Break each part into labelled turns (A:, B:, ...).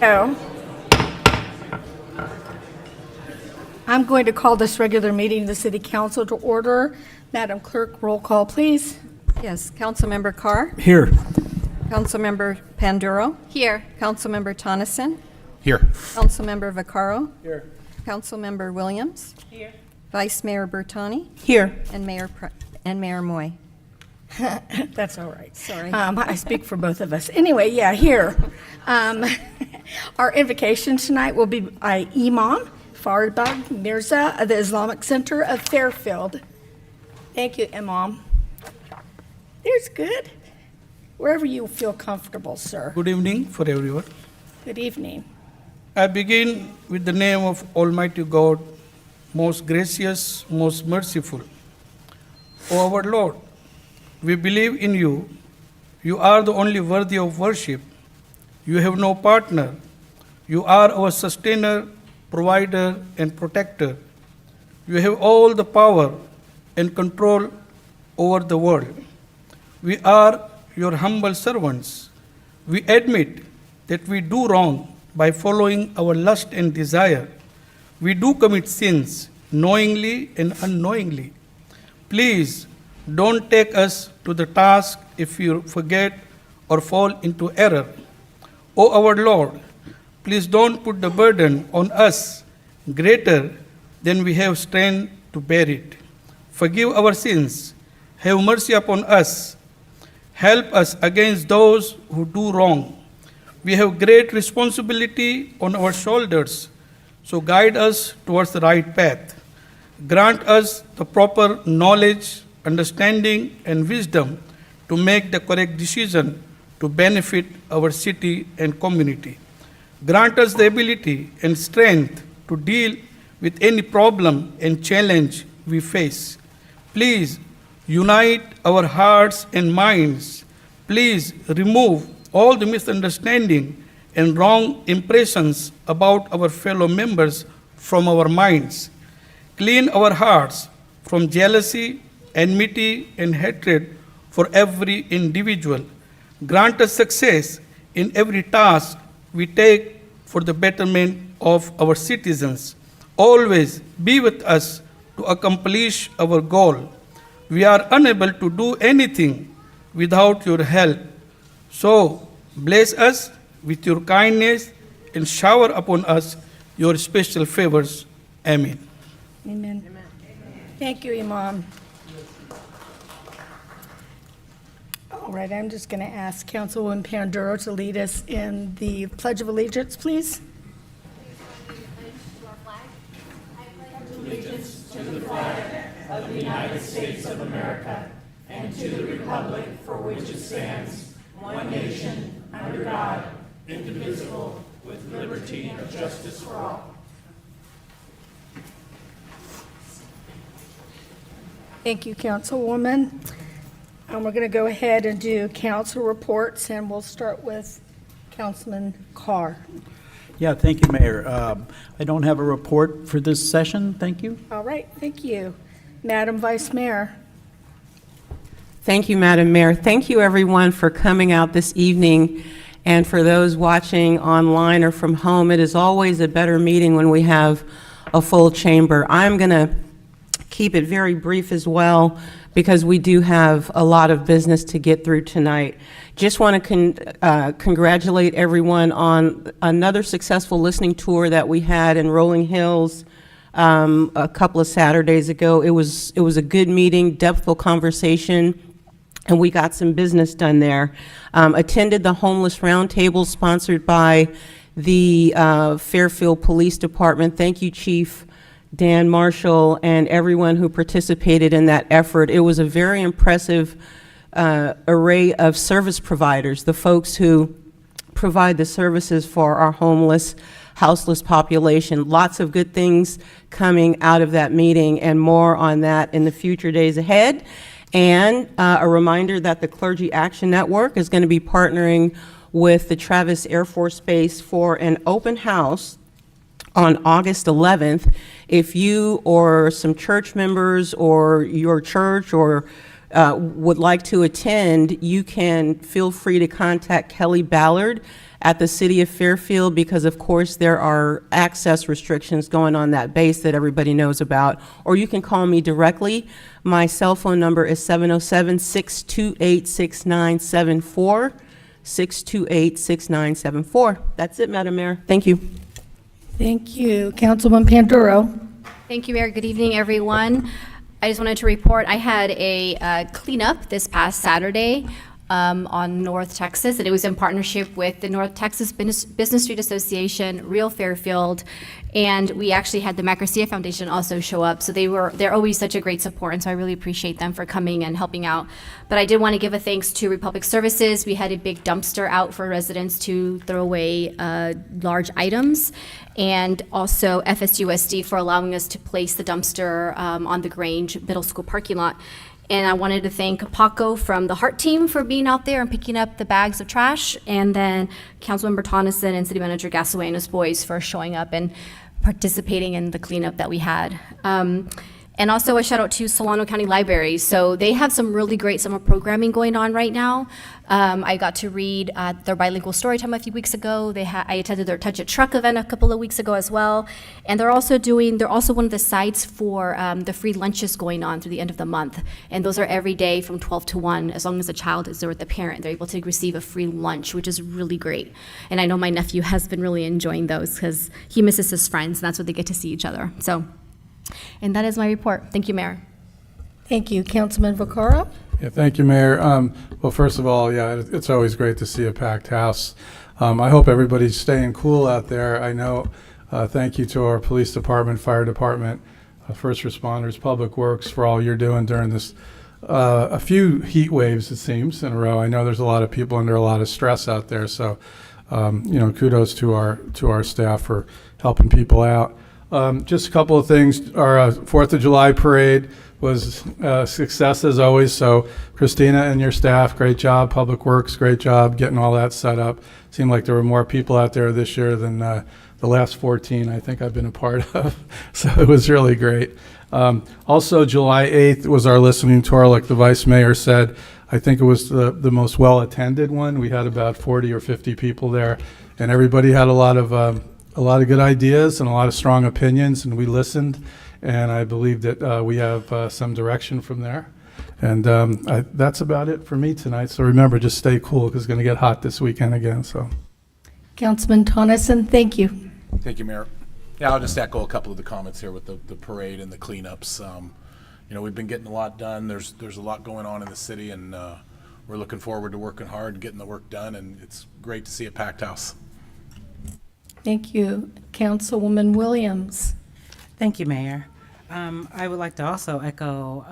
A: So, I'm going to call this regular meeting of the City Council to order. Madam Clerk, roll call, please.
B: Yes, Councilmember Carr,
C: Here.
B: Councilmember Panduro,
D: Here.
B: Councilmember Tonneson,
C: Here.
B: Councilmember Vaccaro,
C: Here.
B: Councilmember Williams,
A: Here.
B: Vice Mayor Bertani,
D: Here.
B: and Mayor Moy.
A: That's all right.
B: Sorry.
A: I speak for both of us. Anyway, yeah, here. Our invocation tonight will be by Imam Farbag Mirza of the Islamic Center of Fairfield. Thank you, Imam. There's good. Wherever you feel comfortable, sir.
C: Good evening for everyone.
A: Good evening.
C: I begin with the name of Almighty God, most gracious, most merciful. O our Lord, we believe in you. You are the only worthy of worship. You have no partner. You are our sustainer, provider, and protector. You have all the power and control over the world. We are your humble servants. We admit that we do wrong by following our lust and desire. We do commit sins knowingly and unknowingly. Please don't take us to the task if you forget or fall into error. O our Lord, please don't put the burden on us greater than we have strength to bear it. Forgive our sins. Have mercy upon us. Help us against those who do wrong. We have great responsibility on our shoulders, so guide us towards the right path. Grant us the proper knowledge, understanding, and wisdom to make the correct decision to benefit our city and community. Grant us the ability and strength to deal with any problem and challenge we face. Please unite our hearts and minds. Please remove all the misunderstanding and wrong impressions about our fellow members from our minds. Clean our hearts from jealousy, enmity, and hatred for every individual. Grant us success in every task we take for the betterment of our citizens. Always be with us to accomplish our goal. We are unable to do anything without your help. So bless us with your kindness and shower upon us your special favors. Amen.
A: Amen. Thank you, Imam. All right, I'm just going to ask Councilwoman Panduro to lead us in the Pledge of Allegiance, please. Thank you, Councilwoman. And we're going to go ahead and do council reports, and we'll start with Councilman Carr.
E: Yeah, thank you, Mayor. I don't have a report for this session, thank you.
A: All right, thank you. Madam Vice Mayor.
D: Thank you, Madam Mayor. Thank you, everyone, for coming out this evening. And for those watching online or from home, it is always a better meeting when we have a full chamber. I'm going to keep it very brief as well, because we do have a lot of business to get through tonight. Just want to congratulate everyone on another successful listening tour that we had in Rolling Hills a couple of Saturdays ago. It was a good meeting, depthful conversation, and we got some business done there. Attended the homeless roundtable sponsored by the Fairfield Police Department. Thank you, Chief Dan Marshall, and everyone who participated in that effort. It was a very impressive array of service providers, the folks who provide the services for our homeless, houseless population. Lots of good things coming out of that meeting, and more on that in the future days ahead. And a reminder that the Clergy Action Network is going to be partnering with the Travis Air Force Base for an open house on August 11th. If you or some church members or your church or would like to attend, you can feel free to contact Kelly Ballard at the City of Fairfield, because of course there are access restrictions going on that base that everybody knows about, or you can call me directly. My cell phone number is 707-628-6974, 628-6974. That's it, Madam Mayor. Thank you.
A: Thank you. Councilman Panduro.
F: Thank you, Mayor. Good evening, everyone. I just wanted to report, I had a cleanup this past Saturday on North Texas, and it was in partnership with the North Texas Business Street Association, Real Fairfield, and we actually had the Macrocia Foundation also show up. So they're always such a great support, and so I really appreciate them for coming and helping out. But I did want to give a thanks to Republic Services. We had a big dumpster out for residents to throw away large items, and also FSUSD for allowing us to place the dumpster on the Grange Middle School parking lot. And I wanted to thank Paco from the Heart Team for being out there and picking up the bags of trash, and then Councilmember Tonneson and City Manager Gasaway and his boys for showing up and participating in the cleanup that we had. And also a shout out to Solano County Library. So they have some really great summer programming going on right now. I got to read their bilingual story time a few weeks ago. I attended their Touch It Truck event a couple of weeks ago as well. And they're also one of the sites for the free lunches going on through the end of the month. And those are every day from 12 to 1. As long as the child is there with the parent, they're able to receive a free lunch, which is really great. And I know my nephew has been really enjoying those because he misses his friends, and that's what they get to see each other. And that is my report. Thank you, Mayor.
A: Thank you. Councilman Vaccaro.
G: Yeah, thank you, Mayor. Well, first of all, yeah, it's always great to see a packed house. I hope everybody's staying cool out there. I know, thank you to our police department, fire department, first responders, public works for all you're doing during this, a few heat waves, it seems, in a row. I know there's a lot of people under a lot of stress out there. So, kudos to our staff for helping people out. Just a couple of things. Our 4th of July parade was a success as always. So Christina and your staff, great job. Public Works, great job getting all that set up. Seemed like there were more people out there this year than the last 14 I think I've been a part of. So it was really great. Also, July 8th was our listening tour, like the Vice Mayor said. I think it was the most well-attended one. We had about 40 or 50 people there, and everybody had a lot of good ideas and a lot of strong opinions, and we listened, and I believe that we have some direction from there. And that's about it for me tonight. So remember, just stay cool because it's going to get hot this weekend again. So,
A: Councilman Tonneson, thank you.
H: Thank you, Mayor. Yeah, I'll just echo a couple of the comments here with the parade and the cleanups. We've been getting a lot done. There's a lot going on in the city, and we're looking forward to working hard and getting the work done, and it's great to see a packed house.
A: Thank you. Councilwoman Williams.
I: Thank you, Mayor. I would like to also echo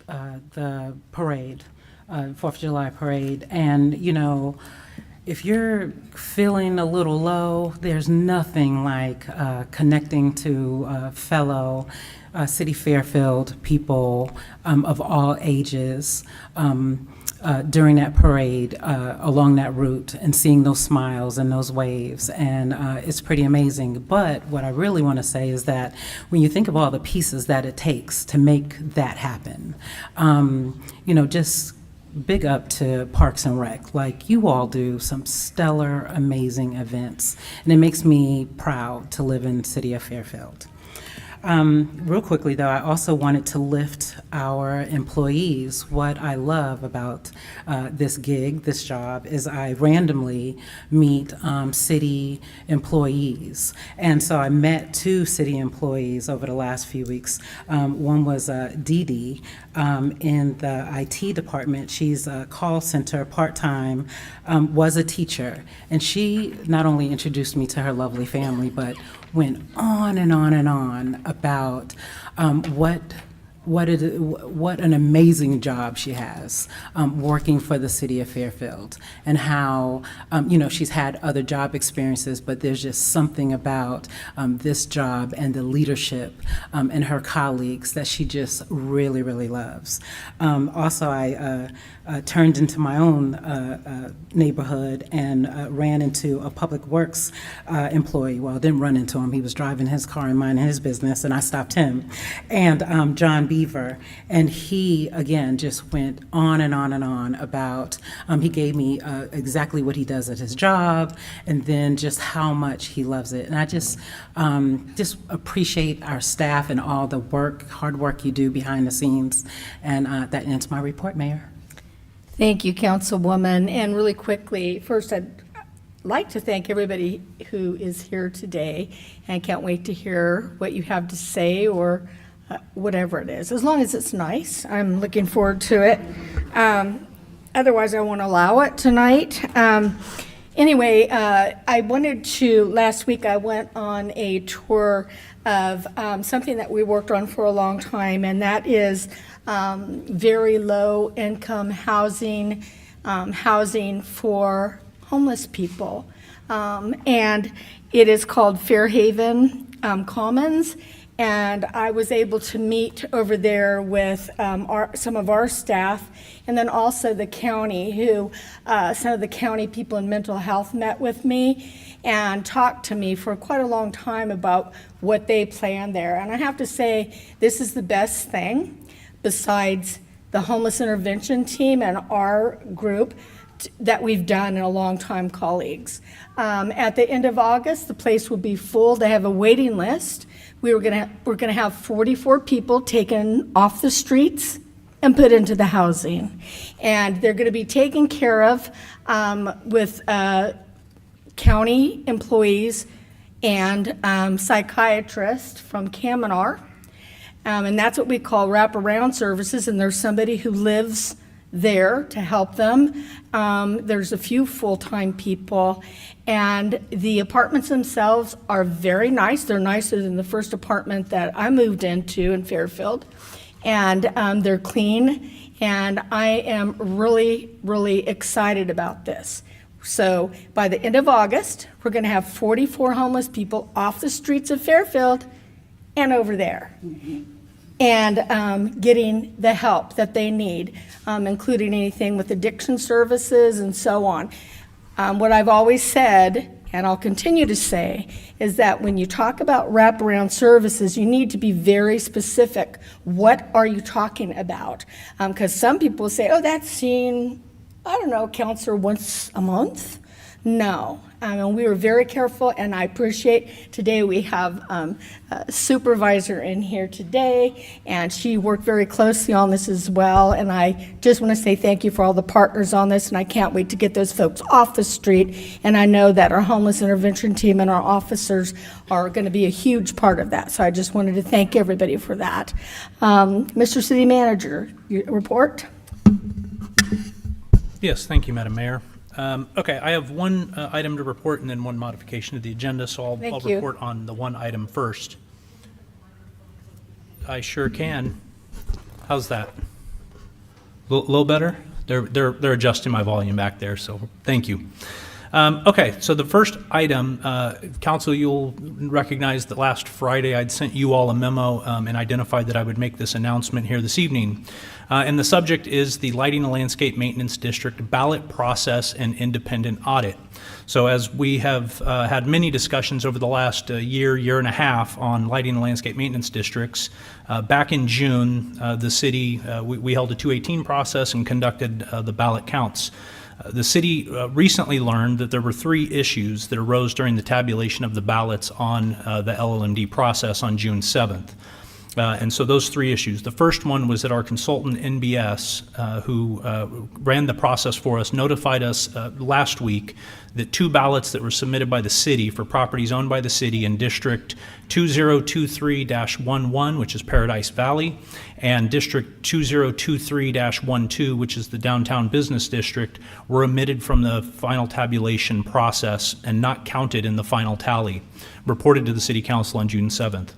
I: the parade, 4th of July parade. And, if you're feeling a little low, there's nothing like connecting to fellow City Fairfield people of all ages during that parade along that route and seeing those smiles and those waves, and it's pretty amazing. But what I really want to say is that when you think of all the pieces that it takes to make that happen, just big up to Parks and Rec. Like, you all do some stellar, amazing events, and it makes me proud to live in the city of Fairfield. Real quickly, though, I also wanted to lift our employees. What I love about this gig, this job, is I randomly meet city employees. And so I met 2 city employees over the last few weeks. One was Dee Dee in the IT department. She's a call center part-time, was a teacher. And she not only introduced me to her lovely family, but went on and on and on about what what an amazing job she has working for the city of Fairfield, and how she's had other job experiences, but there's just something about this job and the leadership and her colleagues that she just really, really loves. Also, I turned into my own neighborhood and ran into a public works employee. Well, I didn't run into him. He was driving his car and minding his business, and I stopped him. And John Beaver, and he, again, just went on and on and on about, he gave me exactly what he does at his job, and then just how much he loves it. And I just appreciate our staff and all the hard work you do behind the scenes. And that ends my report, Mayor.
A: Thank you, Councilwoman. And really quickly, first, I'd like to thank everybody who is here today. And I can't wait to hear what you have to say, or whatever it is. As long as it's nice, I'm looking forward to it. Otherwise, I won't allow it tonight. Anyway, I wanted to, last week I went on a tour of something that we worked on for a long time, and that is very low income housing, housing for homeless people. And it is called Fairhaven Commons. And I was able to meet over there with some of our staff, and then also the county, who some of the county people in mental health met with me and talked to me for quite a long time about what they plan there. And I have to say, this is the best thing, besides the homeless intervention team and our group, that we've done in a long time, colleagues. At the end of August, the place will be full. They have a waiting list. We're gonna have 44 people taken off the streets and put into the housing, and they're gonna be taken care of with county employees and psychiatrists from Kamenar, and that's what we call wraparound services. And there's somebody who lives there to help them. There's a few full-time people, and the apartments themselves are very nice. They're nicer than the first apartment that I moved into in Fairfield, and they're clean, and I am really, really excited about this. So by the end of August, we're going to have 44 homeless people off the streets of Fairfield and over there. And getting the help that they need, including anything with addiction services and so on. What I've always said, and I'll continue to say, is that when you talk about wraparound services, you need to be very specific. What are you talking about? Because some people say, oh, that's seen, I don't know, counselor once a month. No. And we were very careful, and I appreciate today we have a supervisor in here today, and she worked very closely on this as well. And I just want to say thank you for all the partners on this, and I can't wait to get those folks off the street. And I know that our homeless intervention team and our officers are going to be a huge part of that. So I just wanted to thank everybody for that. Mr. City Manager, your report?
J: Yes, thank you, Madam Mayor. Okay, I have one item to report and then one modification to the agenda, so I'll
A: Thank you.
J: report on the one item first. I sure can. How's that? A little better? They're adjusting my volume back there, so thank you. Okay, so the first item, Council, you'll recognize that last Friday I'd sent you all a memo and identified that I would make this announcement here this evening. And the subject is the Lighting and Landscape Maintenance District ballot process and independent audit. So as we have had many discussions over the last year and a half on lighting and landscape maintenance districts, back in June, the city, we held a 218 process and conducted the ballot counts. The city recently learned that there were 3 issues that arose during the tabulation of the ballots on the LLMD process on June 7th. And so those 3 issues. The first one was that our consultant NBS, who ran the process for us, notified us last week that 2 ballots that were submitted by the city for properties owned by the city in District 2023-11, which is Paradise Valley, and District 2023-12, which is the Downtown Business District, were omitted from the final tabulation process and not counted in the final tally, reported to the City Council on June 7th.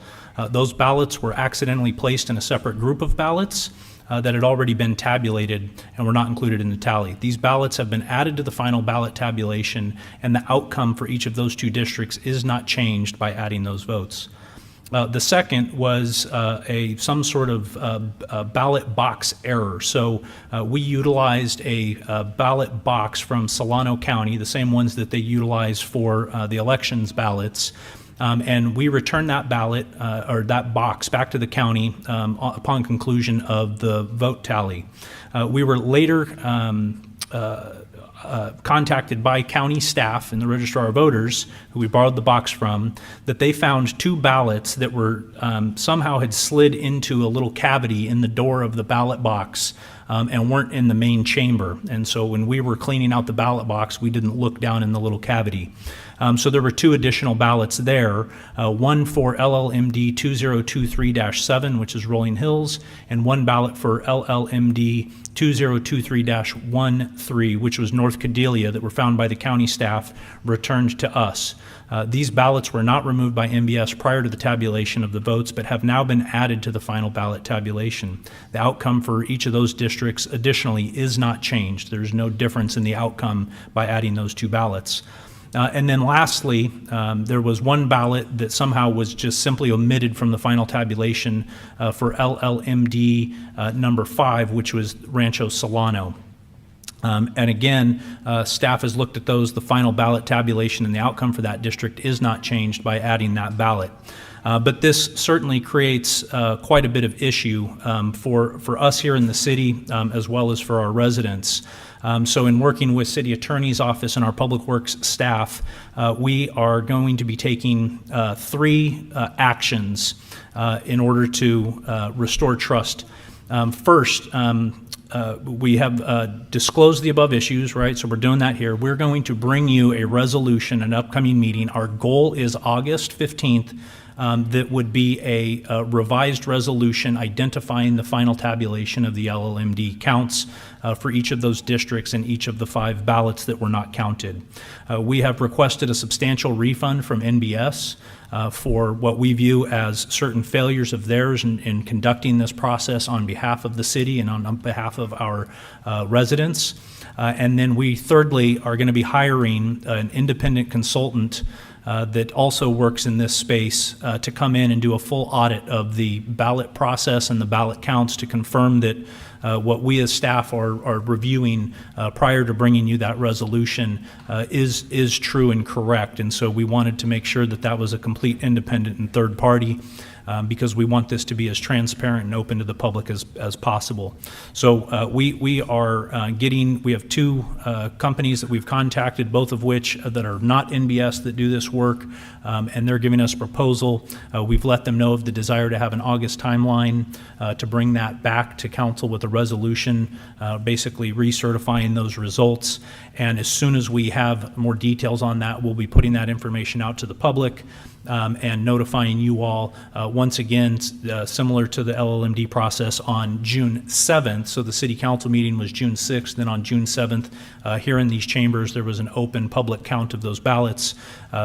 J: Those ballots were accidentally placed in a separate group of ballots that had already been tabulated and were not included in the tally. These ballots have been added to the final ballot tabulation, and the outcome for each of those 2 districts is not changed by adding those votes. The second was some sort of ballot box error. So we utilized a ballot box from Solano County, the same ones that they utilize for the elections ballots. And we returned that ballot or that box back to the county upon conclusion of the vote tally. We were later contacted by county staff and the registrar of voters, who we borrowed the box from, that they found 2 ballots that were somehow had slid into a little cavity in the door of the ballot box and weren't in the main chamber. And so when we were cleaning out the ballot box, we didn't look down in the little cavity. So there were 2 additional ballots there, one for LLMD 2023-7, which is Rolling Hills, and 1 ballot for LLMD 2023-13, which was North Cordelia, that were found by the county staff, returned to us. These ballots were not removed by MBS prior to the tabulation of the votes, but have now been added to the final ballot tabulation. The outcome for each of those districts additionally is not changed. There's no difference in the outcome by adding those 2 ballots. And then lastly, there was 1 ballot that somehow was just simply omitted from the final tabulation for LLMD number 5, which was Rancho Solano. And again, staff has looked at those. The final ballot tabulation and the outcome for that district is not changed by adding that ballot. But this certainly creates quite a bit of issue for us here in the city, as well as for our residents. So in working with City Attorney's Office and our Public Works staff, we are going to be taking 3 actions in order to restore trust. First, we have disclosed the above issues, right? So we're doing that here. We're going to bring you a resolution, an upcoming meeting. Our goal is August 15th. That would be a revised resolution identifying the final tabulation of the LLMD counts for each of those districts and each of the 5 ballots that were not counted. We have requested a substantial refund from NBS for what we view as certain failures of theirs in conducting this process on behalf of the city and on behalf of our residents. And then we thirdly are going to be hiring an independent consultant that also works in this space to come in and do a full audit of the ballot process and the ballot counts to confirm that what we as staff are reviewing prior to bringing you that resolution is true and correct. And so we wanted to make sure that that was a complete independent and third party. Because we want this to be as transparent and open to the public as possible. So we have 2 companies that we've contacted, both of which that are not NBS that do this work, and they're giving us a proposal. We've let them know of the desire to have an August timeline to bring that back to council with a resolution, basically recertifying those results. And as soon as we have more details on that, we'll be putting that information out to the public. And notifying you all, once again, similar to the LLMD process on June 7th. So the city council meeting was June 6th. Then on June 7th, here in these chambers, there was an open public count of those ballots.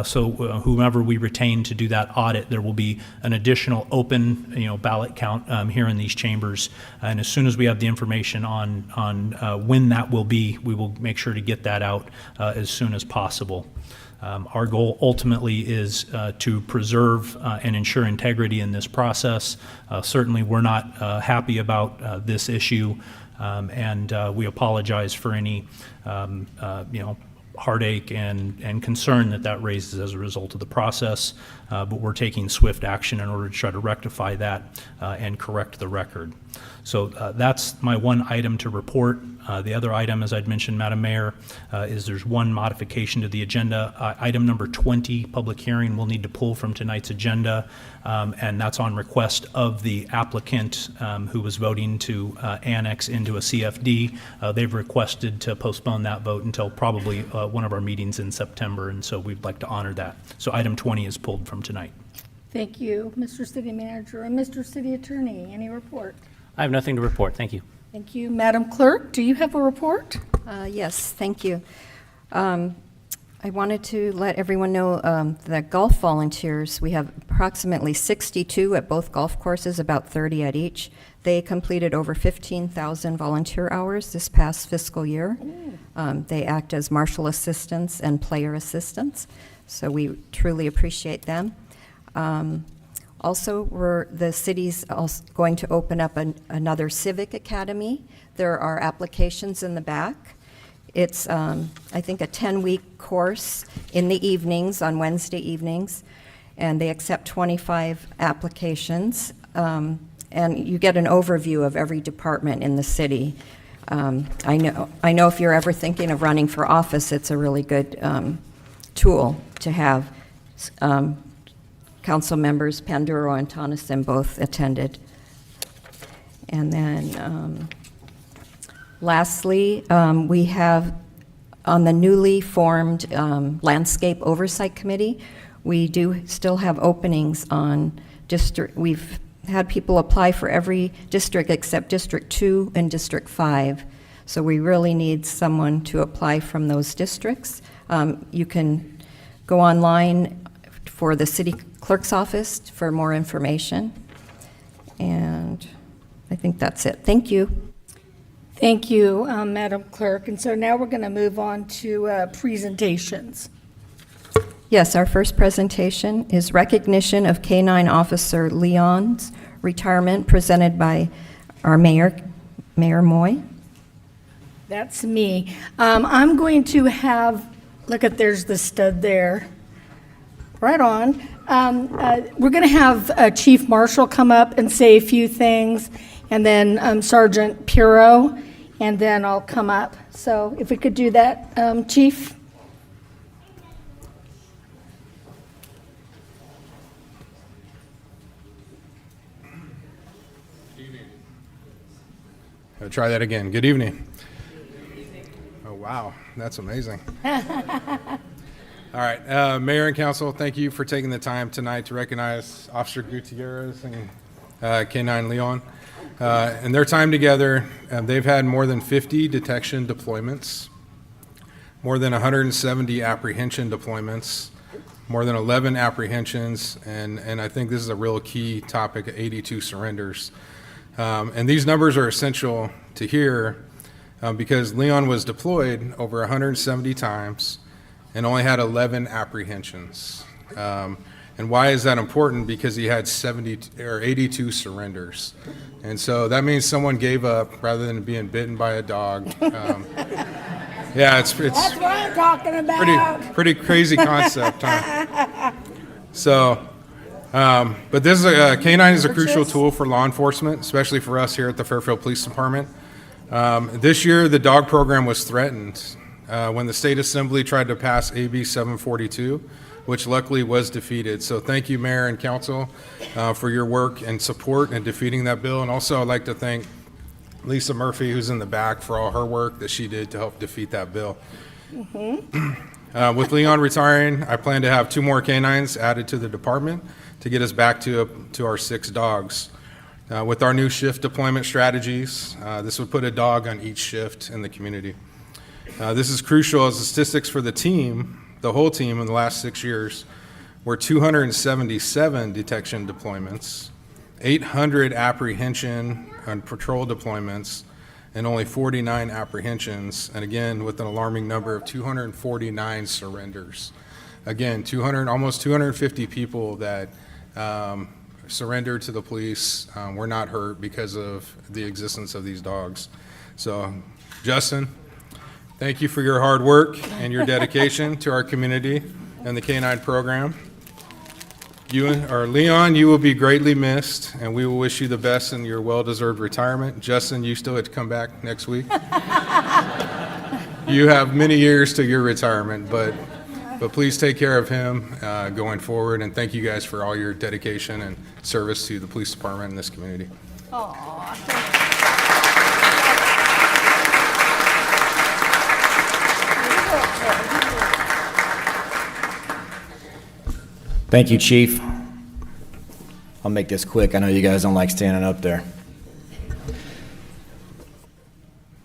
J: So whomever we retain to do that audit, there will be an additional open ballot count here in these chambers. And as soon as we have the information on when that will be, we will make sure to get that out as soon as possible. Our goal ultimately is to preserve and ensure integrity in this process. Certainly, we're not happy about this issue, and we apologize for any, heartache and concern that raises as a result of the process. But we're taking swift action in order to try to rectify that and correct the record. So that's my one item to report. The other item, as I'd mentioned, Madam Mayor, is there's one modification to the agenda. Item number 20, public hearing, we'll need to pull from tonight's agenda, and that's on request of the applicant who was voting to annex into a CFD. They've requested to postpone that vote until probably one of our meetings in September, and so we'd like to honor that. So item 20 is pulled from tonight.
A: Thank you, Mr. City Manager. And Mr. City Attorney, any report?
K: I have nothing to report. Thank you.
A: Thank you. Madam Clerk, do you have a report?
B: Yes, thank you. I wanted to let everyone know that golf volunteers, we have approximately 62 at both golf courses, about 30 at each. They completed over 15,000 volunteer hours this past fiscal year. They act as marshal assistants and player assistants, so we truly appreciate them. Also, the city's also going to open up another civic academy. There are applications in the back. It's, I think, a 10-week course in the evenings, on Wednesday evenings, and they accept 25 applications. And you get an overview of every department in the city. I know if you're ever thinking of running for office, it's a really good tool to have. Council members Panduro and Tonneson both attended. And then lastly, we have on the newly formed Landscape Oversight Committee, we do still have openings on district. We've had people apply for every district except District 2 and District 5. So we really need someone to apply from those districts. You can go online for the city clerk's office for more information. And I think that's it. Thank you.
A: Thank you, Madam Clerk. And so now we're going to move on to presentations.
B: Yes, our first presentation is recognition of K-9 Officer Leon's retirement, presented by our Mayor Moy.
A: That's me. I'm going to have, look at, there's the stud there. Right on. We're going to have Chief Marshall come up and say a few things, and then Sergeant Piro, and then I'll come up. So if we could do that, Chief.
L: I'll try that again. Good evening. Oh, wow. That's amazing. All right, Mayor and Council, thank you for taking the time tonight to recognize Officer Gutierrez and K-9 Leon. In their time together, they've had more than 50 detection deployments, more than 170 apprehension deployments, more than 11 apprehensions, and I think this is a real key topic, 82 surrenders. And these numbers are essential to hear because Leon was deployed over 170 times and only had 11 apprehensions. And why is that important? Because he had 82 surrenders. And so that means someone gave up rather than being bitten by a dog. Yeah, it's
A: That's what I'm talking about.
L: pretty crazy concept, huh? So, but this is K-9 is a crucial tool for law enforcement, especially for us here at the Fairfield Police Department. This year, the dog program was threatened when the State Assembly tried to pass AB 742, which luckily was defeated. So thank you, Mayor and Council, for your work and support in defeating that bill. And also, I'd like to thank Lisa Murphy, who's in the back, for all her work that she did to help defeat that bill. With Leon retiring, I plan to have 2 more canines added to the department to get us back to our 6 dogs. With our new shift deployment strategies, this would put a dog on each shift in the community. This is crucial as the statistics for the team, the whole team in the last 6 years, were 277 detection deployments, 800 apprehension and patrol deployments, and only 49 apprehensions, and again, with an alarming number of 249 surrenders. Again, almost 250 people that surrendered to the police were not hurt because of the existence of these dogs. So, Justin, thank you for your hard work and your dedication to our community and the K-9 program. Leon, you will be greatly missed, and we will wish you the best in your well-deserved retirement. Justin, you still have to come back next week. You have many years to your retirement, but please take care of him going forward, and thank you guys for all your dedication and service to the police department and this community.
K: Thank you, Chief. I'll make this quick. I know you guys don't like standing up there.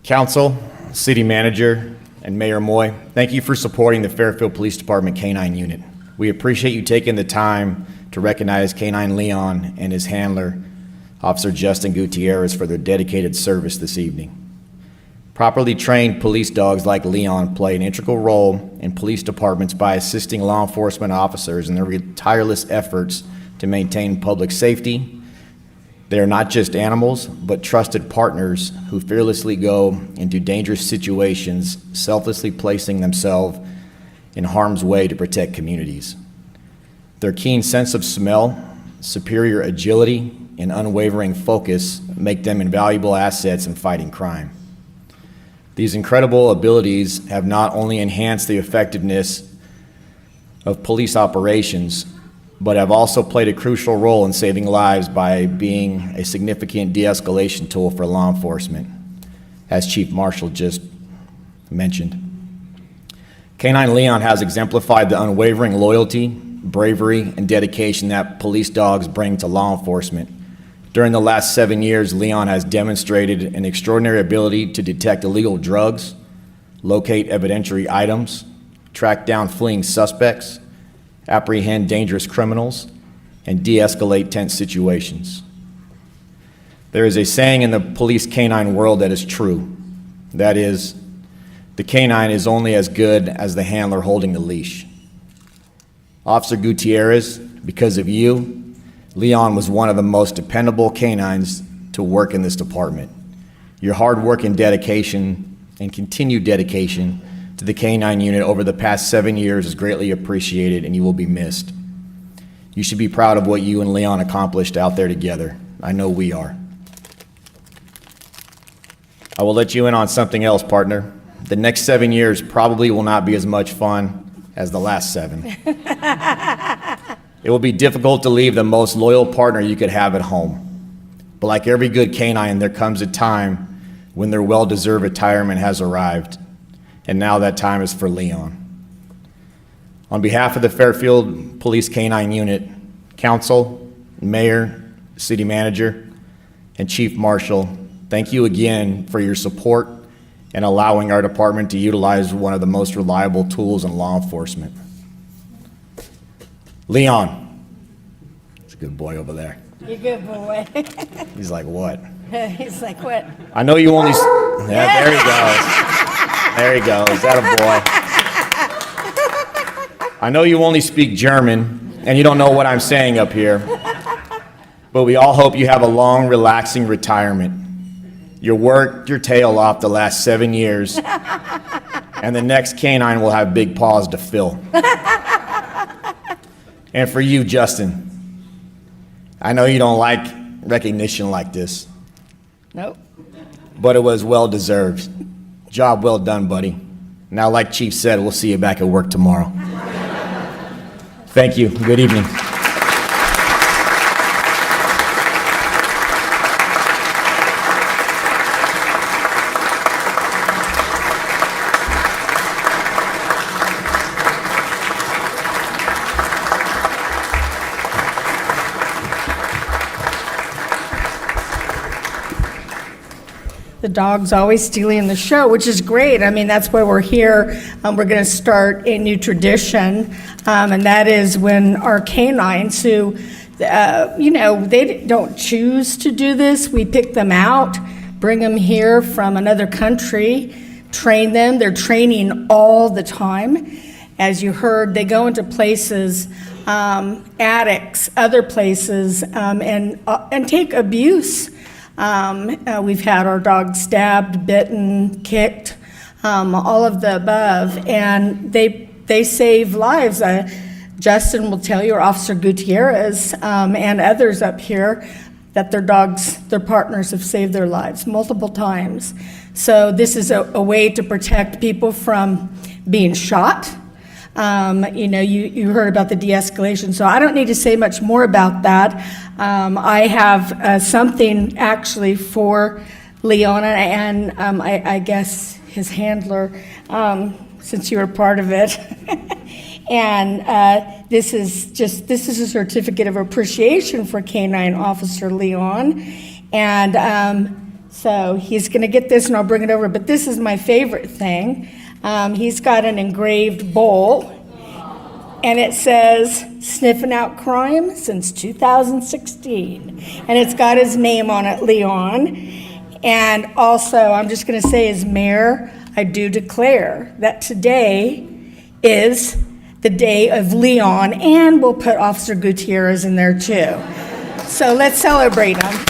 K: Council, City Manager, and Mayor Moy, thank you for supporting the Fairfield Police Department K-9 unit. We appreciate you taking the time to recognize K-9 Leon and his handler, Officer Justin Gutierrez, for their dedicated service this evening. Properly trained police dogs like Leon play an integral role in police departments by assisting law enforcement officers in their tireless efforts to maintain public safety. They are not just animals, but trusted partners who fearlessly go into dangerous situations, selflessly placing themselves in harm's way to protect communities. Their keen sense of smell, superior agility, and unwavering focus make them invaluable assets in fighting crime. These incredible abilities have not only enhanced the effectiveness of police operations, but have also played a crucial role in saving lives by being a significant de-escalation tool for law enforcement, as Chief Marshall just mentioned. K-9 Leon has exemplified the unwavering loyalty, bravery, and dedication that police dogs bring to law enforcement. During the last 7 years, Leon has demonstrated an extraordinary ability to detect illegal drugs, locate evidentiary items, track down fleeing suspects, apprehend dangerous criminals, and de-escalate tense situations. There is a saying in the police canine world that is true. That is, the canine is only as good as the handler holding the leash. Officer Gutierrez, because of you, Leon was one of the most dependable canines to work in this department. Your hard work and dedication and continued dedication to the K-9 unit over the past 7 years is greatly appreciated, and you will be missed. You should be proud of what you and Leon accomplished out there together. I know we are. I will let you in on something else, partner. The next 7 years probably will not be as much fun as the last 7. It will be difficult to leave the most loyal partner you could have at home. But like every good canine, there comes a time when their well-deserved retirement has arrived. And now that time is for Leon. On behalf of the Fairfield Police K-9 Unit, Council, Mayor, City Manager, and Chief Marshal, thank you again for your support and allowing our department to utilize one of the most reliable tools in law enforcement. Leon, he's a good boy over there.
A: You good boy.
K: He's like, what?
A: He's like, what?
K: I know you only, yeah, there he goes. There he goes, that a boy. I know you only speak German, and you don't know what I'm saying up here, but we all hope you have a long, relaxing retirement. You worked your tail off the last 7 years, and the next canine will have big paws to fill. And for you, Justin, I know you don't like recognition like this,
A: Nope.
K: but it was well-deserved. Job well done, buddy. Now, like Chief said, we'll see you back at work tomorrow. Thank you. Good evening.
A: The dog's always stealing the show, which is great. I mean, that's why we're here. We're going to start a new tradition, and that is when our canines who, they don't choose to do this. We pick them out, bring them here from another country, train them. They're training all the time. As you heard, they go into places, attics, other places, and take abuse. We've had our dogs stabbed, bitten, kicked, all of the above, and they save lives. Justin will tell you, or Officer Gutierrez, and others up here, that their dogs, their partners have saved their lives multiple times. So this is a way to protect people from being shot. You heard about the de-escalation, so I don't need to say much more about that. I have something actually for Leon and I guess his handler, since you were part of it. And this is a certificate of appreciation for K-9 Officer Leon. And so he's going to get this, and I'll bring it over. But this is my favorite thing. He's got an engraved bowl, and it says, "Sniffing out crime since 2016." And it's got his name on it, Leon. And also, I'm just going to say, as mayor, I do declare that today is the day of Leon, and we'll put Officer Gutierrez in there too. So let's celebrate him.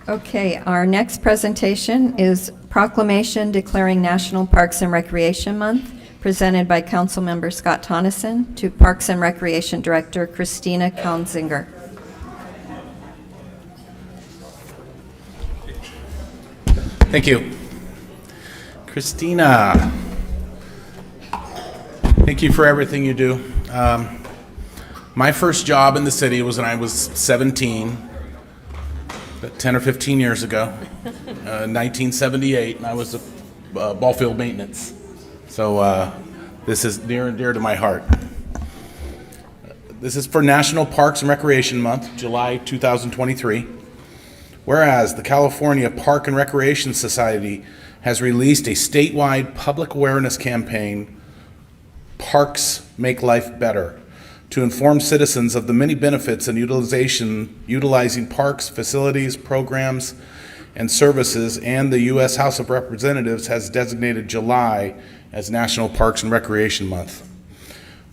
B: Okay, our next presentation is Proclamation declaring National Parks and Recreation Month, presented by Councilmember Scott Tonneson to Parks and Recreation Director Christina Kaunzinger.
H: Thank you. Christina, thank you for everything you do. My first job in the city was when I was 17, about 10 or 15 years ago, 1978, and I was a ball field maintenance. So this is near and dear to my heart. This is for National Parks and Recreation Month, July 2023. Whereas the California Park and Recreation Society has released a statewide public awareness campaign, Parks Make Life Better, to inform citizens of the many benefits and utilizing parks, facilities, programs, and services, and the U.S. House of Representatives has designated July as National Parks and Recreation Month.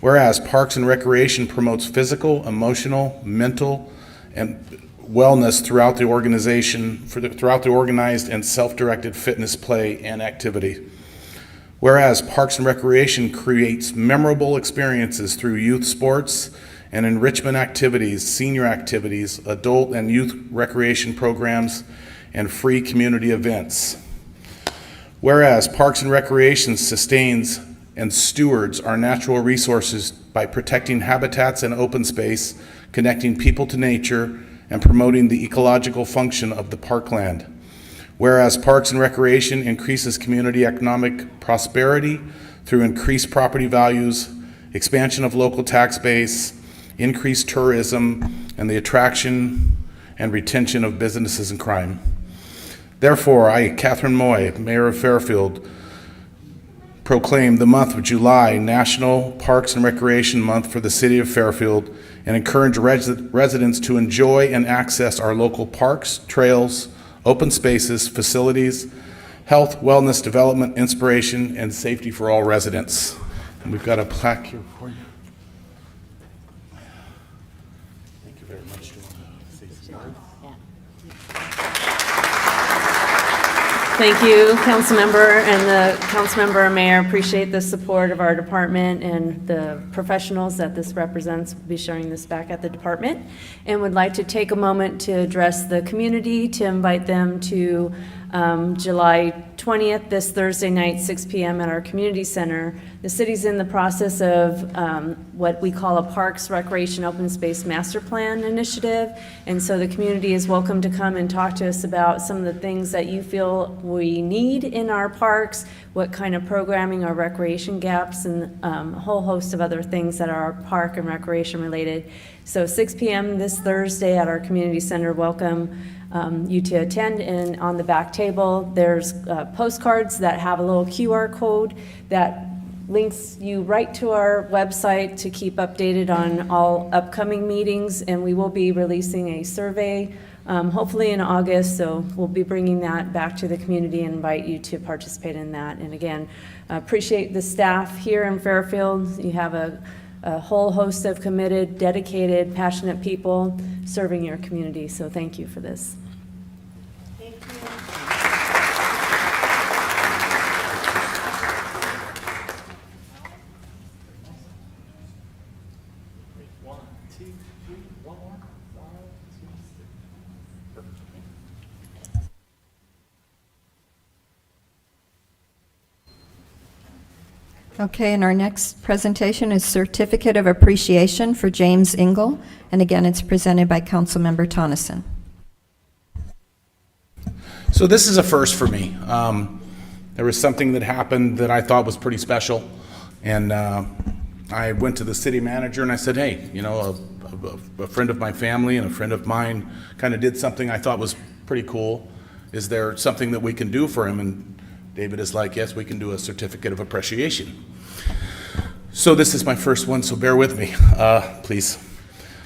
H: Whereas Parks and Recreation promotes physical, emotional, mental, and wellness throughout the organization, throughout the organized and self-directed fitness, play, and activity. Whereas Parks and Recreation creates memorable experiences through youth sports and enrichment activities, senior activities, adult and youth recreation programs, and free community events. Whereas Parks and Recreation sustains and stewards our natural resources by protecting habitats and open space, connecting people to nature, and promoting the ecological function of the parkland. Whereas Parks and Recreation increases community economic prosperity through increased property values, expansion of local tax base, increased tourism, and the attraction and retention of businesses and crime. Therefore, I, Catherine Moy, Mayor of Fairfield, proclaim the month of July National Parks and Recreation Month for the city of Fairfield and encourage residents to enjoy and access our local parks, trails, open spaces, facilities, health, wellness, development, inspiration, and safety for all residents. And we've got a plaque here for you. Thank you very much.
M: Thank you, Councilmember, and the Councilmember and Mayor. Appreciate the support of our department and the professionals that this represents. We'll be sharing this back at the department, and would like to take a moment to address the community, to invite them to July 20th, this Thursday night, 6 p.m. at our community center. The city's in the process of what we call a Parks, Recreation, Open Space Master Plan initiative, and so the community is welcome to come and talk to us about some of the things that you feel we need in our parks, what kind of programming or recreation gaps, and a whole host of other things that are park and recreation related. So 6 p.m. this Thursday at our community center. Welcome you to attend, and on the back table there's postcards that have a little QR code that links you right to our website to keep updated on all upcoming meetings, and we will be releasing a survey hopefully in August, so we'll be bringing that back to the community and invite you to participate in that. And again, appreciate the staff here in Fairfield. You have a whole host of committed, dedicated, passionate people serving your community, so thank you for this.
B: Okay, and our next presentation is Certificate of Appreciation for James Ingle, and again, it's presented by Councilmember Tonneson.
H: So this is a first for me. There was something that happened that I thought was pretty special, and I went to the city manager and I said, hey, you know, a friend of my family and a friend of mine kind of did something I thought was pretty cool. Is there something that we can do for him? And David is like, yes, we can do a certificate of appreciation. So this is my first one, so bear with me, please.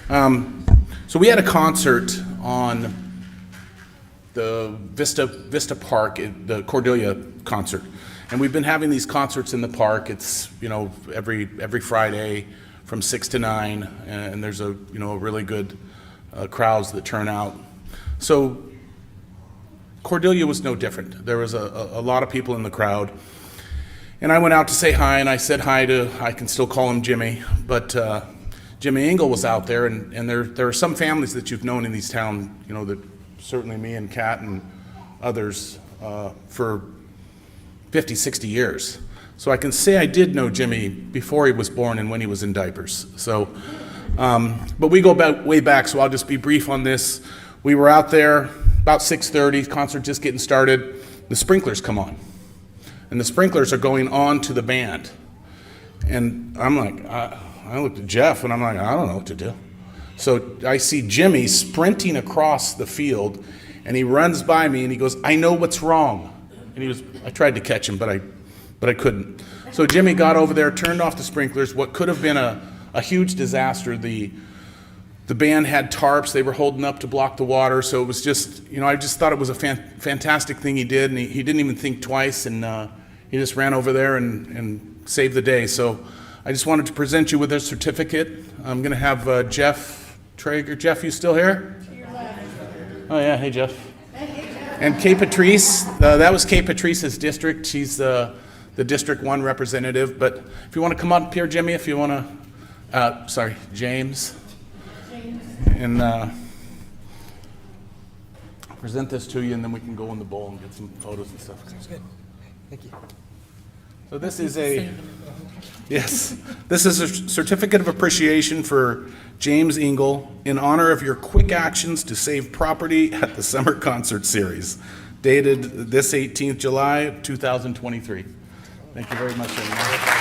H: So we had a concert on the Vista Park, the Cordelia concert. And we've been having these concerts in the park. It's, you know, every Friday from 6 to 9, and there's a really good crowds that turn out. So Cordelia was no different. There was a lot of people in the crowd. And I went out to say hi, and I said hi to, I can still call him Jimmy, but Jimmy Ingle was out there, and there are some families that you've known in these towns, you know, that certainly me and Kat and others for 50, 60 years. So I can say I did know Jimmy before he was born and when he was in diapers. So, but we go way back, so I'll just be brief on this. We were out there about 6:30, concert just getting started. The sprinklers come on, and the sprinklers are going on to the band. And I'm like, I looked at Jeff, and I'm like, I don't know what to do. So I see Jimmy sprinting across the field, and he runs by me, and he goes, I know what's wrong. And I tried to catch him, but I couldn't. So Jimmy got over there, turned off the sprinklers. What could have been a huge disaster. The band had tarps they were holding up to block the water, so it was just, you know, I just thought it was a fantastic thing he did, and he didn't even think twice, and he just ran over there and saved the day. So I just wanted to present you with a certificate. I'm going to have Jeff Traeger. Jeff, you still here? Oh yeah, hey Jeff. And Kay Patrice, that was Kay Patrice's district. She's the District 1 representative, but if you want to come up here, Jimmy, if you want to, James. And I'll present this to you, and then we can go in the bowl and get some photos and stuff. Sounds good. Thank you. So this is this is a certificate of appreciation for James Ingle in honor of your quick actions to save property at the summer concert series, dated this 18th July 2023. Thank you very much, everyone.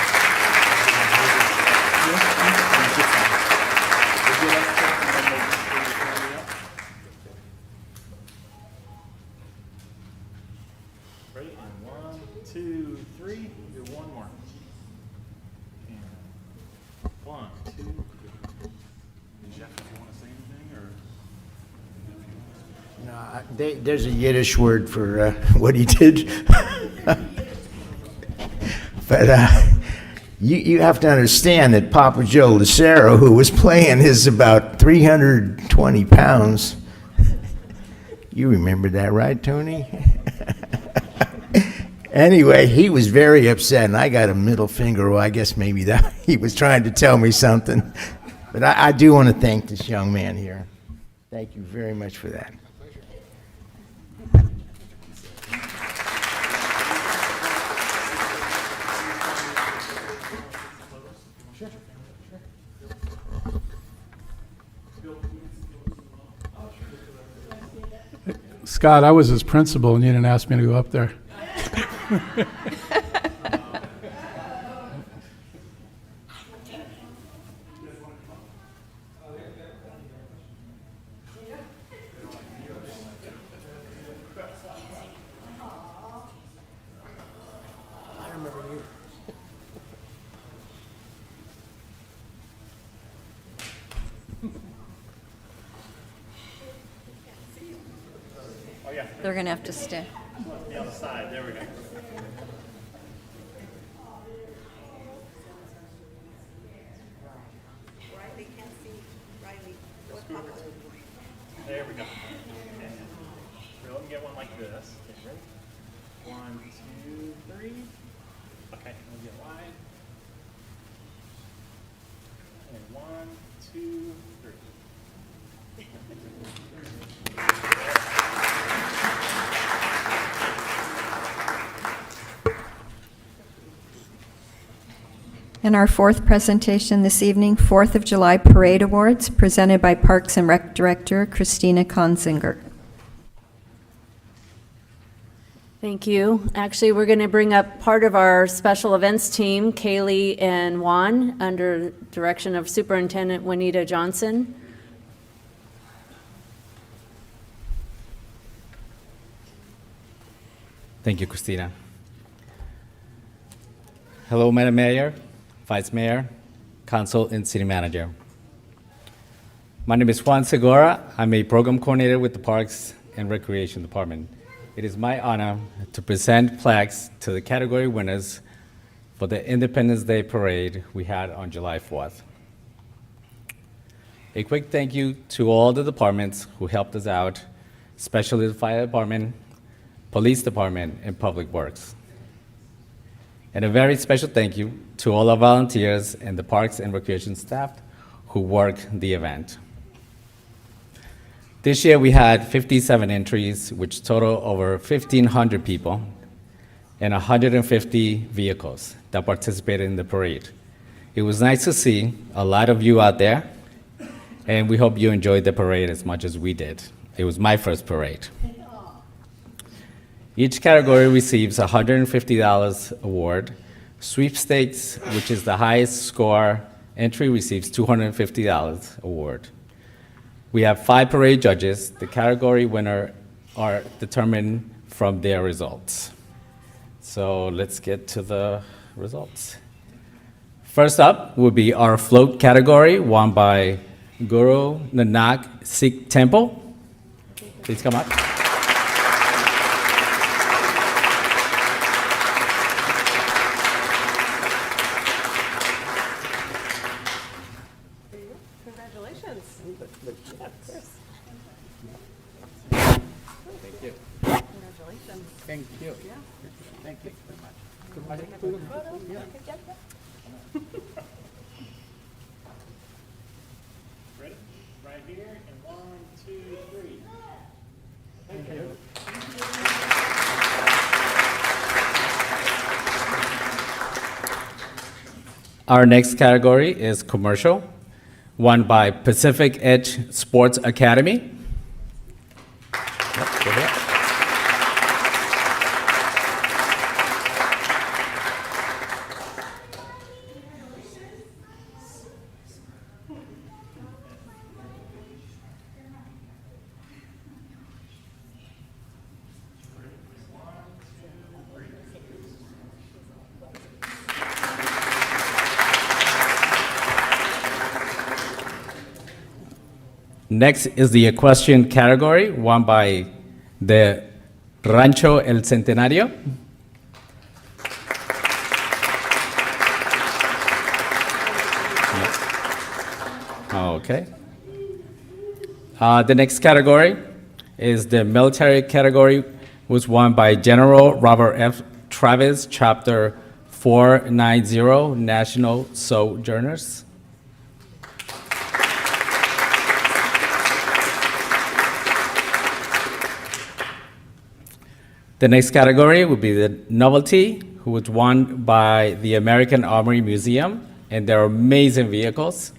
N: Ready? And 1, 2, 3. Do one more. And 1, 2, 3. Jeff, if you want to say anything, or
O: No, there's a Yiddish word for what he did. But you have to understand that Papa Joe Lucero, who was playing, is about 320 pounds. You remember that, right, Tony? Anyway, he was very upset, and I got a middle finger. Well, I guess maybe that he was trying to tell me something. But I do want to thank this young man here. Thank you very much for that.
G: Scott, I was his principal, and you didn't ask me to go up there.
B: They're going to have to stay.
N: be on the side. There we go. There we go. And here, let me get one like this. Okay, ready? 1, 2, 3. Okay, let me get wide. And 1, 2, 3.
B: And our fourth presentation this evening, 4th of July Parade Awards, presented by Parks and Rec Director Christina Konzinger.
M: Thank you. Actually, we're going to bring up part of our special events team, Kaylee and Juan, under direction of Superintendent Juanita Johnson.
P: Thank you, Christina. Hello, Madam Mayor, Vice Mayor, Council, and City Manager. My name is Juan Segura. I'm a program coordinator with the Parks and Recreation Department. It is my honor to present plaques to the category winners for the Independence Day Parade we had on July 4th. A quick thank you to all the departments who helped us out, especially the Fire Department, Police Department, and Public Works. And a very special thank you to all our volunteers and the Parks and Recreation staff who worked the event. This year we had 57 entries, which total over 1,500 people and 150 vehicles that participated in the parade. It was nice to see a lot of you out there, and we hope you enjoyed the parade as much as we did. It was my first parade. Each category receives a $150 award. Sweepstakes, which is the highest score entry, receives $250 award. We have 5 parade judges. The category winner are determined from their results. So let's get to the results. First up will be our float category, won by Guru Nanak Sikh Temple. Please come up.
N: Thank you. Thank you very much. Ready? Right here, and 1, 2, 3. Thank you.
P: Our next category is commercial, won by Pacific Edge Sports Academy. Go ahead. Next is the equestrian category, won by the Rancho El Centenario. Okay. The next category is the military category, was won by General Robert F. Travis, Chapter 490, National Sojourners. The next category would be the novelty, who was won by the American Armory Museum and their amazing vehicles.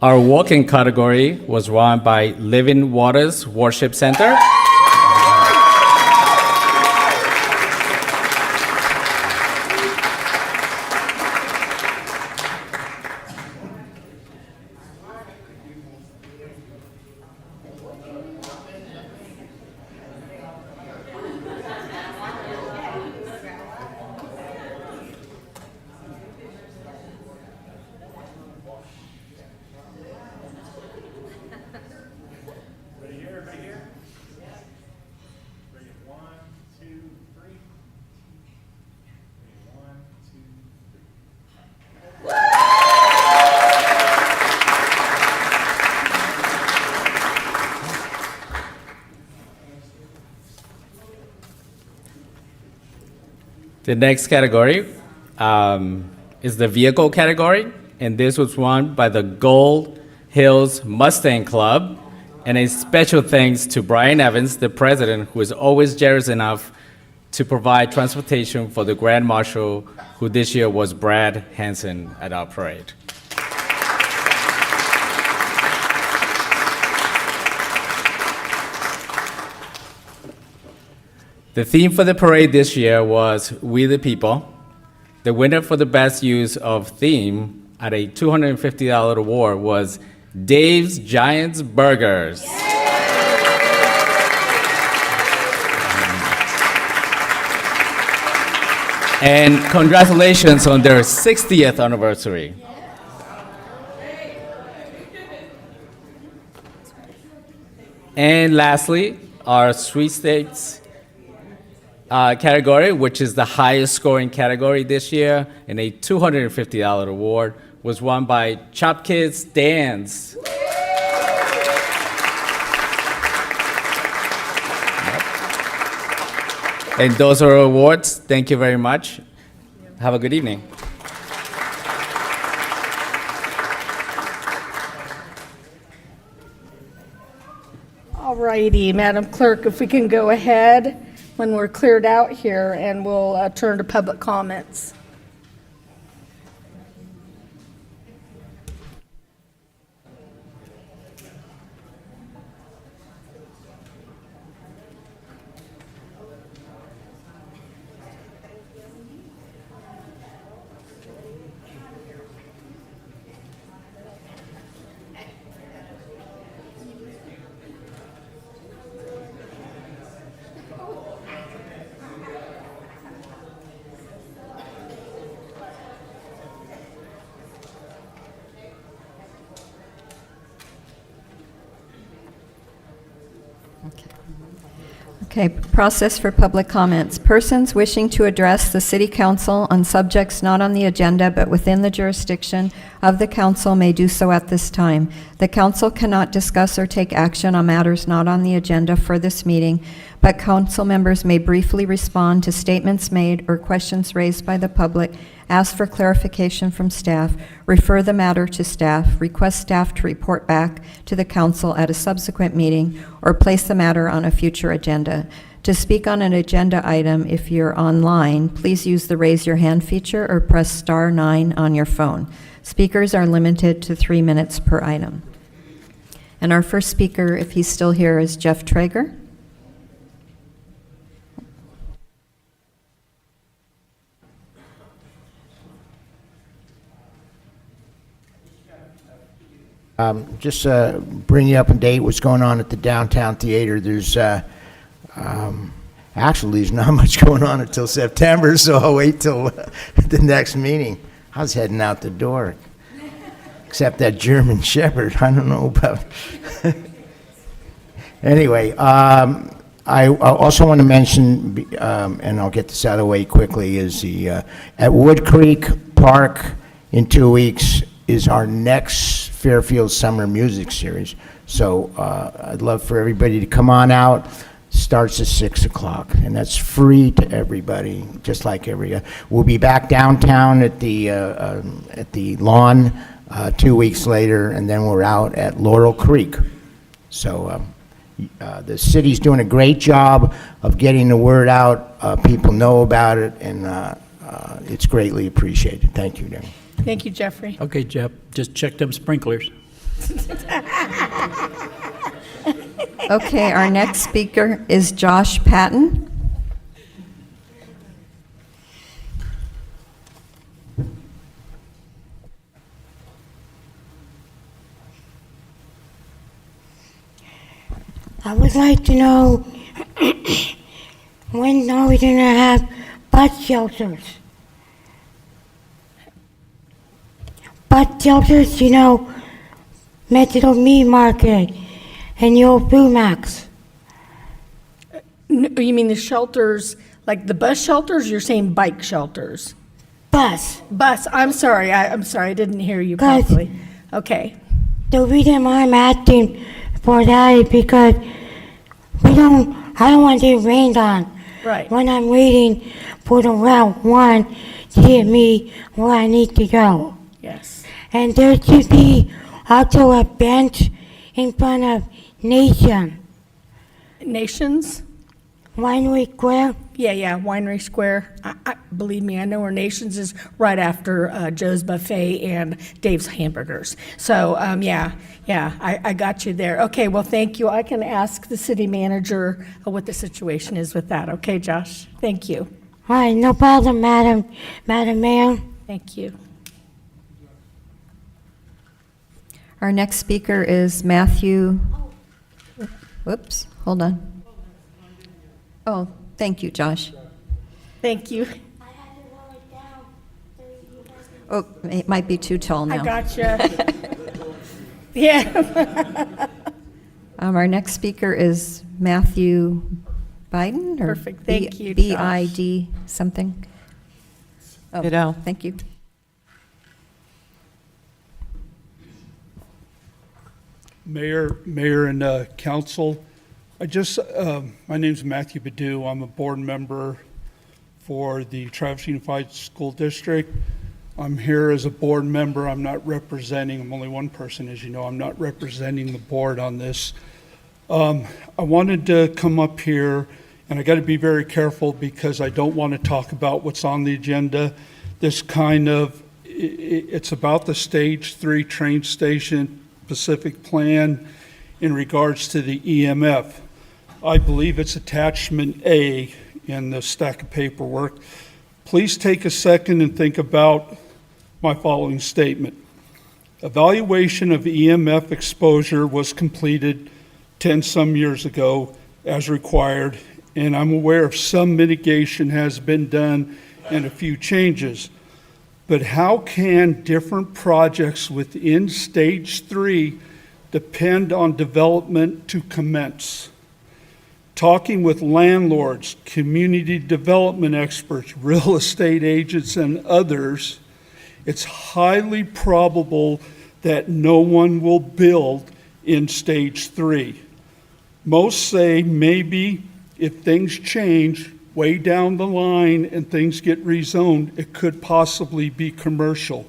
P: Our walking category was won by Living Waters Worship Center. The next category is the vehicle category, and this was won by the Gold Hills Mustang Club. And a special thanks to Brian Evans, the president, who is always generous enough to provide transportation for the Grand Marshal, who this year was Brad Hansen at our parade. The theme for the parade this year was We the People. The winner for the best use of theme at a $250 award was Dave's Giants Burgers. And congratulations on their 60th anniversary. And lastly, our sweepstakes category, which is the highest scoring category this year, and a $250 award, was won by Chop Kids Dance. And those are awards. Thank you very much. Have a good evening.
A: All righty, Madam Clerk, if we can go ahead when we're cleared out here, and we'll turn to public comments.
B: Okay, process for public comments. Persons wishing to address the City Council on subjects not on the agenda but within the jurisdiction of the council may do so at this time. The council cannot discuss or take action on matters not on the agenda for this meeting, but council members may briefly respond to statements made or questions raised by the public, ask for clarification from staff, refer the matter to staff, request staff to report back to the council at a subsequent meeting, or place the matter on a future agenda. To speak on an agenda item, if you're online, please use the raise your hand feature or press star 9 on your phone. Speakers are limited to 3 minutes per item. And our first speaker, if he's still here, is Jeff Traeger.
O: Just bring you up to date what's going on at the downtown theater. There's actually there's not much going on until September, so I'll wait till the next meeting. I was heading out the door, except that German Shepherd. I don't know about. Anyway, I also want to mention, and I'll get this out of the way quickly, is the at Wood Creek Park in 2 weeks is our next Fairfield Summer Music Series. So I'd love for everybody to come on out. Starts at 6 o'clock, and that's free to everybody, just like every. We'll be back downtown at the lawn 2 weeks later, and then we're out at Laurel Creek. So the city's doing a great job of getting the word out. People know about it, and it's greatly appreciated. Thank you, Danny.
A: Thank you, Jeffrey.
E: Okay, Jeff, just check them sprinklers.
B: Okay, our next speaker is Josh Patton.
Q: I would like to know when are we going to have bus shelters? Bus shelters, you know, Metro Meat Market and your Blue Max.
A: You mean the shelters, like the bus shelters? You're saying bike shelters?
Q: Bus.
A: Bus. I'm sorry. I'm sorry. I didn't hear you properly. Okay.
Q: The reason why I'm asking for that is because I don't want to get rained on.
A: Right.
Q: When I'm waiting for the Route 1 to get me where I need to go.
A: Yes.
Q: And there should be also a bench in front of
A: Nations?
Q: Winery Square?
A: Yeah, Winery Square. Believe me, I know where Nations is right after Joe's Buffet and Dave's Hamburgers. So, I got you there. Okay, well, thank you. I can ask the city manager what the situation is with that. Okay, Josh? Thank you.
Q: All right, no problem, Madam Mayor.
A: Thank you.
B: Our next speaker is Matthew. Whoops, hold on. Oh, thank you, Josh.
A: Thank you.
B: Oh, it might be too tall now.
A: I gotcha. Yeah.
B: Our next speaker is Matthew Biden? Or
A: Perfect. Thank you, Josh.
B: B-I-D something? Oh,
D: Ditto.
B: thank you.
C: Mayor and council, my name's Matthew Badu. I'm a board member for the Travis Unified School District. I'm here as a board member. I'm only one person, as you know. I'm not representing the board on this. I wanted to come up here, and I got to be very careful because I don't want to talk about what's on the agenda. It's about the Stage 3 train station specific plan in regards to the EMF. I believe it's attachment A in the stack of paperwork. Please take a second and think about my following statement. Evaluation of EMF exposure was completed 10 some years ago as required, and I'm aware of some mitigation has been done and a few changes. But how can different projects within Stage 3 depend on development to commence? Talking with landlords, community development experts, real estate agents, and others, it's highly probable that no one will build in Stage 3. Most say maybe if things change way down the line and things get rezoned, it could possibly be commercial.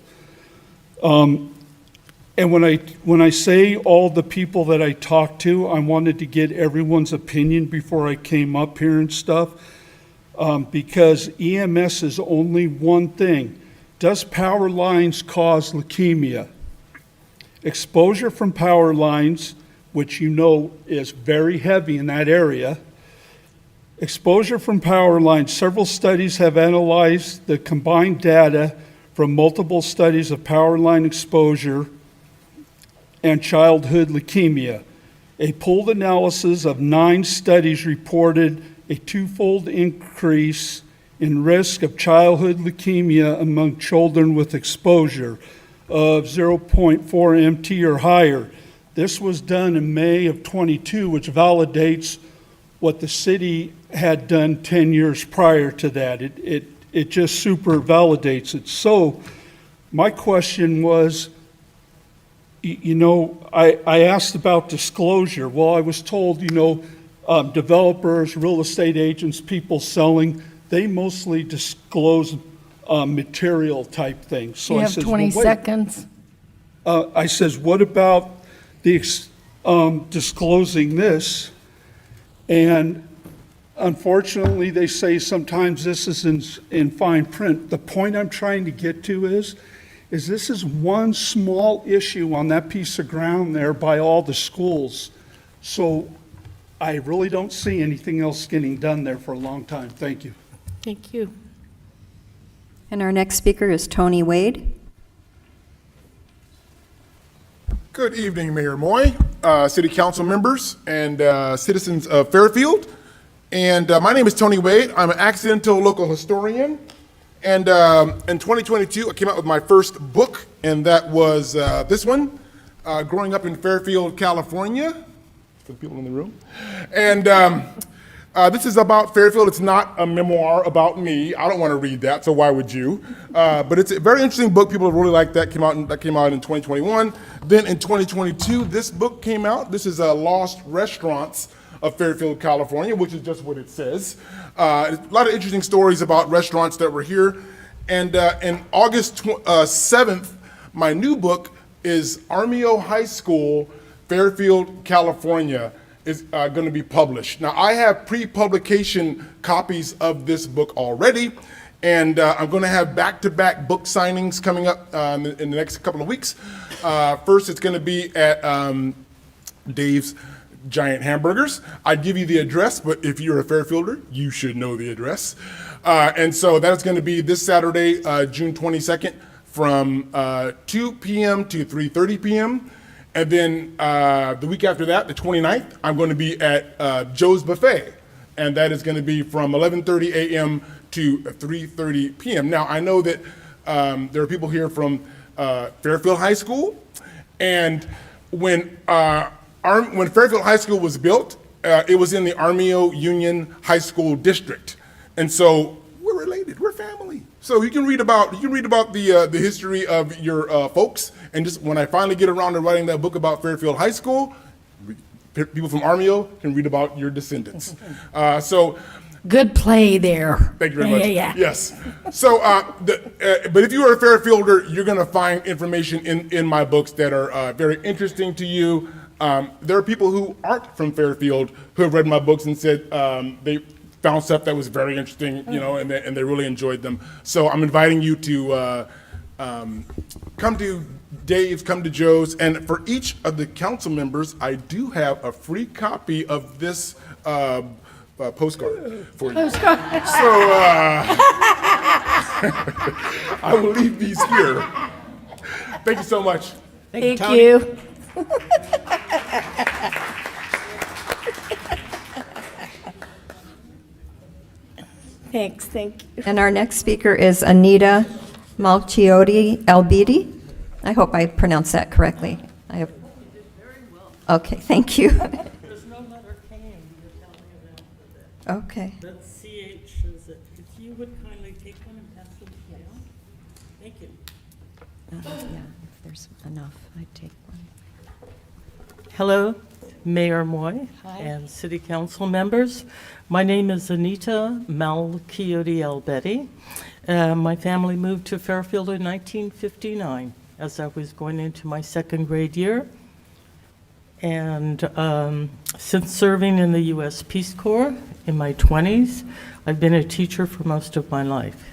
C: And when I say all the people that I talked to, I wanted to get everyone's opinion before I came up here and stuff, because EMS is only one thing. Does power lines cause leukemia? Exposure from power lines, which you know is very heavy in that area. Exposure from power lines. Several studies have analyzed the combined data from multiple studies of power line exposure
R: and childhood leukemia. A pooled analysis of 9 studies reported a twofold increase in risk of childhood leukemia among children with exposure of 0.4 MT or higher. This was done in May of 22, which validates what the city had done 10 years prior to that. It just super validates it. So my question was, I asked about disclosure. Well, I was told, developers, real estate agents, people selling, they mostly disclose material type things. So
A: You
R: I
A: have
R: says,
A: 20
R: well, wait.
A: seconds.
R: I says, what about the disclosing this? And unfortunately, they say sometimes this is in fine print. The point I'm trying to get to is this is one small issue on that piece of ground there by all the schools. So I really don't see anything else getting done there for a long time. Thank you.
A: Thank you.
B: And our next speaker is Tony Wade.
S: Good evening, Mayor Moy, City Council members, and citizens of Fairfield. And my name is Tony Wade. I'm an accidental local historian. And in 2022, I came out with my first book, and that was this one, Growing Up in Fairfield, California, for the people in the room. And this is about Fairfield. It's not a memoir about me. I don't want to read that, so why would you? But it's a very interesting book. People really like that. That came out in 2021. Then in 2022, this book came out. This is Lost Restaurants of Fairfield, California, which is just what it says. A lot of interesting stories about restaurants that were here. And in August 7th, my new book is Armio High School, Fairfield, California, is going to be published. Now, I have pre-publication copies of this book already, and I'm going to have back-to-back book signings coming up in the next couple of weeks. First, it's going to be at Dave's Giant Hamburgers. I'd give you the address, but if you're a Fairfielder, you should know the address. And so that's going to be this Saturday, June 22nd, from 2 p.m. to 3:30 p.m. And then the week after that, the 29th, I'm going to be at Joe's Buffet. And that is going to be from 11:30 a.m. to 3:30 p.m. Now, I know that there are people here from Fairfield High School. And when Fairfield High School was built, it was in the Armio Union High School District. And so we're related, we're family. So you can read about the history of your folks, and just when I finally get around to writing that book about Fairfield High School, people from Armio can read about your descendants. So
A: good play there.
S: Thank you very much.
A: Yeah.
S: Yes. So, but if you are a Fairfielder, you're going to find information in my books that are very interesting to you. There are people who aren't from Fairfield who have read my books and said they found stuff that was very interesting, and they really enjoyed them. So I'm inviting you to come to Dave's, come to Joe's, and for each of the council members, I do have a free copy of this postcard for you. So I will leave these here. Thank you so much.
A: Thank you. Thanks, thank you.
B: And our next speaker is Anita Malchiotti Albidi. I hope I pronounced that correctly. I have. Okay, thank you.
T: There's no letter K in the Italian alphabet.
B: Okay.
T: That's CH, is it? If you would kindly take one and pass it down. Thank you.
B: Yeah, if there's enough, I'd take one.
T: Hello, Mayor Moy
A: Hi.
T: and City Council members. My name is Anita Malchiotti Albedi. My family moved to Fairfield in 1959 as I was going into my second grade year. And since serving in the U.S. Peace Corps in my 20s, I've been a teacher for most of my life.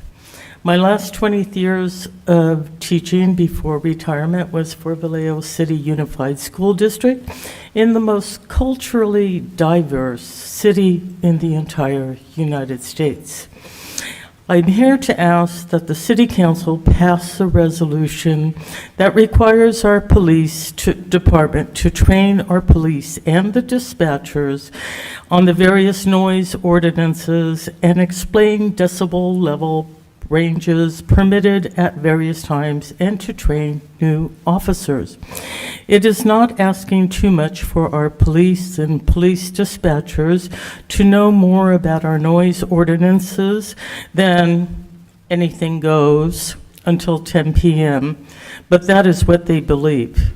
T: My last 20 years of teaching before retirement was for Vallejo City Unified School District in the most culturally diverse city in the entire United States. I'm here to ask that the City Council pass a resolution that requires our department to train our police and the dispatchers on the various noise ordinances and explain decibel level ranges permitted at various times and to train new officers. It is not asking too much for our police and police dispatchers to know more about our noise ordinances than anything goes until 10 p.m., but that is what they believe.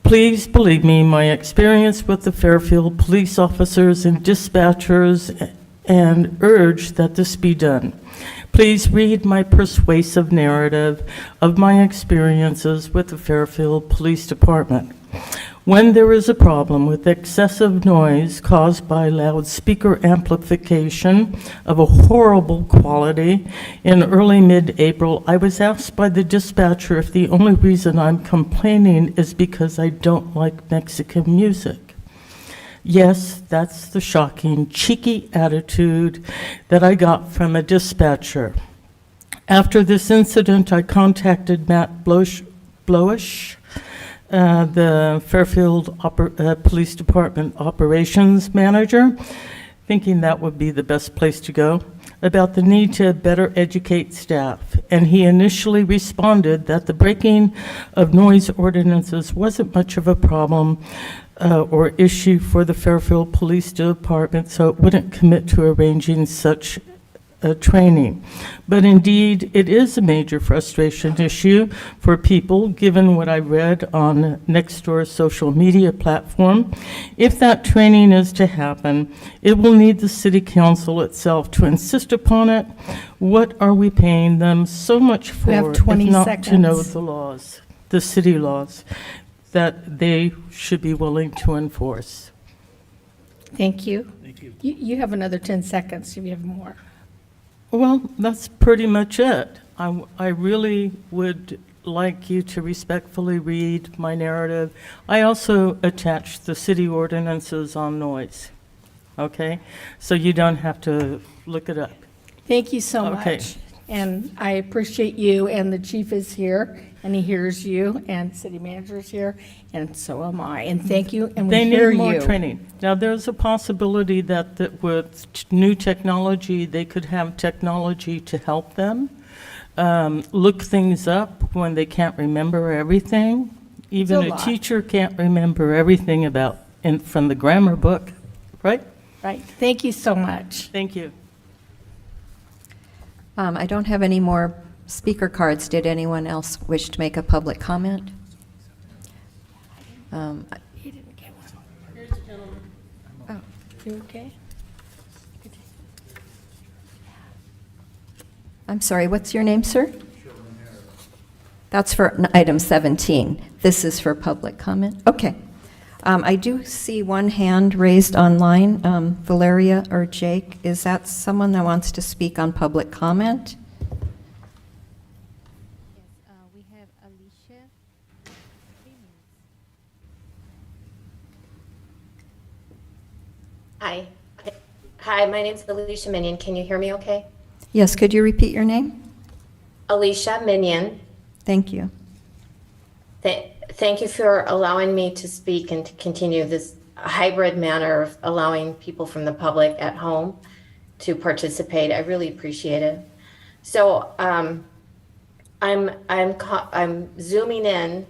T: Please believe me, my experience with the Fairfield police officers and dispatchers and urge that this be done. Please read my persuasive narrative of my experiences with the Fairfield Police Department. When there is a problem with excessive noise caused by loudspeaker amplification of a horrible quality, in early mid-April, I was asked by the dispatcher if the only reason I'm complaining is because I don't like Mexican music. Yes, that's the shocking, cheeky attitude that I got from a dispatcher. After this incident, I contacted Matt Blowish, the Fairfield Police Department Operations Manager, thinking that would be the best place to go, about the need to better educate staff. And he initially responded that the breaking of noise ordinances wasn't much of a problem or issue for the Fairfield Police Department, so it wouldn't commit to arranging such training. But indeed, it is a major frustration issue for people, given what I read on Nextdoor's social media platform. If that training is to happen, it will need the City Council itself to insist upon it. What are we paying them so much for,
A: We have 20
T: if not
A: seconds.
T: to know the laws, the city laws, that they should be willing to enforce?
A: Thank you. Thank you. You have another 10 seconds if you have more.
T: Well, that's pretty much it. I really would like you to respectfully read my narrative. I also attached the city ordinances on noise, okay? So you don't have to look it up.
A: Thank you so
T: Okay.
A: much. And I appreciate you, and the chief is here, and he hears you, and city manager's here, and so am I. And thank you, and we
T: They
A: hear
T: need more
A: you.
T: training. Now, there's a possibility that with new technology, they could have technology to help them look things up when they can't remember everything. Even
A: a
T: a
A: lot.
T: teacher can't remember everything from the grammar book, right?
A: Right. Thank you so much.
T: Thank you.
B: I don't have any more speaker cards. Did anyone else wish to make a public comment?
A: He didn't get one. Here's the gentleman. Oh, you okay?
B: I'm sorry, what's your name, sir? That's for item 17. This is for public comment? Okay. I do see one hand raised online. Valeria or Jake, is that someone that wants to speak on public comment?
U: We have Alicia.
V: Hi. Hi, my name's Alicia Minion. Can you hear me okay?
B: Yes, could you repeat your name?
V: Alicia Minion.
B: Thank you.
V: Thank you for allowing me to speak and to continue this hybrid manner of allowing people from the public at home to participate. I really appreciate it. So I'm zooming in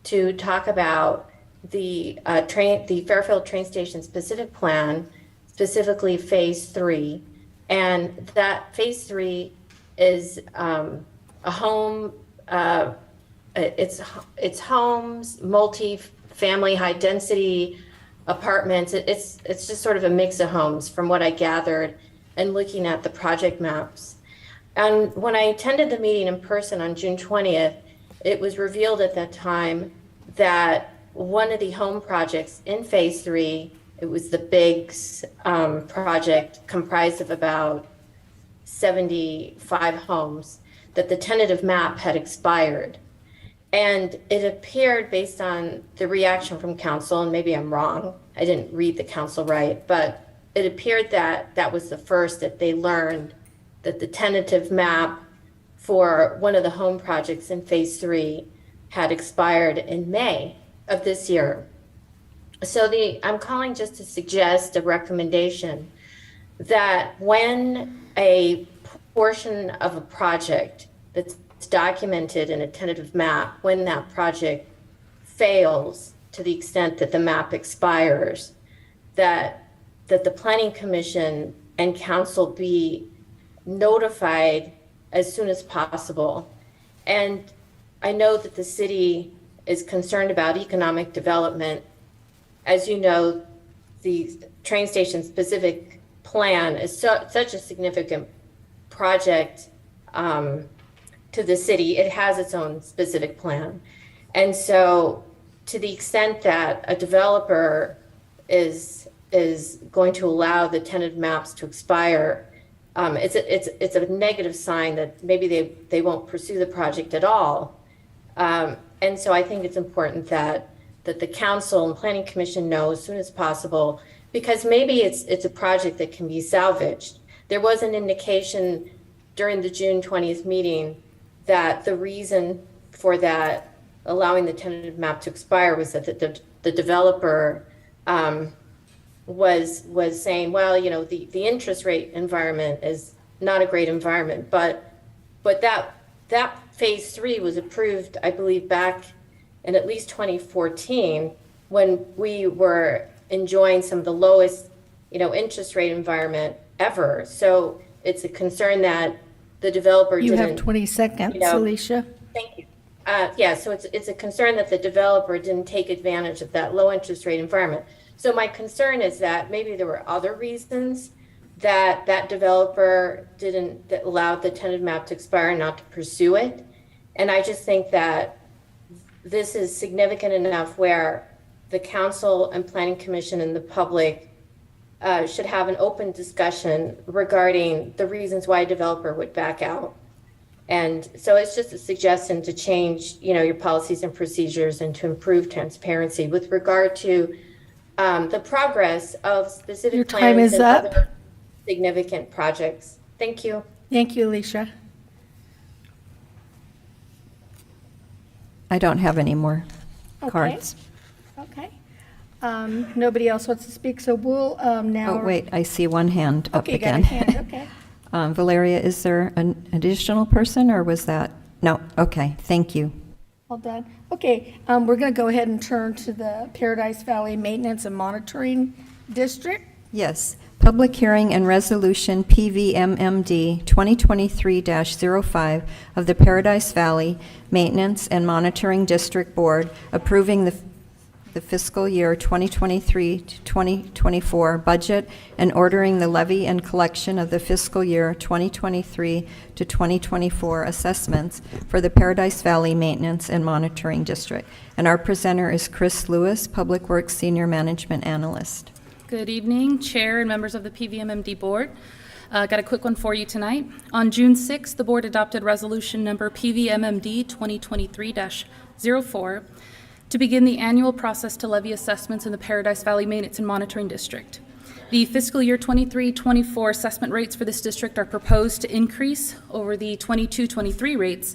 V: to talk about the Fairfield train station specific plan, specifically Phase 3, and that Phase 3 is a home. It's homes, multi-family, high-density apartments. It's just sort of a mix of homes from what I gathered and looking at the project maps. And when I attended the meeting in person on June 20th, it was revealed at that time that one of the home projects in Phase 3, it was the Biggs project, comprised of about 75 homes, that the tentative map had expired. And it appeared, based on the reaction from council, and maybe I'm wrong, I didn't read the council right, but it appeared that that was the first that they learned that the tentative map for one of the home projects in Phase 3 had expired in May of this year. So I'm calling just to suggest a recommendation that when a portion of a project that's documented in a tentative map, when that project fails to the extent that the map expires, that the Planning Commission and Council be notified as soon as possible. And I know that the city is concerned about economic development. As you know, the train station specific plan is such a significant project to the city. It has its own specific plan. And so to the extent that a developer is going to allow the tentative maps to expire, it's a negative sign that maybe they won't pursue the project at all. And so I think it's important that the council and planning commission know as soon as possible, because maybe it's a project that can be salvaged. There was an indication during the June 20th meeting that the reason for that, allowing the tentative map to expire, was that the developer was saying, well, you know, the interest rate environment is not a great environment, but that Phase 3 was approved, I believe, back in at least 2014, when we were enjoying some of the lowest, you know, interest rate environment ever. So it's a concern that the developer
A: You
V: didn't.
A: have 20 seconds,
V: you know,
A: Alicia.
V: Thank you. Yeah, so it's a concern that the developer didn't take advantage of that low interest rate environment. So my concern is that maybe there were other reasons that developer that allowed the tentative map to expire and not to pursue it. And I just think that this is significant enough where the council and planning commission and the public should have an open discussion regarding the reasons why a developer would back out. And so it's just a suggestion to change, you know, your policies and procedures and to improve transparency with regard to the progress of specific
A: Your time
V: plans
A: is
V: and
A: up.
V: other significant projects. Thank you.
A: Thank you, Alicia.
B: I don't have any more
A: Okay.
B: cards.
A: Okay. Nobody else wants to speak, so we'll now.
B: Oh, wait, I see one hand up
A: Okay, you got a
B: again.
A: hand, okay.
B: Valeria, is there an additional person, or was that? No, okay, thank you.
A: All done. Okay, we're going to go ahead and turn to the Paradise Valley Maintenance and Monitoring District.
B: Yes, public hearing and resolution PVMMD 2023-05 of the Paradise Valley Maintenance and Monitoring District Board approving the fiscal year 2023 to 2024 budget and ordering the levy and collection of the fiscal year 2023 to 2024 assessments for the Paradise Valley Maintenance and Monitoring District. And our presenter is Chris Lewis, Public Works Senior Management Analyst.
F: Good evening, Chair and members of the PVMMD Board. Got a quick one for you tonight. On June 6th, the Board adopted Resolution Number PVMMD 2023-04 to begin the annual process to levy assessments in the Paradise Valley Maintenance and Monitoring District. The fiscal year 23-24 assessment rates for this district are proposed to increase over the 22-23 rates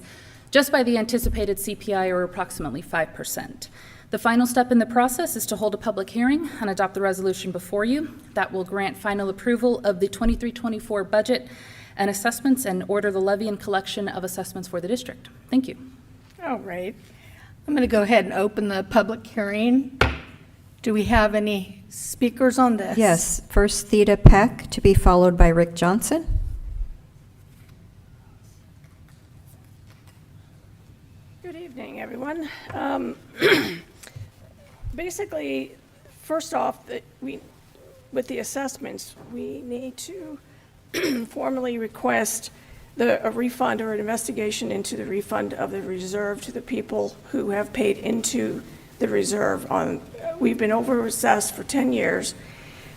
F: just by the anticipated CPI, or approximately 5%. The final step in the process is to hold a public hearing and adopt the resolution before you. That will grant final approval of the 23-24 budget and assessments and order the levy and collection of assessments for the district. Thank you.
A: All right. I'm going to go ahead and open the public hearing. Do we have any speakers on this?
B: Yes, first Theta Peck, to be followed by Rick Johnson.
I: Good evening, everyone. Basically, first off, with the assessments, we need to formally request a refund or an investigation into the refund of the reserve to the people who have paid into the reserve. We've been over-assessed for 10 years.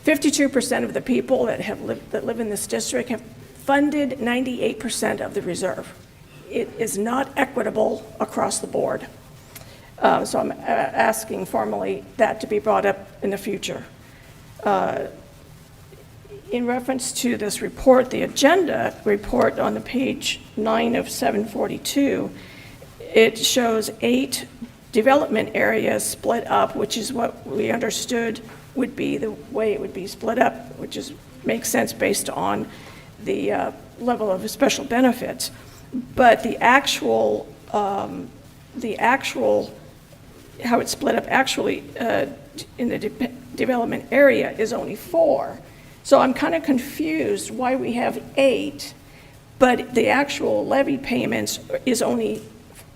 I: 52% of the people that live in this district have funded 98% of the reserve. It is not equitable across the board. So I'm asking formally that to be brought up in the future. in reference to this report, the agenda report on the page 9 of 742, it shows 8 development areas split up, which is what we understood would be the way it would be split up, which makes sense based on the level of special benefits. But the actual how it's split up actually in the development area is only 4. So I'm kind of confused why we have 8, but the actual levy payments is only,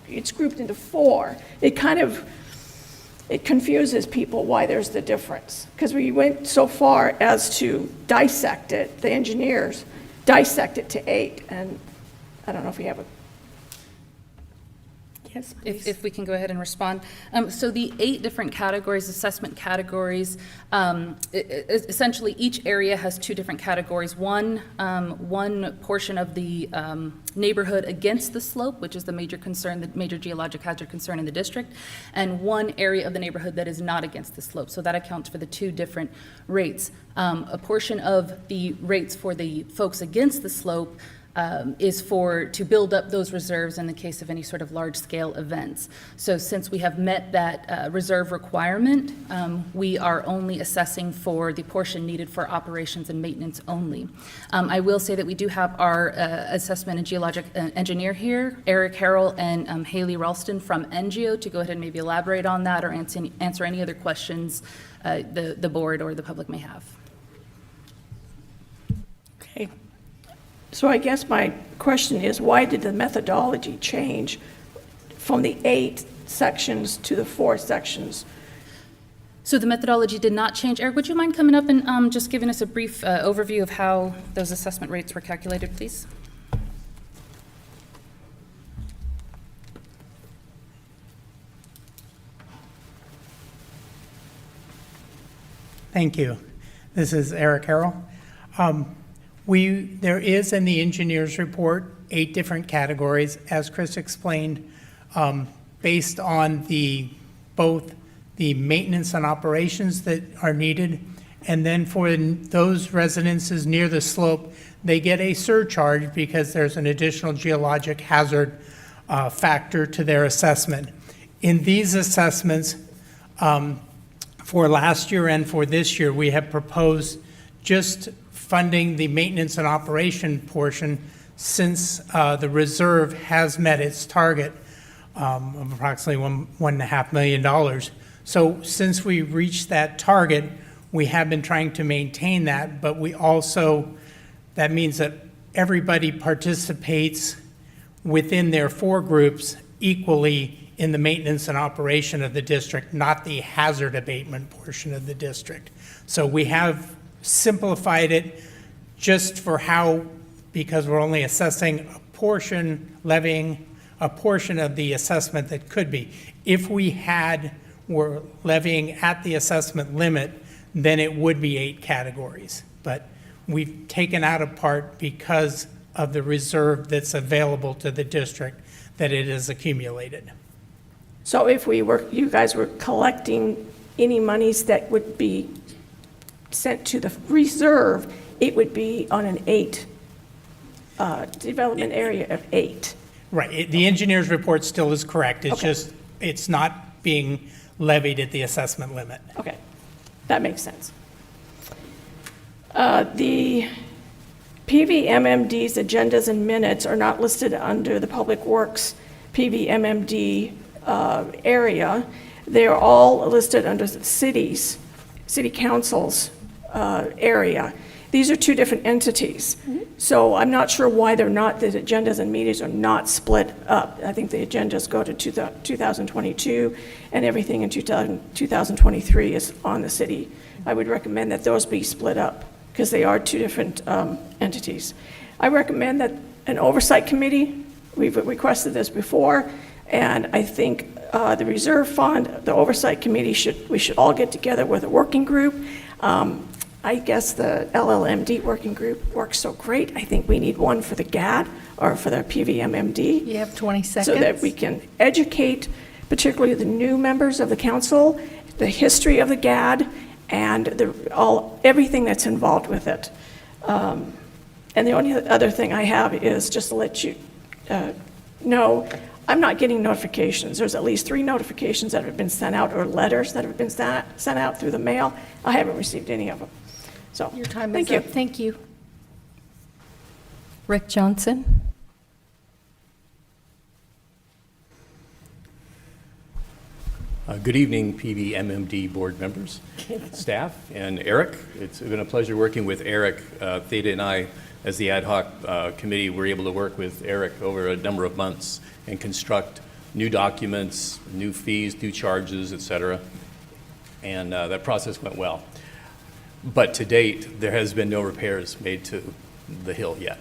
I: it's grouped into 4. It confuses people why there's the difference. Because we went so far as to dissect it, the engineers dissect it to 8, and I don't know if we have a. Yes, please.
F: If we can go ahead and respond. So the 8 different categories, assessment categories, essentially each area has 2 different categories. One portion of the neighborhood against the slope, which is the major concern, the major geologic hazard concern in the district, and one area of the neighborhood that is not against the slope. So that accounts for the 2 different rates. A portion of the rates for the folks against the slope is to build up those reserves in the case of any sort of large-scale events. So since we have met that reserve requirement, we are only assessing for the portion needed for operations and maintenance only. I will say that we do have our assessment and geologic engineer here, Eric Harrell and Haley Ralston from NGO, to go ahead and maybe elaborate on that or answer any other questions the board or the public may have.
I: Okay. So I guess my question is, why did the methodology change from the 8 sections to the 4 sections?
F: So the methodology did not change. Eric, would you mind coming up and just giving us a brief overview of how those assessment rates were calculated, please?
J: Thank you. This is Eric Harrell. There is in the engineer's report 8 different categories, as Chris explained, based on both the maintenance and operations that are needed, and then for those residences near the slope, they get a surcharge because there's an additional geologic hazard factor to their assessment. In these assessments, for last year and for this year, we have proposed just funding the maintenance and operation portion since the reserve has met its target of approximately $1.5 million. So since we reached that target, we have been trying to maintain that, but that means that everybody participates within their 4 groups equally in the maintenance and operation of the district, not the hazard abatement portion of the district. So we have simplified it just for because we're only assessing a portion, levying a portion of the assessment that could be. If we were levying at the assessment limit, then it would be 8 categories. But we've taken out a part because of the reserve that's available to the district that it has accumulated.
I: So if you guys were collecting any monies that would be sent to the reserve, it would be on an 8 development area of 8.
J: Right. The engineer's report still is correct. It's just it's not being levied at the assessment limit.
I: Okay, that makes sense. The PVMMD's agendas and minutes are not listed under the Public Works PVMMD area. They're all listed under the city council's area. These are 2 different entities. So I'm not sure why the agendas and meetings are not split up. I think the agendas go to 2022 and everything in 2023 is on the city. I would recommend that those be split up because they are 2 different entities. I recommend that an oversight committee, we've requested this before, and I think the reserve fund, the oversight committee, we should all get together with a working group. I guess the LLMD working group works so great. I think we need one for the GAD or for the PVMMD.
A: You have 20 seconds.
I: So that we can educate, particularly the new members of the council, the history of the GAD, and everything that's involved with it. And the only other thing I have is just to let you know, I'm not getting notifications. There's at least 3 notifications that have been sent out, or letters that have been sent out through the mail. I haven't received any of them. So,
A: Your time
I: thank
A: is
I: you.
A: up. Thank you.
B: Rick Johnson?
K: Good evening, PVMMD board members, staff, and Eric. It's been a pleasure working with Eric. Theta and I, as the ad hoc committee, were able to work with Eric over a number of months and construct new documents, new fees, new charges, et cetera. And that process went well. But to date, there has been no repairs made to the hill yet.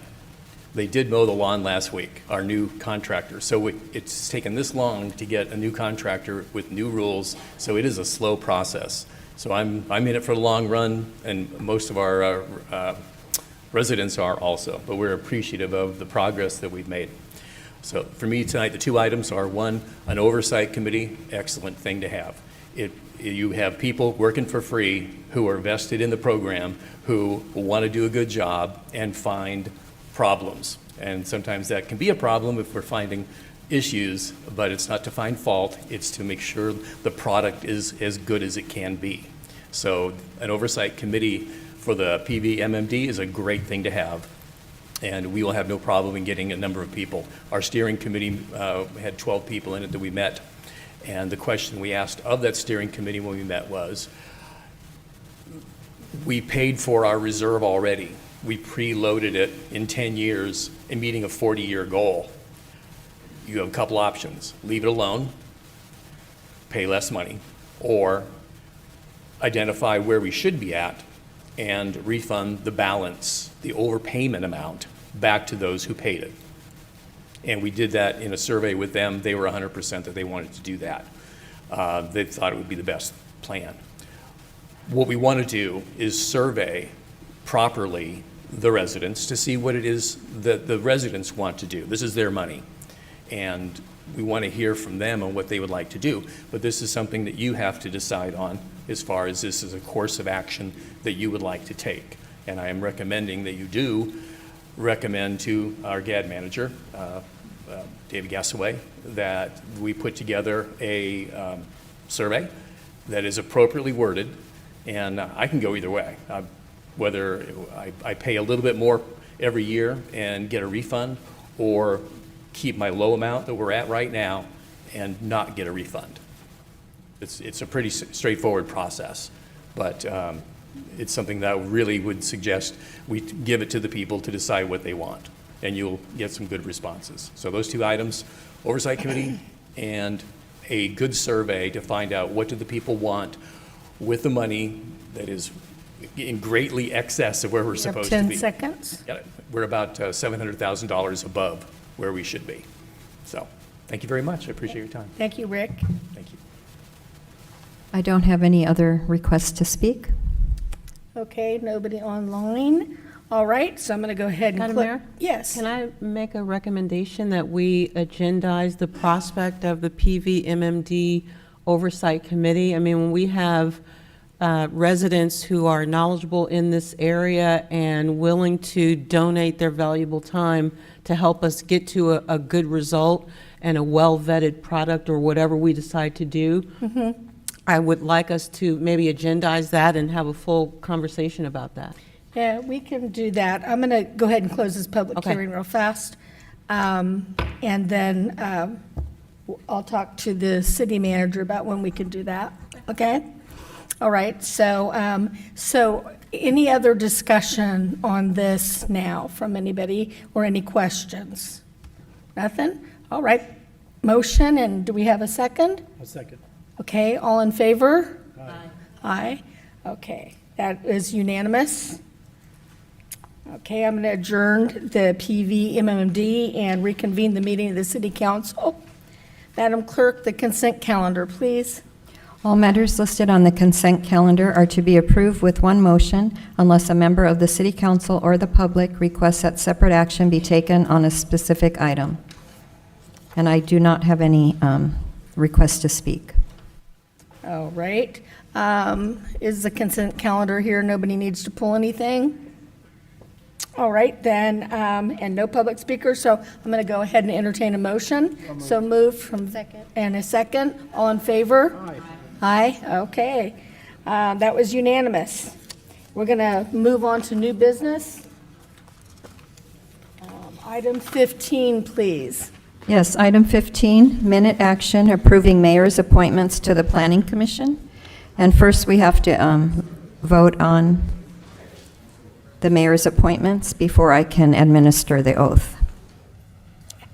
K: They did mow the lawn last week, our new contractor. So it's taken this long to get a new contractor with new rules, so it is a slow process. So I'm in it for the long run, and most of our residents are also, but we're appreciative of the progress that we've made. So for me tonight, the 2 items are, 1, an oversight committee, excellent thing to have. You have people working for free who are vested in the program, who want to do a good job and find problems. And sometimes that can be a problem if we're finding issues, but it's not to find fault, it's to make sure the product is as good as it can be. So an oversight committee for the PVMMD is a great thing to have, and we will have no problem in getting a number of people. Our steering committee had 12 people in it that we met, and the question we asked of that steering committee when we met was, we paid for our reserve already. We preloaded it in 10 years in meeting a 40-year goal. You have a couple options. Leave it alone, pay less money, or identify where we should be at and refund the balance, the overpayment amount, back to those who paid it. And we did that in a survey with them. They were 100% that they wanted to do that. They thought it would be the best plan. What we want to do is survey properly the residents to see what it is that the residents want to do. This is their money, and we want to hear from them on what they would like to do. But this is something that you have to decide on as far as this is a course of action that you would like to take. And I am recommending that you do recommend to our GAD manager, David Gassaway, that we put together a survey that is appropriately worded, and I can go either way. Whether I pay a little bit more every year and get a refund, or keep my low amount that we're at right now and not get a refund. It's a pretty straightforward process, but it's something that I really would suggest we give it to the people to decide what they want, and you'll get some good responses. So those 2 items, oversight committee and a good survey to find out what do the people want with the money that is in greatly excess of where we're supposed to
A: 10
K: be.
A: seconds.
K: Yeah, we're about $700,000 above where we should be. So, thank you very much. I appreciate your time.
A: Thank you, Rick.
K: Thank you.
B: I don't have any other requests to speak.
A: Okay, nobody online. All right, so I'm going to go ahead and
D: Madam
A: click.
D: Mayor?
A: Yes.
D: Can I make a recommendation that we agendize the prospect of the PVMMD Oversight Committee? I mean, when we have residents who are knowledgeable in this area and willing to donate their valuable time to help us get to a good result and a well-vetted product or whatever we decide to do, I would like us to maybe agendize that and have a full conversation about that.
A: Yeah, we can do that. I'm going to go ahead and close this public
D: Okay.
A: hearing real fast. And then I'll talk to the city manager about when we can do that. Okay? All right, so any other discussion on this now from anybody or any questions? Nothing? All right, motion, and do we have a second?
E: A second.
A: Okay, all in favor? Aye. Aye, okay, that is unanimous. Okay, I'm going to adjourn the PVMMD and reconvene the meeting of the City Council. Madam Clerk, the consent calendar, please.
B: All matters listed on the consent calendar are to be approved with one motion unless a member of the City Council or the public requests that separate action be taken on a specific item. And I do not have any requests to speak.
A: All right. Is the consent calendar here? Nobody needs to pull anything? All right, then, and no public speakers, so I'm going to go ahead and entertain a motion. So moved from. Second. And a second. All in favor? Aye. Aye, okay. That was unanimous. We're going to move on to new business. Item 15, please.
B: Yes, item 15, minute action approving mayor's appointments to the Planning Commission. And first, we have to vote on the mayor's appointments before I can administer the oath.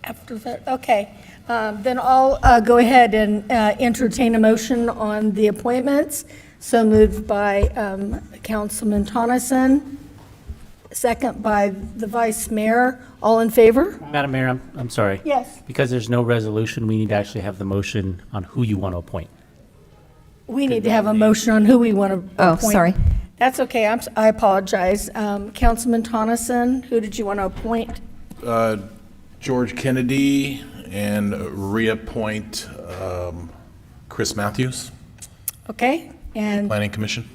A: After that, okay. Then I'll go ahead and entertain a motion on the appointments. So moved by Councilman Tonneson, second by the vice mayor. All in favor?
N: Madam Mayor, I'm sorry.
A: Yes.
N: Because there's no resolution, we need to actually have the motion on who you want to appoint.
A: We need to have a motion on who we want to appoint.
B: Oh, sorry.
A: That's okay, I apologize. Councilman Tonneson, who did you want to appoint?
H: George Kennedy, and reappoint Chris Matthews,
A: Okay, and,
H: Planning Commission.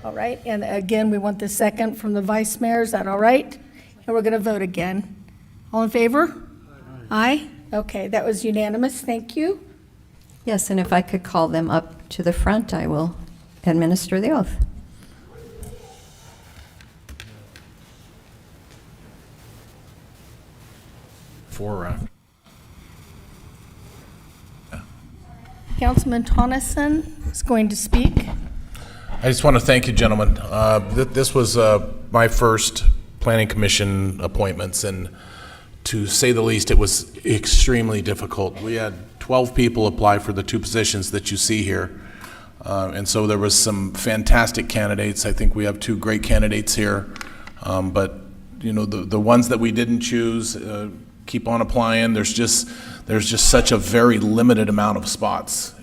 A: all right, and again, we want the second from the vice mayor, is that all right? And we're going to vote again. All in favor? Aye. Okay, that was unanimous, thank you.
B: Yes, and if I could call them up to the front, I will administer the oath. Councilman Tonneson is going to speak.
H: I just want to thank you, gentlemen. This was my first Planning Commission appointments, and to say the least, it was extremely difficult. We had 12 people apply for the two positions that you see here, and so there was some fantastic candidates. I think we have two great candidates here, but you know, the ones that we didn't choose, keep on applying. There's just such a very limited amount of spots.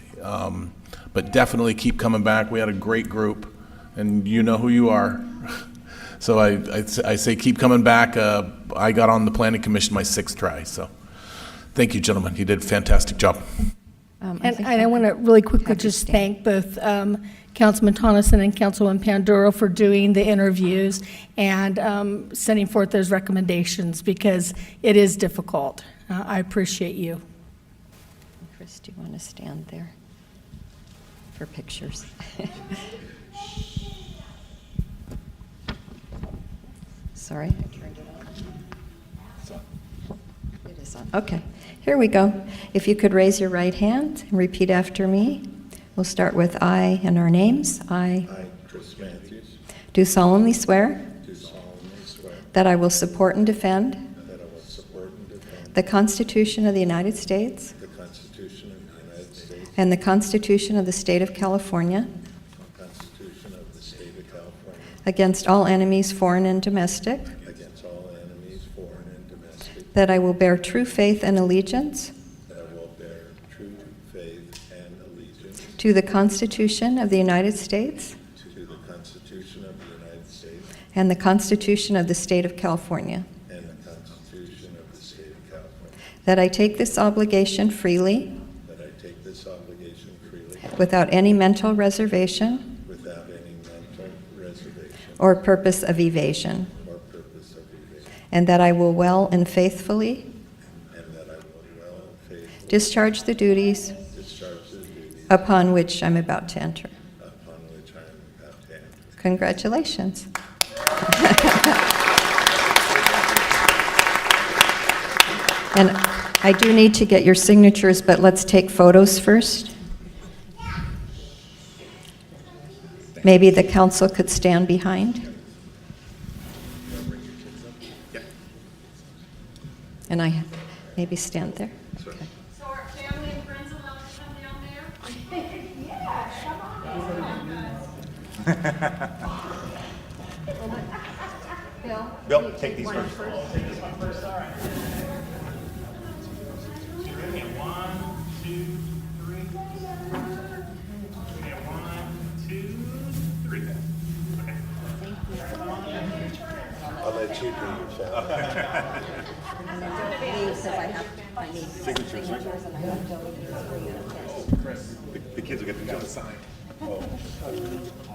H: But definitely keep coming back. We had a great group, and you know who you are. So I say keep coming back. I got on the Planning Commission my 6th try. So thank you, gentlemen. You did a fantastic job.
A: And I want to really quickly just thank both Councilman Tonneson and Councilman Panduro for doing the interviews and sending forth those recommendations, because it is difficult. I appreciate you.
B: Chris, do you want to stand there for pictures? Sorry, I turned it on. It is on. Okay, here we go. If you could raise your right hand and repeat after me. We'll start with I and our names. I,
O: Chris Matthews,
B: do solemnly swear
O: do solemnly swear
B: that I will support and defend
O: that I will support and defend
B: the Constitution of the United States
O: the Constitution of the United States
B: and the Constitution of the State of California
O: and the Constitution of the State of California
B: against all enemies, foreign and domestic,
O: against all enemies, foreign and domestic,
B: that I will bear true faith and allegiance
O: that I will bear true faith and allegiance
B: to the Constitution of the United States
O: to the Constitution of the United States
B: and the Constitution of the State of California,
O: and the Constitution of the State of California,
B: that I take this obligation freely
O: that I take this obligation freely
B: without any mental reservation
O: without any mental reservation
B: or purpose of evasion,
O: or purpose of evasion,
B: and that I will well and faithfully
O: and that I will well and faithfully
B: discharge the duties
O: discharge the duties
B: upon which I'm about to enter.
O: upon which I am about to enter.
B: Congratulations. And I do need to get your signatures, but let's take photos first. Maybe the council could stand behind. And I maybe stand there. Okay.
L: So our family and friends allowed to come down there? Yeah, come on.
O: Bill, take these first.
N: Take this one first, all right. So you're ready? 1, 2, 3. Okay, 1, 2, 3. Okay.
O: I'll let you do your job. Signatures,
B: Chris.
O: The kids will get the job signed. Oh,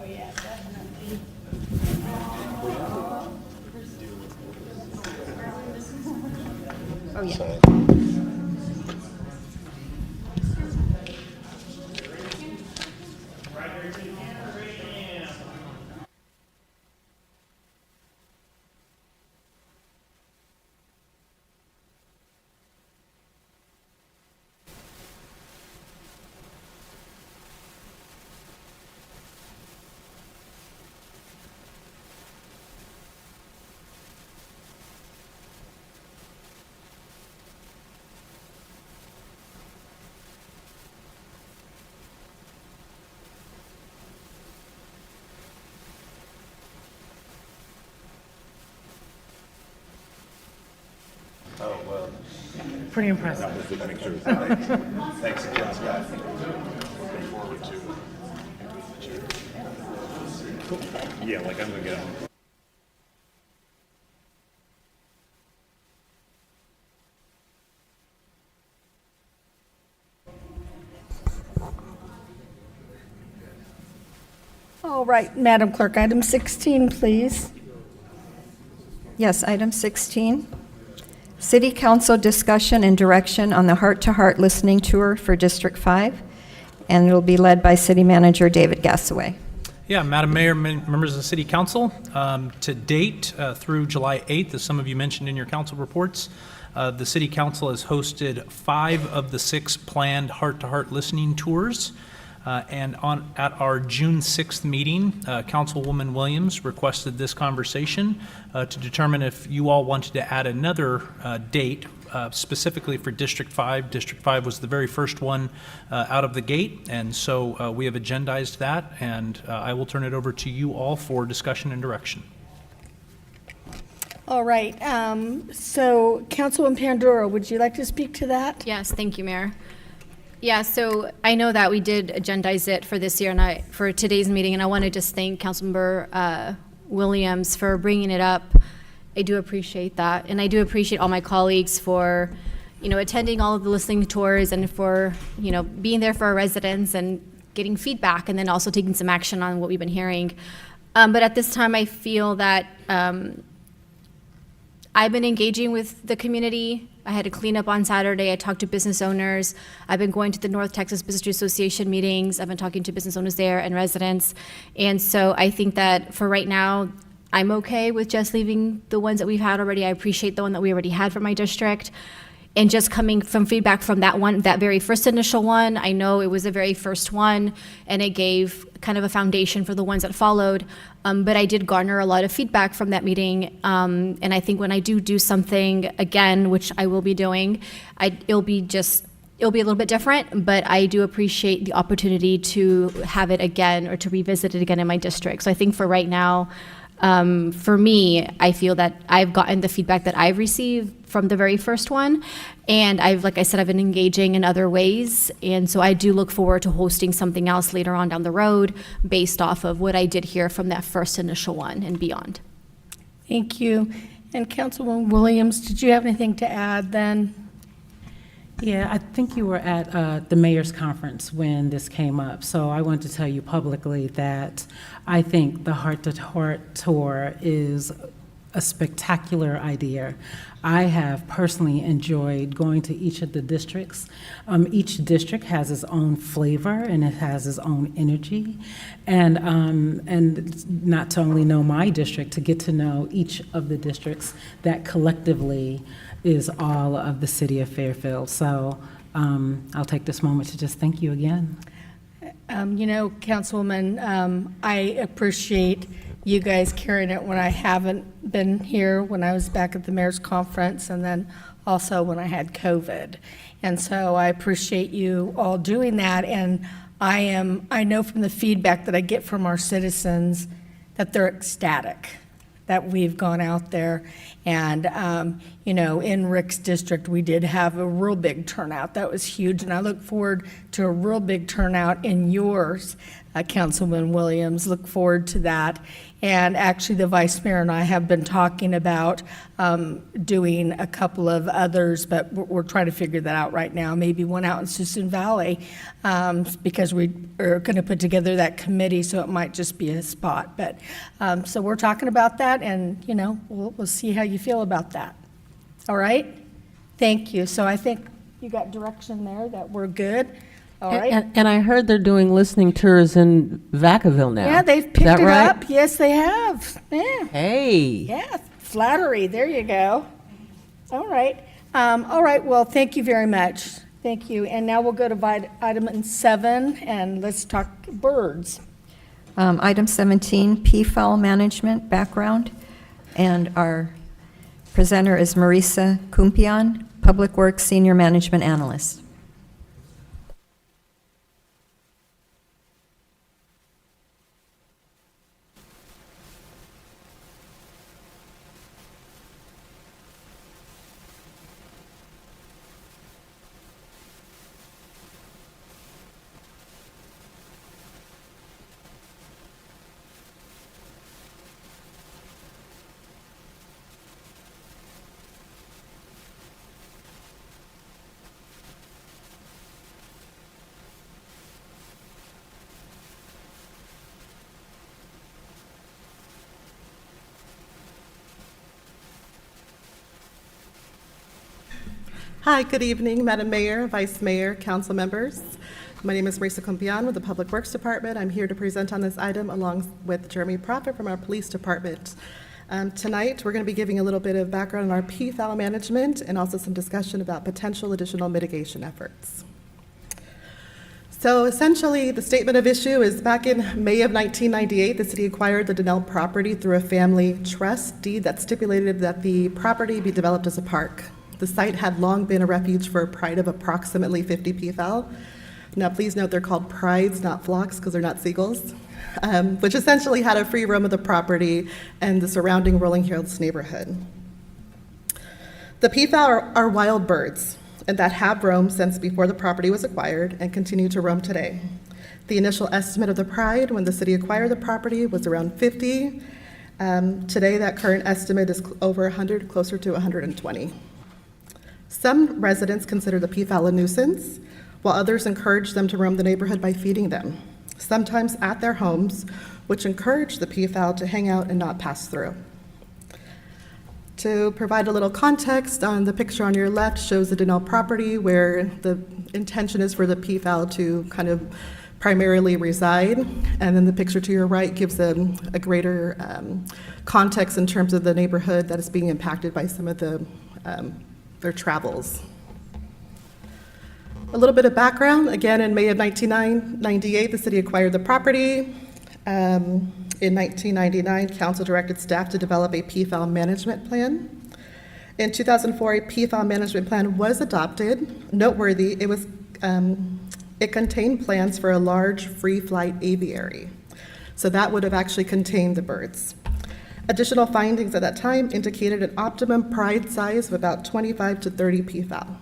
O: yeah, definitely.
A: yeah.
N: Oh, well.
T: Pretty impressive.
N: That was just make sure it's all right. Thanks again, Scott. Looking forward to. Yeah, like I'm gonna get them.
A: All right, Madam Clerk, item 16, please.
B: Yes, item 16. City Council discussion and direction on the heart-to-heart listening tour for District 5, and it will be led by City Manager David Gassaway.
G: Yeah, Madam Mayor, members of the City Council, to date, through July 8th, as some of you mentioned in your council reports, the City Council has hosted 5 of the 6 planned heart-to-heart listening tours. And at our June 6th meeting, Councilwoman Williams requested this conversation to determine if you all wanted to add another date specifically for District 5. District 5 was the very first one out of the gate, and so we have agendized that, and I will turn it over to you all for discussion and direction.
A: All right, so Councilwoman Pandora, would you like to speak to that?
M: Yes, thank you, Mayor. Yeah, so I know that we did agendize it for this year and for today's meeting, and I want to just thank Councilmember Williams for bringing it up. I do appreciate that, and I do appreciate all my colleagues for, attending all of the listening tours and for, being there for our residents and getting feedback, and then also taking some action on what we've been hearing. But at this time, I feel that I've been engaging with the community. I had a cleanup on Saturday. I talked to business owners. I've been going to the North Texas Business Association meetings. I've been talking to business owners there and residents. And so I think that for right now, I'm okay with just leaving the ones that we've had already. I appreciate the one that we already had for my district. And just coming from feedback from that very first initial one, I know it was the very first one, and it gave kind of a foundation for the ones that followed. But I did garner a lot of feedback from that meeting, and I think when I do something again, which I will be doing, it'll be a little bit different, but I do appreciate the opportunity to have it again or to revisit it again in my district. So I think for right now, for me, I feel that I've gotten the feedback that I've received from the very first one, and like I said, I've been engaging in other ways, and so I do look forward to hosting something else later on down the road based off of what I did hear from that first initial one and beyond.
A: Thank you. And Councilwoman Williams, did you have anything to add then?
W: Yeah, I think you were at the mayor's conference when this came up, so I want to tell you publicly that I think the Heart to Heart tour is a spectacular idea. I have personally enjoyed going to each of the districts. Each district has its own flavor and it has its own energy, and not to only know my district, to get to know each of the districts that collectively is all of the city of Fairfield. So I'll take this moment to just thank you again.
A: Councilwoman, I appreciate you guys carrying it when I haven't been here, when I was back at the mayor's conference, and then also when I had COVID. And so I appreciate you all doing that, and I know from the feedback that I get from our citizens that they're ecstatic that we've gone out there. And, in Rick's district, we did have a real big turnout. That was huge, and I look forward to a real big turnout in yours, Councilman Williams. Look forward to that. And actually, the Vice Mayor and I have been talking about doing a couple of others, but we're trying to figure that out right now. Maybe one out in Suisun Valley, because we are going to put together that committee, so it might just be a spot. But so we're talking about that, and we'll see how you feel about that. All right? Thank you. So I think you got direction there that we're good. All right.
D: And I heard they're doing listening tours in Vacaville now.
A: Yeah, they've
D: Is
A: picked
D: that
A: it
D: right?
A: up. Yes, they have. Yeah.
D: Hey.
A: Yeah, flattery. There you go. All right. All right. Well, thank you very much. Thank you. And now we'll go to item 7, and let's talk birds.
B: Item 17, Peafowl management background. And our presenter is Marisa Kumpian, Public Works Senior Management Analyst.
C: Hi, good evening, Madam Mayor, Vice Mayor, council members. My name is Marisa Kumpian with the Public Works Department. I'm here to present on this item along with Jeremy Prophet from our Police Department. Tonight, we're going to be giving a little bit of background on our Peafowl management and also some discussion about potential additional mitigation efforts. So essentially, the statement of issue is back in May of 1998, the city acquired the Donnell property through a family trust deed that stipulated that the property be developed as a park. The site had long been a refuge for a pride of approximately 50 peafowl. Now, please note they're called prides, not flocks, because they're not seagulls, which essentially had a free roam of the property and the surrounding Rolling Hills neighborhood. The peafowl are wild birds, and that have roamed since before the property was acquired and continue to roam today. The initial estimate of the pride when the city acquired the property was around 50. Today, that current estimate is over 100, closer to 120. Some residents consider the peafowl a nuisance, while others encourage them to roam the neighborhood by feeding them, sometimes at their homes, which encourage the peafowl to hang out and not pass through. To provide a little context, on the picture on your left shows the Donnell property where the intention is for the peafowl to kind of primarily reside, and then the picture to your right gives a greater context in terms of the neighborhood that is being impacted by some of their travels. A little bit of background. Again, in May of 1998, the city acquired the property. In 1999, council directed staff to develop a peafowl management plan. In 2004, a peafowl management plan was adopted. Noteworthy, it contained plans for a large free flight aviary. So that would have actually contained the birds. Additional findings at that time indicated an optimum pride size of about 25 to 30 peafowl.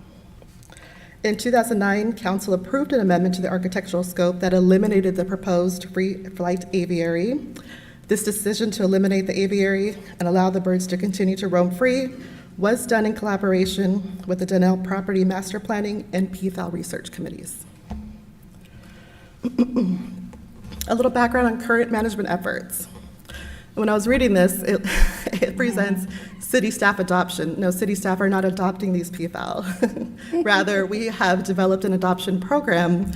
C: In 2009, council approved an amendment to the architectural scope that eliminated the proposed free flight aviary. This decision to eliminate the aviary and allow the birds to continue to roam free was done in collaboration with the Donnell Property Master Planning and Peafowl Research Committees. A little background on current management efforts. When I was reading this, it presents city staff adoption. No, city staff are not adopting these peafowl. Rather, we have developed an adoption program,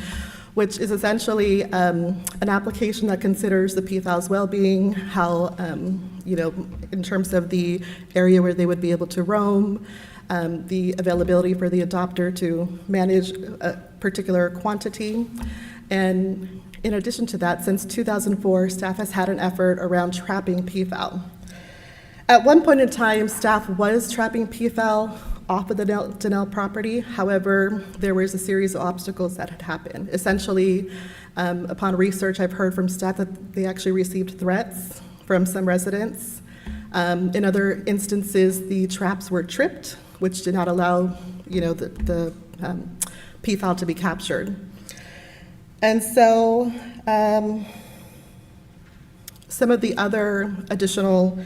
C: which is essentially an application that considers the peafowl's well-being, how, in terms of the area where they would be able to roam, the availability for the adopter to manage a particular quantity. And in addition to that, since 2004, staff has had an effort around trapping peafowl. At one point in time, staff was trapping peafowl off of the Donnell property. However, there was a series of obstacles that had happened. Essentially, upon research, I've heard from staff that they actually received threats from some residents. In other instances, the traps were tripped, which did not allow, the peafowl to be captured. And so some of the other additional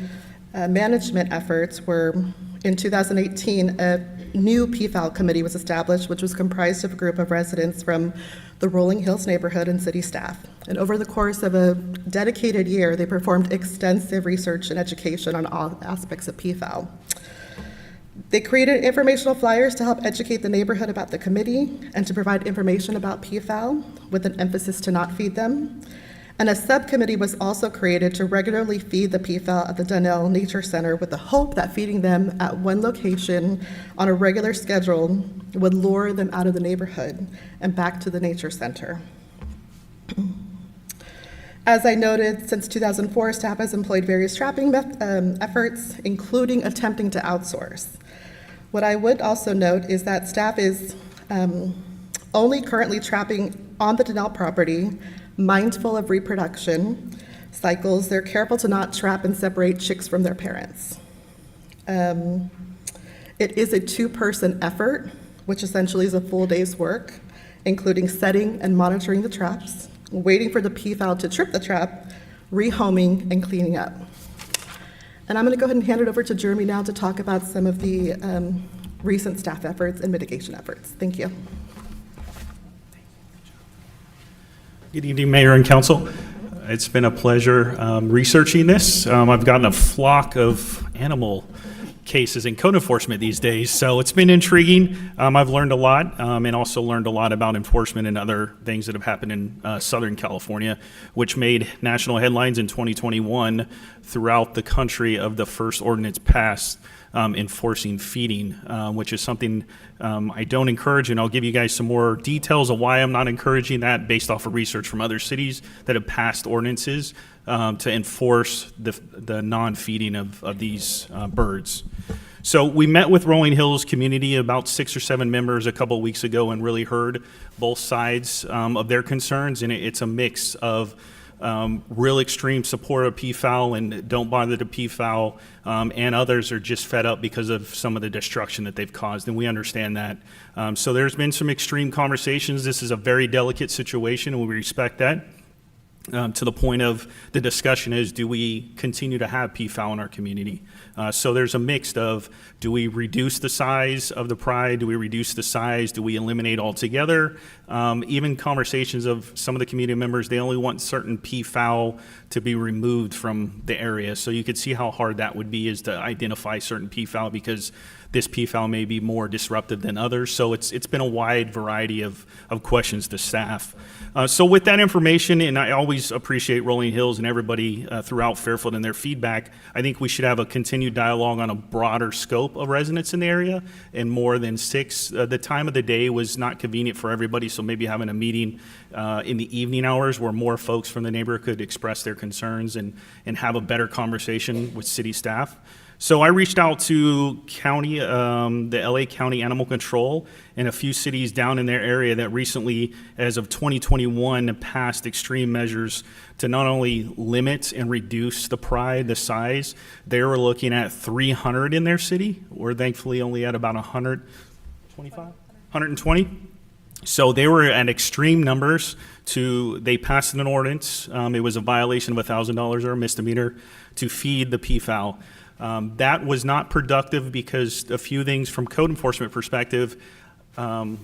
C: management efforts were, in 2018, a new peafowl committee was established, which was comprised of a group of residents from the Rolling Hills neighborhood and city staff. And over the course of a dedicated year, they performed extensive research and education on all aspects of peafowl. They created informational flyers to help educate the neighborhood about the committee and to provide information about peafowl with an emphasis to not feed them. And a subcommittee was also created to regularly feed the peafowl at the Donnell Nature Center with the hope that feeding them at one location on a regular schedule would lure them out of the neighborhood and back to the nature center. As I noted, since 2004, staff has employed various trapping efforts, including attempting to outsource. What I would also note is that staff is only currently trapping on the Donnell property, mindful of reproduction cycles. They're careful to not trap and separate chicks from their parents. It is a two-person effort, which essentially is a full day's work, including setting and monitoring the traps, waiting for the peafowl to trip the trap, rehoming, and cleaning up. And I'm going to go ahead and hand it over to Jeremy now to talk about some of the recent staff efforts and mitigation efforts. Thank you.
N: Good evening, Mayor and Council. It's been a pleasure researching this. I've gotten a flock of animal cases in code enforcement these days, so it's been intriguing. I've learned a lot and also learned a lot about enforcement and other things that have happened in Southern California, which made national headlines in 2021 throughout the country of the first ordinance passed enforcing feeding, which is something I don't encourage, and I'll give you guys some more details of why I'm not encouraging that based off of research from other cities that have passed ordinances to enforce the non-feeding of these birds. So we met with Rolling Hills community, about 6 or 7 members a couple of weeks ago, and really heard both sides of their concerns, and it's a mix of real extreme support of peafowl and don't bother to peafowl, and others are just fed up because of some of the destruction that they've caused, and we understand that. So there's been some extreme conversations. This is a very delicate situation, and we respect that. To the point of the discussion is, do we continue to have peafowl in our community? So there's a mix of, do we reduce the size of the pride? Do we reduce the size? Do we eliminate altogether? Even conversations of some of the community members, they only want certain peafowl to be removed from the area. So you could see how hard that would be, is to identify certain peafowl, because this peafowl may be more disruptive than others. So it's been a wide variety of questions to staff. So with that information, and I always appreciate Rolling Hills and everybody throughout Fairfield and their feedback, I think we should have a continued dialogue on a broader scope of residents in the area and more than 6. The time of the day was not convenient for everybody, so maybe having a meeting in the evening hours where more folks from the neighborhood could express their concerns and have a better conversation with city staff. So I reached out to county, the LA County Animal Control, and a few cities down in their area that recently, as of 2021, passed extreme measures to not only limit and reduce the pride, the size. They were looking at 300 in their city. We're thankfully only at about 120. So they were at extreme numbers. They passed an ordinance. It was a violation of $1,000 or a misdemeanor to feed the peafowl. That was not productive because a few things from code enforcement perspective,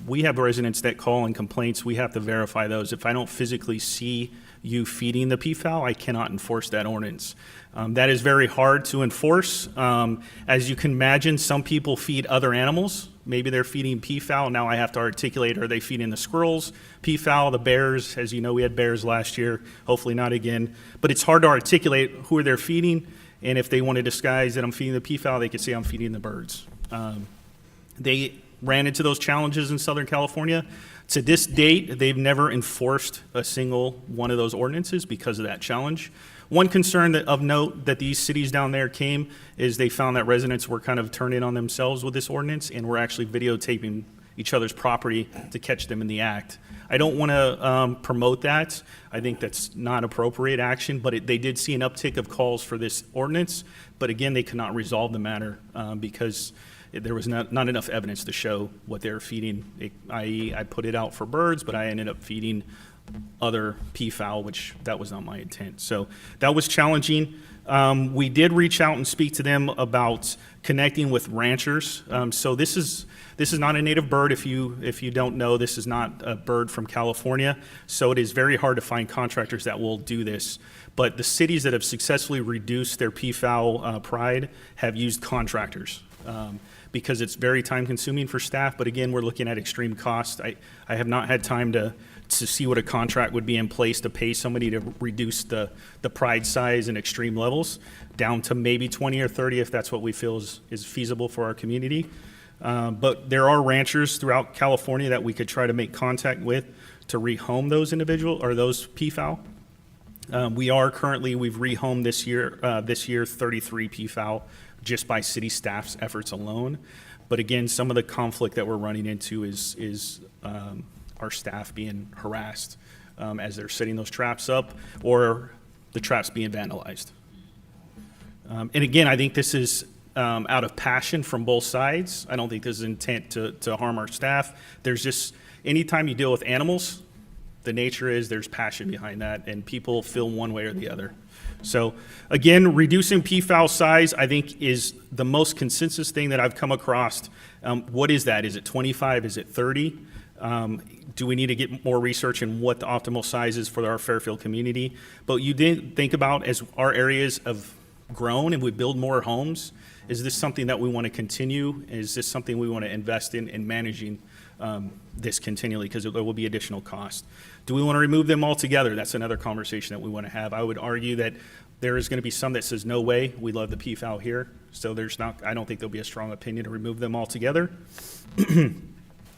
N: we have residents that call in complaints. We have to verify those. If I don't physically see you feeding the peafowl, I cannot enforce that ordinance. That is very hard to enforce. As you can imagine, some people feed other animals. Maybe they're feeding peafowl. Now I have to articulate, are they feeding the squirrels, peafowl, the bears? As you know, we had bears last year, hopefully not again. But it's hard to articulate who they're feeding. And if they want to disguise that I'm feeding the peafowl, they could say I'm feeding the birds. They ran into those challenges in Southern California. To this date, they've never enforced a single one of those ordinances because of that challenge. One concern of note that these cities down there came is they found that residents were kind of turning on themselves with this ordinance and were actually videotaping each other's property to catch them in the act. I don't want to promote that. I think that's not appropriate action, but they did see an uptick of calls for this ordinance. But again, they could not resolve the matter because there was not enough evidence to show what they were feeding, i.e. I put it out for birds, but I ended up feeding other peafowl, which that was not my intent. So that was challenging. We did reach out and speak to them about connecting with ranchers. So this is not a native bird. If you don't know, this is not a bird from California. So it is very hard to find contractors that will do this. But the cities that have successfully reduced their peafowl pride have used contractors. because it's very time consuming for staff, but again, we're looking at extreme cost. I have not had time to see what a contract would be in place to pay somebody to reduce the pride size and extreme levels down to maybe 20 or 30 if that's what we feel is feasible for our community. But there are ranchers throughout California that we could try to make contact with to rehome those those peafowl. We've rehomed this year 33 peafowl just by city staff's efforts alone. But again, some of the conflict that we're running into is our staff being harassed as they're setting those traps up or the traps being vandalized. And again, I think this is out of passion from both sides. I don't think there's intent to harm our staff. There's just, anytime you deal with animals, the nature is there's passion behind that, and people feel one way or the other. So again, reducing peafowl size, I think, is the most consensus thing that I've come across. What is that? Is it 25? Is it 30? Do we need to get more research in what the optimal size is for our Fairfield community? But you didn't think about, as our areas have grown and we build more homes, is this something that we want to continue? Is this something we want to invest in managing this continually, because there will be additional cost? Do we want to remove them altogether? That's another conversation that we want to have. I would argue that there is going to be some that says, no way, we love the peafowl here. So I don't think there'll be a strong opinion to remove them altogether.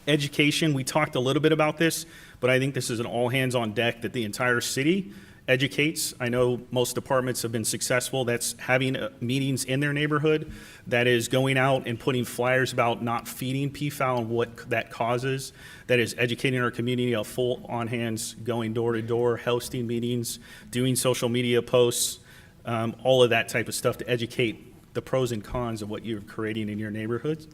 N: Education, we talked a little bit about this, but I think this is an all hands on deck that the entire city educates. I know most departments have been successful. That's having meetings in their neighborhood, that is going out and putting flyers about not feeding peafowl and what that causes, that is educating our community of full on hands, going door to door, hosting meetings, doing social media posts, all of that type of stuff to educate the pros and cons of what you're creating in your neighborhoods.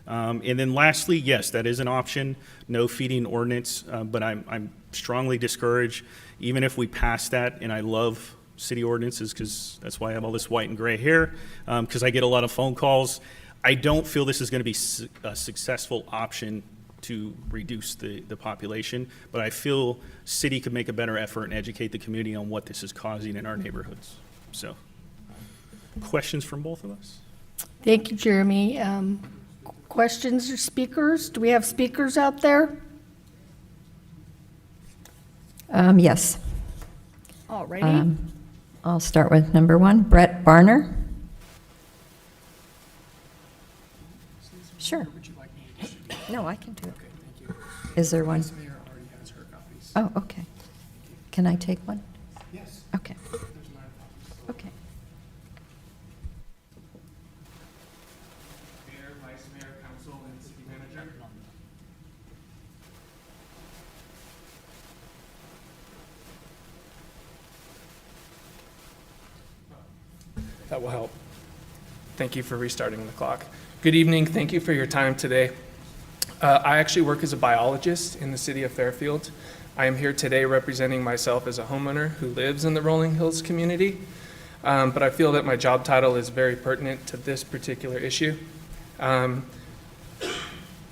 N: And then lastly, yes, that is an option, no feeding ordinance, but I'm strongly discouraged, even if we pass that, and I love city ordinances because that's why I have all this white and gray hair, because I get a lot of phone calls. I don't feel this is going to be a successful option to reduce the population, but I feel city could make a better effort and educate the community on what this is causing in our neighborhoods. So, questions from both of us?
A: Thank you, Jeremy. Questions or speakers? Do we have speakers out there?
B: Yes.
A: All righty.
B: I'll start with number 1, Brett Barner. Sure. No, I can do it. Is there one? Oh, okay. Can I take one? Yes. Okay. Okay.
P: Mayor, Vice Mayor, Council, and City Manager. That will help. Thank you for restarting the clock. Good evening. Thank you for your time today. I actually work as a biologist in the city of Fairfield. I am here today representing myself as a homeowner who lives in the Rolling Hills community, but I feel that my job title is very pertinent to this particular issue.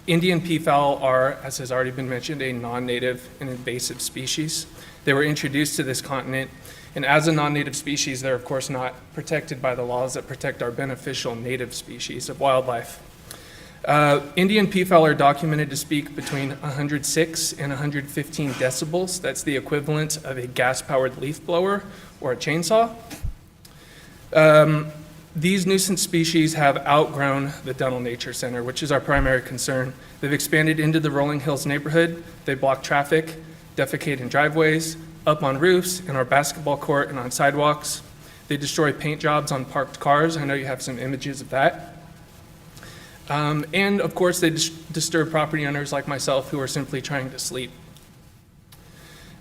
P: Indian peafowl are, as has already been mentioned, a non-native and invasive species. They were introduced to this continent, and as a non-native species, they're of course not protected by the laws that protect our beneficial native species of wildlife. Indian peafowl are documented to speak between 106 and 115 decibels. That's the equivalent of a gas-powered leaf blower or a chainsaw. These nuisance species have outgrown the Dental Nature Center, which is our primary concern. They've expanded into the Rolling Hills neighborhood. They block traffic, defecate in driveways, up on roofs, in our basketball court, and on sidewalks. They destroy paint jobs on parked cars. I know you have some images of that. And of course, they disturb property owners like myself who are simply trying to sleep.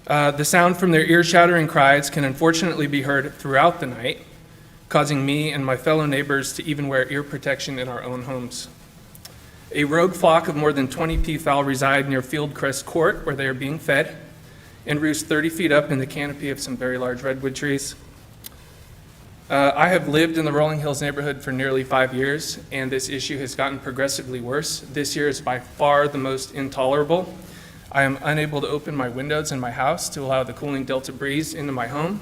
P: The sound from their ear-shattering cries can unfortunately be heard throughout the night, causing me and my fellow neighbors to even wear ear protection in our own homes. A rogue flock of more than 20 peafowl reside near Fieldcrest Court, where they are being fed, and roost 30 feet up in the canopy of some very large redwood trees. I have lived in the Rolling Hills neighborhood for nearly 5 years, and this issue has gotten progressively worse. This year is by far the most intolerable. I am unable to open my windows in my house to allow the cooling Delta breeze into my home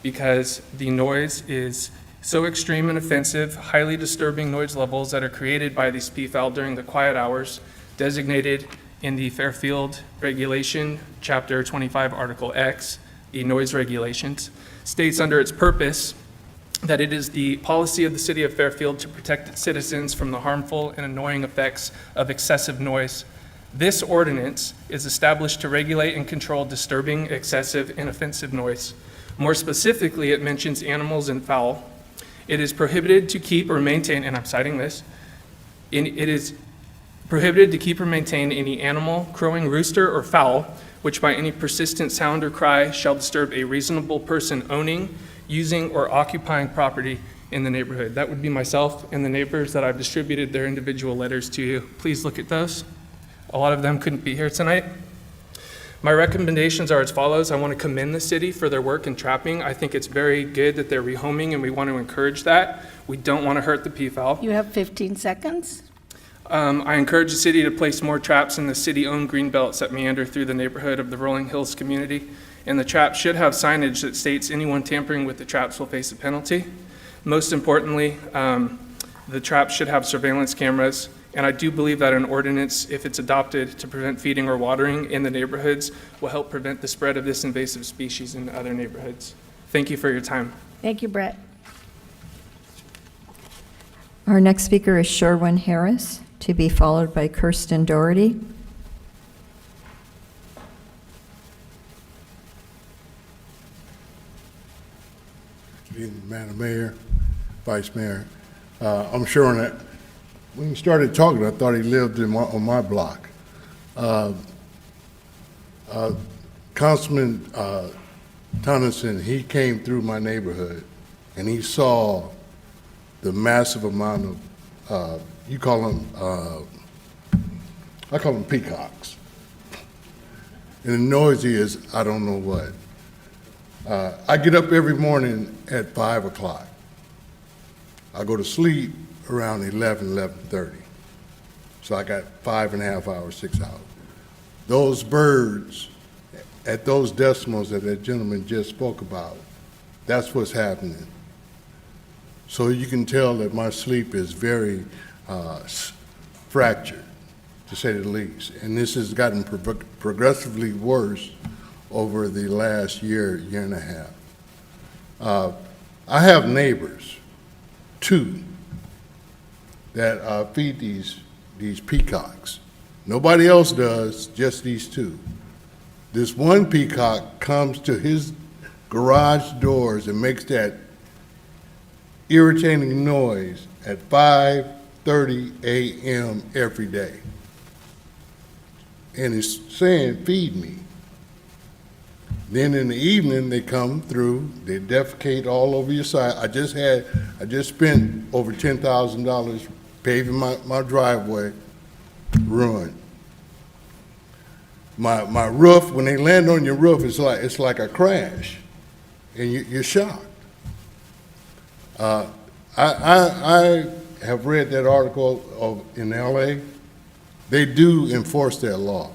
P: because the noise is So extreme and offensive, highly disturbing noise levels that are created by these peafowl during the quiet hours, designated in the Fairfield Regulation, Chapter 25, Article X, the noise regulations, states under its purpose that it is the policy of the city of Fairfield to protect its citizens from the harmful and annoying effects of excessive noise. This ordinance is established to regulate and control disturbing, excessive, and offensive noise. More specifically, it mentions animals and fowl. It is prohibited to keep or maintain, and I'm citing this, it is prohibited to keep or maintain any animal, crowing rooster, or fowl, which by any persistent sound or cry shall disturb a reasonable person owning, using, or occupying property in the neighborhood. That would be myself and the neighbors that I've distributed their individual letters to you. Please look at those. A lot of them couldn't be here tonight. My recommendations are as follows. I want to commend the city for their work in trapping. I think it's very good that they're rehoming, and we want to encourage that. We don't want to hurt the peafowl.
A: You have 15 seconds.
P: I encourage the city to place more traps in the city-owned green belts that meander through the neighborhood of the Rolling Hills community. And the traps should have signage that states anyone tampering with the traps will face a penalty. Most importantly, the traps should have surveillance cameras. And I do believe that an ordinance, if it's adopted to prevent feeding or watering in the neighborhoods, will help prevent the spread of this invasive species in other neighborhoods. Thank you for your time.
A: Thank you, Brett.
B: Our next speaker is Sherwin Harris, to be followed by Kirsten Doherty.
Q: Madam Mayor, Vice Mayor, I'm sure that when he started talking, I thought he lived on my block. Councilman Tonneson, he came through my neighborhood and he saw the massive amount of, you call them, I call them peacocks. And the noisy is, I don't know what. I get up every morning at 5 o'clock. I go to sleep around 11:30. So I got 5.5 hours, 6 hours. Those birds, at those decimals that that gentleman just spoke about, that's what's happening. So you can tell that my sleep is very fractured, to say the least. And this has gotten progressively worse over the last year and a half. I have neighbors, 2, that feed these peacocks. Nobody else does, just these 2. This one peacock comes to his garage doors and makes that irritating noise at 5:30 a.m. every day. And he's saying, feed me. Then in the evening, they come through, they defecate all over your side. I just spent over $10,000 paving my driveway, ruined. My roof, when they land on your roof, it's like a crash, and you're shocked. I have read that article in LA. They do enforce that law.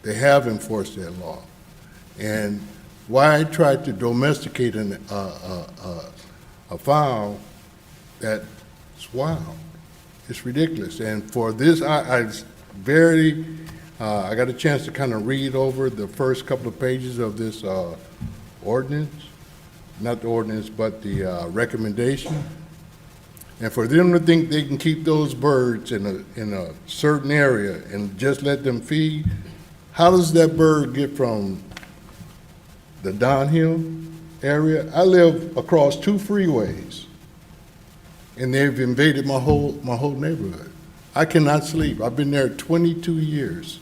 Q: They have enforced that law. And why I tried to domesticate a fowl, that's wild. It's ridiculous. And for this, I got a chance to kind of read over the first couple of pages of this ordinance, not the ordinance, but the recommendation. And for them to think they can keep those birds in a certain area and just let them feed, how does that bird get from the downhill area? I live across 2 freeways, and they've invaded my whole neighborhood. I cannot sleep. I've been there 22 years,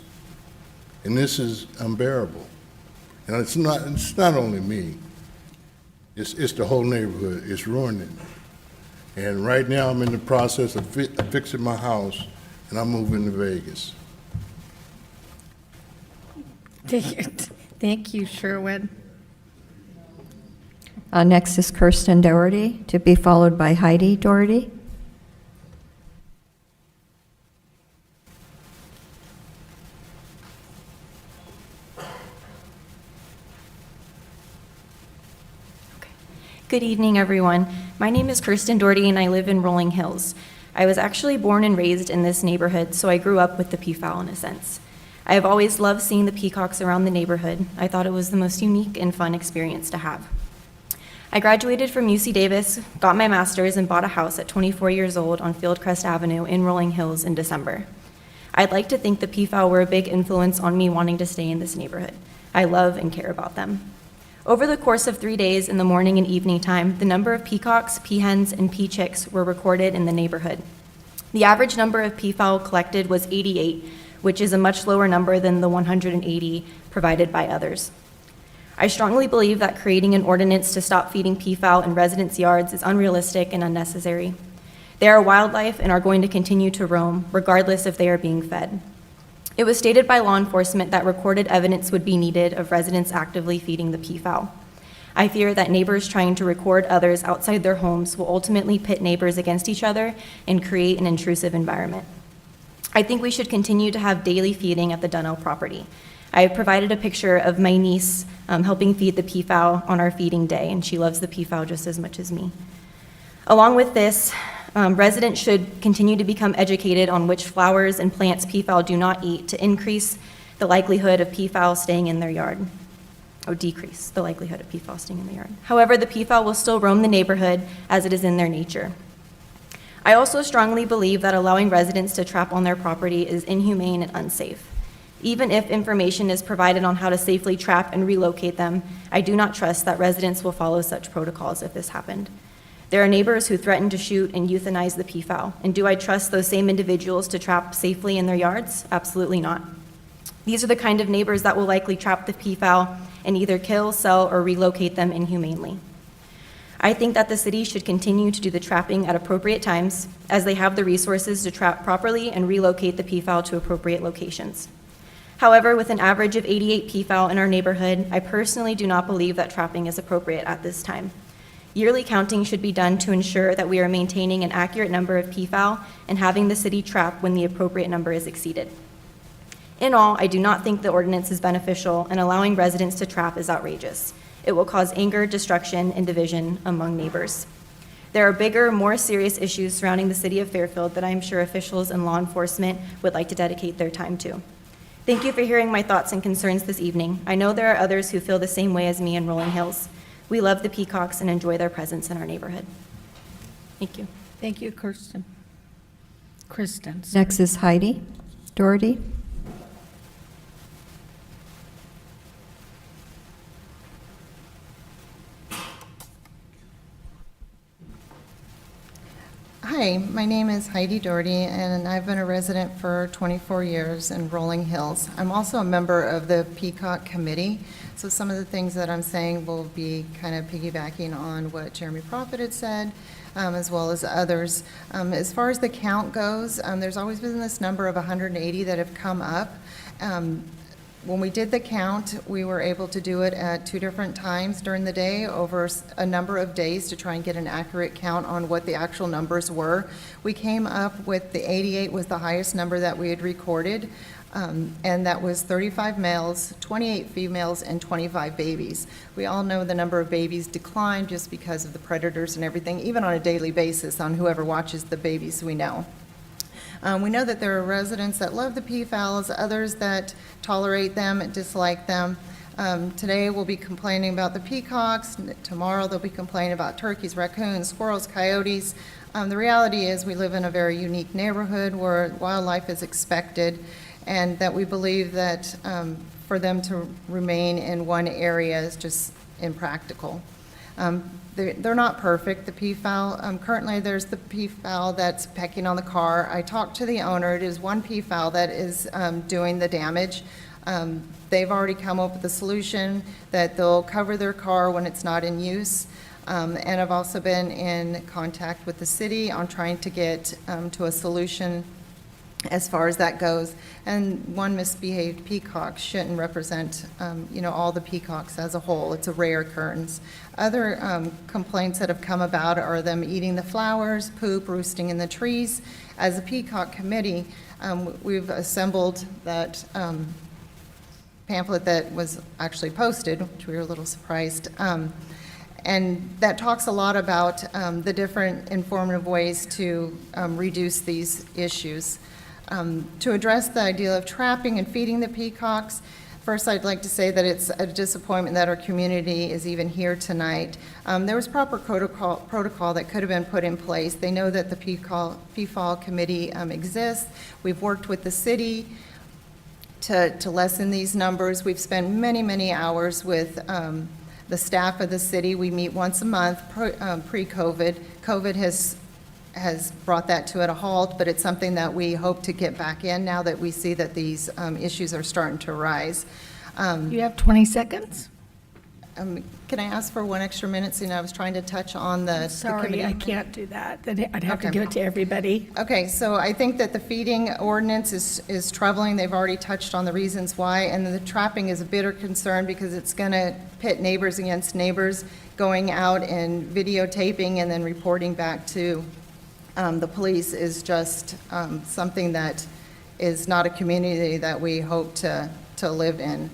Q: and this is unbearable. And it's not only me. It's the whole neighborhood. It's ruining it. And right now, I'm in the process of fixing my house, and I'm moving to Vegas.
A: Thank you, Sherwin.
B: Next is Kirsten Doherty, to be followed by Heidi Doherty.
R: Good evening, everyone. My name is Kirsten Doherty, and I live in Rolling Hills. I was actually born and raised in this neighborhood, so I grew up with the peafowl in a sense. I have always loved seeing the peacocks around the neighborhood. I thought it was the most unique and fun experience to have. I graduated from UC Davis, got my master's, and bought a house at 24 years old on Fieldcrest Avenue in Rolling Hills in December. I'd like to think the peafowl were a big influence on me wanting to stay in this neighborhood. I love and care about them. Over the course of 3 days in the morning and evening time, the number of peacocks, peahens, and pea chicks were recorded in the neighborhood. The average number of peafowl collected was 88, which is a much lower number than the 180 provided by others. I strongly believe that creating an ordinance to stop feeding peafowl in residents' yards is unrealistic and unnecessary. They are wildlife and are going to continue to roam, regardless if they are being fed. It was stated by law enforcement that recorded evidence would be needed of residents actively feeding the peafowl. I fear that neighbors trying to record others outside their homes will ultimately pit neighbors against each other and create an intrusive environment. I think we should continue to have daily feeding at the Dunnell property. I have provided a picture of my niece helping feed the peafowl on our feeding day, and she loves the peafowl just as much as me. Along with this, residents should continue to become educated on which flowers and plants peafowl do not eat to increase the likelihood of peafowl staying in their yard, or decrease the likelihood of peafowl staying in the yard. However, the peafowl will still roam the neighborhood as it is in their nature. I also strongly believe that allowing residents to trap on their property is inhumane and unsafe. Even if information is provided on how to safely trap and relocate them, I do not trust that residents will follow such protocols if this happened. There are neighbors who threaten to shoot and euthanize the peafowl, and do I trust those same individuals to trap safely in their yards? Absolutely not. These are the kind of neighbors that will likely trap the peafowl and either kill, sell, or relocate them inhumanely. I think that the city should continue to do the trapping at appropriate times, as they have the resources to trap properly and relocate the peafowl to appropriate locations. However, with an average of 88 peafowl in our neighborhood, I personally do not believe that trapping is appropriate at this time. Yearly counting should be done to ensure that we are maintaining an accurate number of peafowl and having the city trap when the appropriate number is exceeded. In all, I do not think the ordinance is beneficial, and allowing residents to trap is outrageous. It will cause anger, destruction, and division among neighbors. There are bigger, more serious issues surrounding the city of Fairfield that I am sure officials and law enforcement would like to dedicate their time to. Thank you for hearing my thoughts and concerns this evening. I know there are others who feel the same way as me in Rolling Hills. We love the peacocks and enjoy their presence in our neighborhood. Thank you.
A: Thank you, Kristen. Kristen.
B: Next is Heidi Doherty.
S: Hi, my name is Heidi Doherty, and I've been a resident for 24 years in Rolling Hills. I'm also a member of the Peacock Committee, so some of the things that I'm saying will be kind of piggybacking on what Jeremy Prophet had said, as well as others. As far as the count goes, there's always been this number of 180 that have come up. When we did the count, we were able to do it at 2 different times during the day over a number of days to try and get an accurate count on what the actual numbers were. We came up with the 88 was the highest number that we had recorded, and that was 35 males, 28 females, and 25 babies. We all know the number of babies declined just because of the predators and everything, even on a daily basis on whoever watches the babies we know. We know that there are residents that love the peafowls, others that tolerate them and dislike them. Today we'll be complaining about the peacocks. Tomorrow they'll be complaining about turkeys, raccoons, squirrels, coyotes. The reality is we live in a very unique neighborhood where wildlife is expected, and that we believe that for them to remain in one area is just impractical. They're not perfect, the peafowl. Currently, there's the peafowl that's pecking on the car. I talked to the owner. It is one peafowl that is doing the damage. They've already come up with a solution that they'll cover their car when it's not in use. And I've also been in contact with the city on trying to get to a solution as far as that goes. And one misbehaved peacock shouldn't represent, all the peacocks as a whole. It's a rare occurrence. Other complaints that have come about are them eating the flowers, poop, roosting in the trees. As a peacock committee, we've assembled that pamphlet that was actually posted, which we were a little surprised. And that talks a lot about the different informative ways to reduce these issues. To address the idea of trapping and feeding the peacocks, first I'd like to say that it's a disappointment that our community is even here tonight. There was proper protocol that could have been put in place. They know that the Peafowl committee exists. We've worked with the city to lessen these numbers. We've spent many, many hours with the staff of the city. We meet once a month pre-COVID. COVID has brought that to a halt, but it's something that we hope to get back in now that we see that these issues are starting to rise.
A: You have 20 seconds?
S: Can I ask for one extra minute? I was trying to touch on the
A: Sorry,
S: committee.
A: I can't do that. Then I'd have to
S: Okay.
A: give it to everybody.
S: Okay, so I think that the feeding ordinance is troubling. They've already touched on the reasons why, and the trapping is a bitter concern because it's going to pit neighbors against neighbors, going out and videotaping and then reporting back to the police is just something that is not a community that we hope to live in.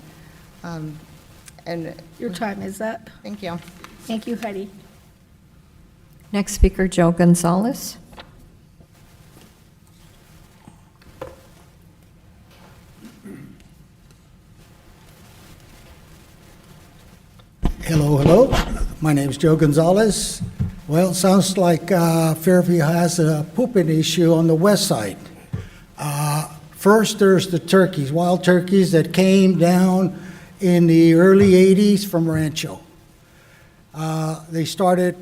S: And
A: Your time is up.
S: thank you.
A: Thank you, Heidi.
B: Next speaker, Joe Gonzalez.
F: Hello. My name is Joe Gonzalez. Well, it sounds like Fairfield has a pooping issue on the west side. First, there's the turkeys, wild turkeys that came down in the early 80s from Rancho. They started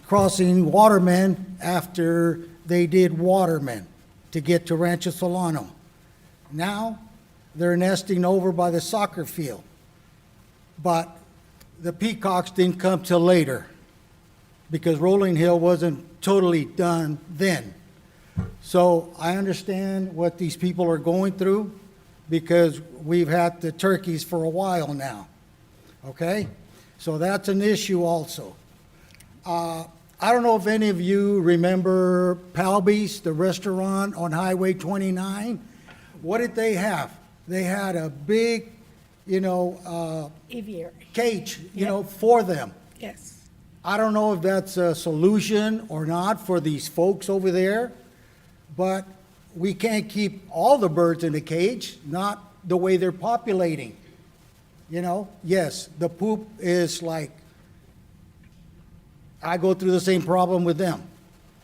F: crossing Waterman after they did Waterman to get to Rancho Solano. Now, they're nesting over by the soccer field. But the peacocks didn't come till later because Rolling Hill wasn't totally done then. So I understand what these people are going through because we've had the turkeys for a while now, okay? So that's an issue also. I don't know if any of you remember Palby's, the restaurant on Highway 29. What did they have? They had a big,
A: Aviary.
F: cage, for them.
A: Yes.
F: I don't know if that's a solution or not for these folks over there, but we can't keep all the birds in a cage, not the way they're populating. Yes, the poop is like, I go through the same problem with them.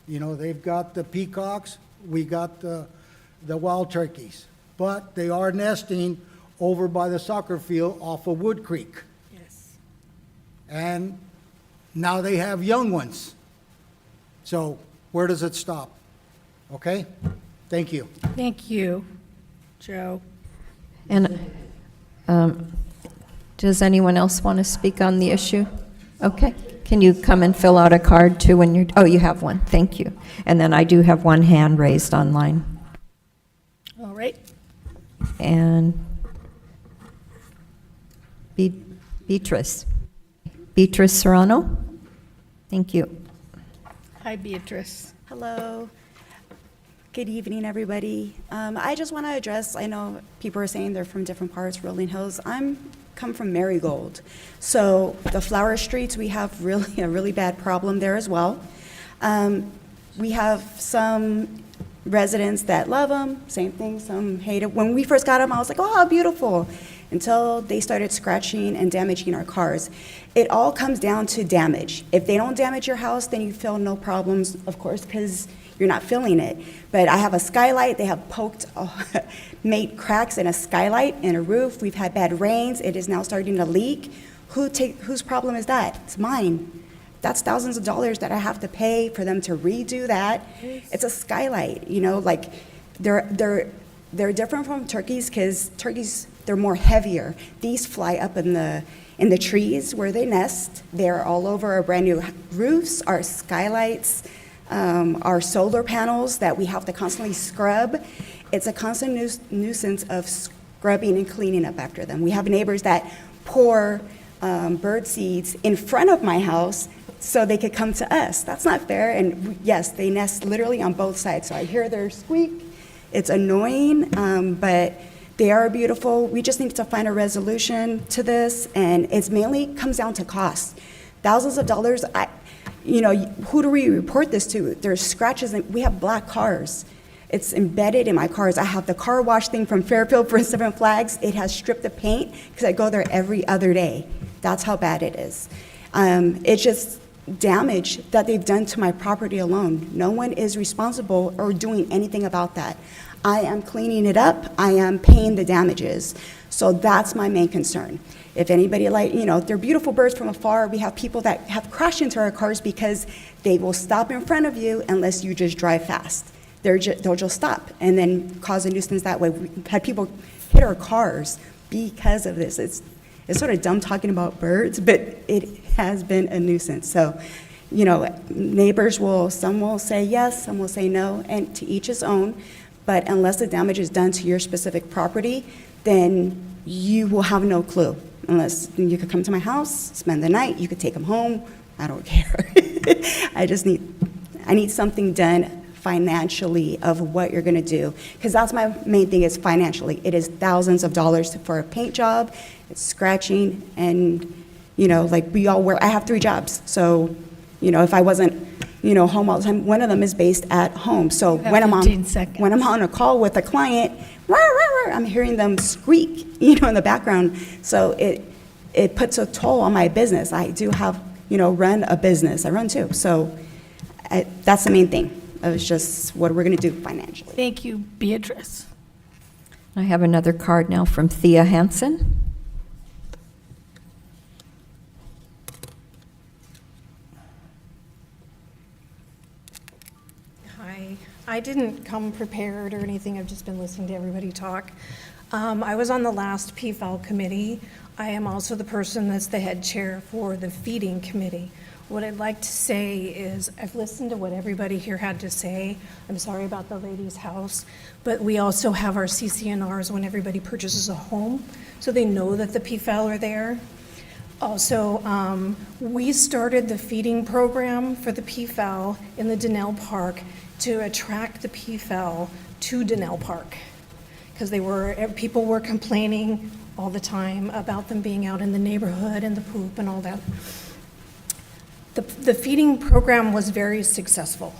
F: They've got the peacocks, we got the wild turkeys, but they are nesting over by the soccer field off of Wood Creek.
A: Yes.
F: And now they have young ones. So where does it stop? Okay? Thank you.
A: Thank you, Joe.
B: And does anyone else want to speak on the issue? Okay. Can you come and fill out a card too when you're, oh, you have one. Thank you. And then I do have one hand raised online.
A: All right.
B: And Beatrice Serrano. Thank you.
A: Hi, Beatrice.
U: Hello. Good evening, everybody. I just want to address, I know people are saying they're from different parts, Rolling Hills. Come from Marigold. So the flower streets, we have a really bad problem there as well. We have some residents that love them, same thing, some hate it. When we first got them, I was like, oh, how beautiful, until they started scratching and damaging our cars. It all comes down to damage. If they don't damage your house, then you feel no problems, of course, because you're not feeling it. But I have a skylight, they have made cracks in a skylight and a roof. We've had bad rains, it is now starting to leak. Whose problem is that? It's mine. That's thousands of dollars that I have to pay for them to redo that. It's a skylight, like they're different from turkeys because turkeys, they're more heavier. These fly up in the trees where they nest. They're all over our brand new roofs, our skylights, our solar panels that we have to constantly scrub. It's a constant nuisance of scrubbing and cleaning up after them. We have neighbors that pour bird seeds in front of my house so they could come to us. That's not fair. And yes, they nest literally on both sides. So I hear their squeak. It's annoying, but they are beautiful. We just need to find a resolution to this, and it mainly comes down to cost. Thousands of dollars, who do we report this to? There's scratches, and we have black cars. It's embedded in my cars. I have the car wash thing from Fairfield for Seven Flags. It has stripped the paint because I go there every other day. That's how bad it is. It's just damage that they've done to my property alone. No one is responsible or doing anything about that. I am cleaning it up. I am paying the damages. So that's my main concern. If anybody they're beautiful birds from afar. We have people that have crashed into our cars because they will stop in front of you unless you just drive fast. They'll just stop and then cause a nuisance that way. We've had people hit our cars because of this. It's sort of dumb talking about birds, but it has been a nuisance. So, neighbors some will say yes, some will say no, and to each his own. But unless the damage is done to your specific property, then you will have no clue. Unless you could come to my house, spend the night, you could take them home. I don't care. I need something done financially of what you're gonna do. Because that's my main thing is financially. It is thousands of dollars for a paint job, it's scratching, and, we all work. I have 3 jobs. So, if I wasn't, home all the time, one of them is based at home. So when I'm on a call with a client, rah, rah, rah, I'm hearing them squeak, in the background. So it puts a toll on my business. I do have, run a business. I run 2. So that's the main thing. It's just what we're going to do financially.
A: Thank you, Beatrice.
B: I have another card now from Thea Hansen.
I: Hi. I didn't come prepared or anything. I've just been listening to everybody talk. I was on the last Peafowl committee. I am also the person that's the head chair for the feeding committee. What I'd like to say is I've listened to what everybody here had to say. I'm sorry about the lady's house, but we also have our CCNRs when everybody purchases a home, so they know that the Peafowl are there. Also, we started the feeding program for the Peafowl in the Donnell Park to attract the Peafowl to Donnell Park, because people were complaining all the time about them being out in the neighborhood and the poop and all that. The feeding program was very successful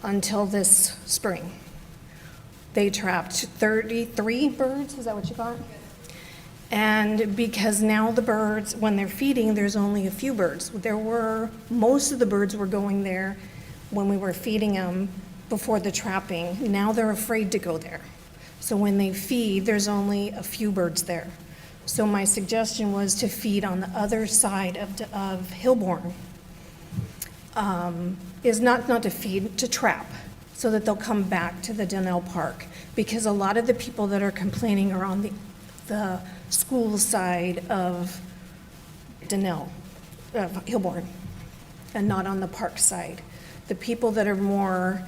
I: until this spring. They trapped 33 birds, is that what you got? And because now the birds, when they're feeding, there's only a few birds. Most of the birds were going there when we were feeding them before the trapping. Now they're afraid to go there. So when they feed, there's only a few birds there. So my suggestion was to feed on the other side of Hillborn. Is not to feed, to trap, so that they'll come back to the Donnell Park. Because a lot of the people that are complaining are on the school side of Donnell, of Hillborn, and not on the park side. The people that are more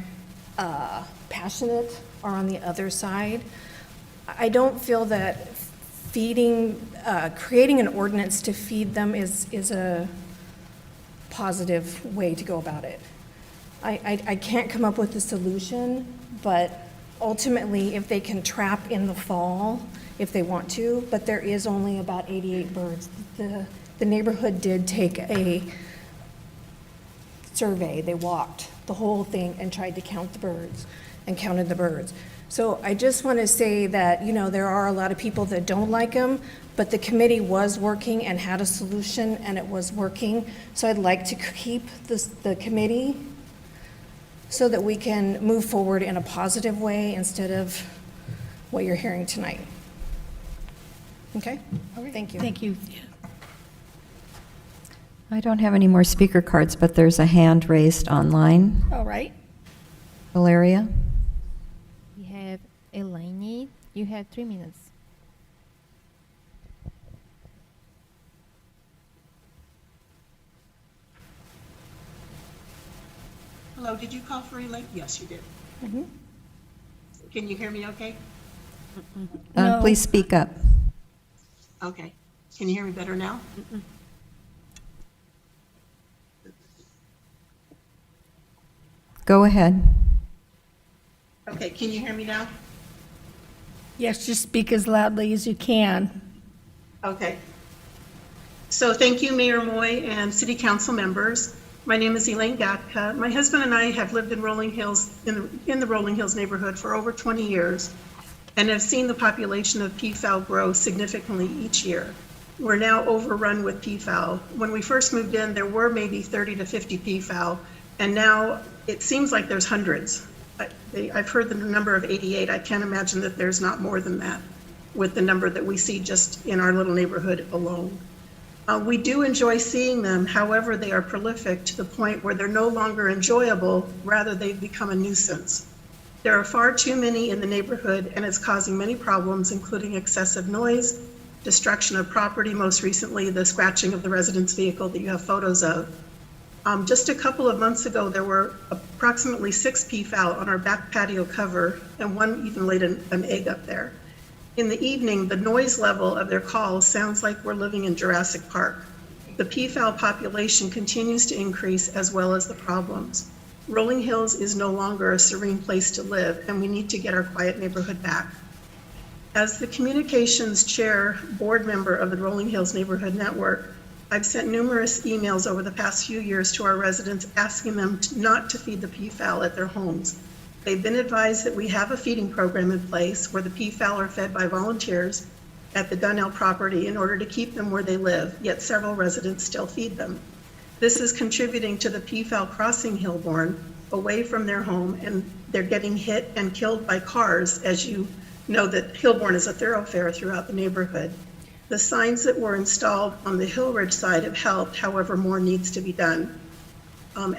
I: passionate are on the other side. I don't feel that creating an ordinance to feed them is a positive way to go about it. I can't come up with a solution, but ultimately, if they can trap in the fall, if they want to, but there is only about 88 birds. The neighborhood did take a survey. They walked the whole thing and tried to count the birds and counted the birds. So I just want to say that, there are a lot of people that don't like them, but the committee was working and had a solution, and it was working. So I'd like to keep the committee so that we can move forward in a positive way instead of what you're hearing tonight. Okay? All right. Thank you.
A: Thank you.
B: I don't have any more speaker cards, but there's a hand raised online.
A: All right.
B: Valeria?
J: We have Elaine. You have 3 minutes.
V: Hello, did you call for Elaine? Yes, you did.
A: Mm-hmm.
V: Can you hear me okay?
A: No.
B: Please speak up.
V: Okay. Can you hear me better now?
B: Go ahead.
V: Okay, can you hear me now?
A: Yes, just speak as loudly as you can.
V: Okay. So thank you, Mayor Moy and City Council members. My name is Elaine Gatka. My husband and I have lived in Rolling Hills, in the Rolling Hills neighborhood for over 20 years and have seen the population of peafowl grow significantly each year. We're now overrun with peafowl. When we first moved in, there were maybe 30 to 50 peafowl, and now it seems like there's hundreds. I've heard the number of 88. I can't imagine that there's not more than that with the number that we see just in our little neighborhood alone. We do enjoy seeing them, however, they are prolific to the point where they're no longer enjoyable, rather they've become a nuisance. There are far too many in the neighborhood and it's causing many problems, including excessive noise, destruction of property, most recently the scratching of the resident's vehicle that you have photos of. Just a couple of months ago, there were approximately 6 peafowl on our back patio cover, and one even laid an egg up there. In the evening, the noise level of their calls sounds like we're living in Jurassic Park. The peafowl population continues to increase, as well as the problems. Rolling Hills is no longer a serene place to live, and we need to get our quiet neighborhood back. As the communications chair board member of the Rolling Hills Neighborhood Network, I've sent numerous emails over the past few years to our residents asking them not to feed the peafowl at their homes. They've been advised that we have a feeding program in place where the peafowl are fed by volunteers at the Dunnell property in order to keep them where they live, yet several residents still feed them. This is contributing to the peafowl crossing Hilborn away from their home, and they're getting hit and killed by cars. As you know, that Hilborn is a thoroughfare throughout the neighborhood. The signs that were installed on the Hillridge side have helped, however, more needs to be done.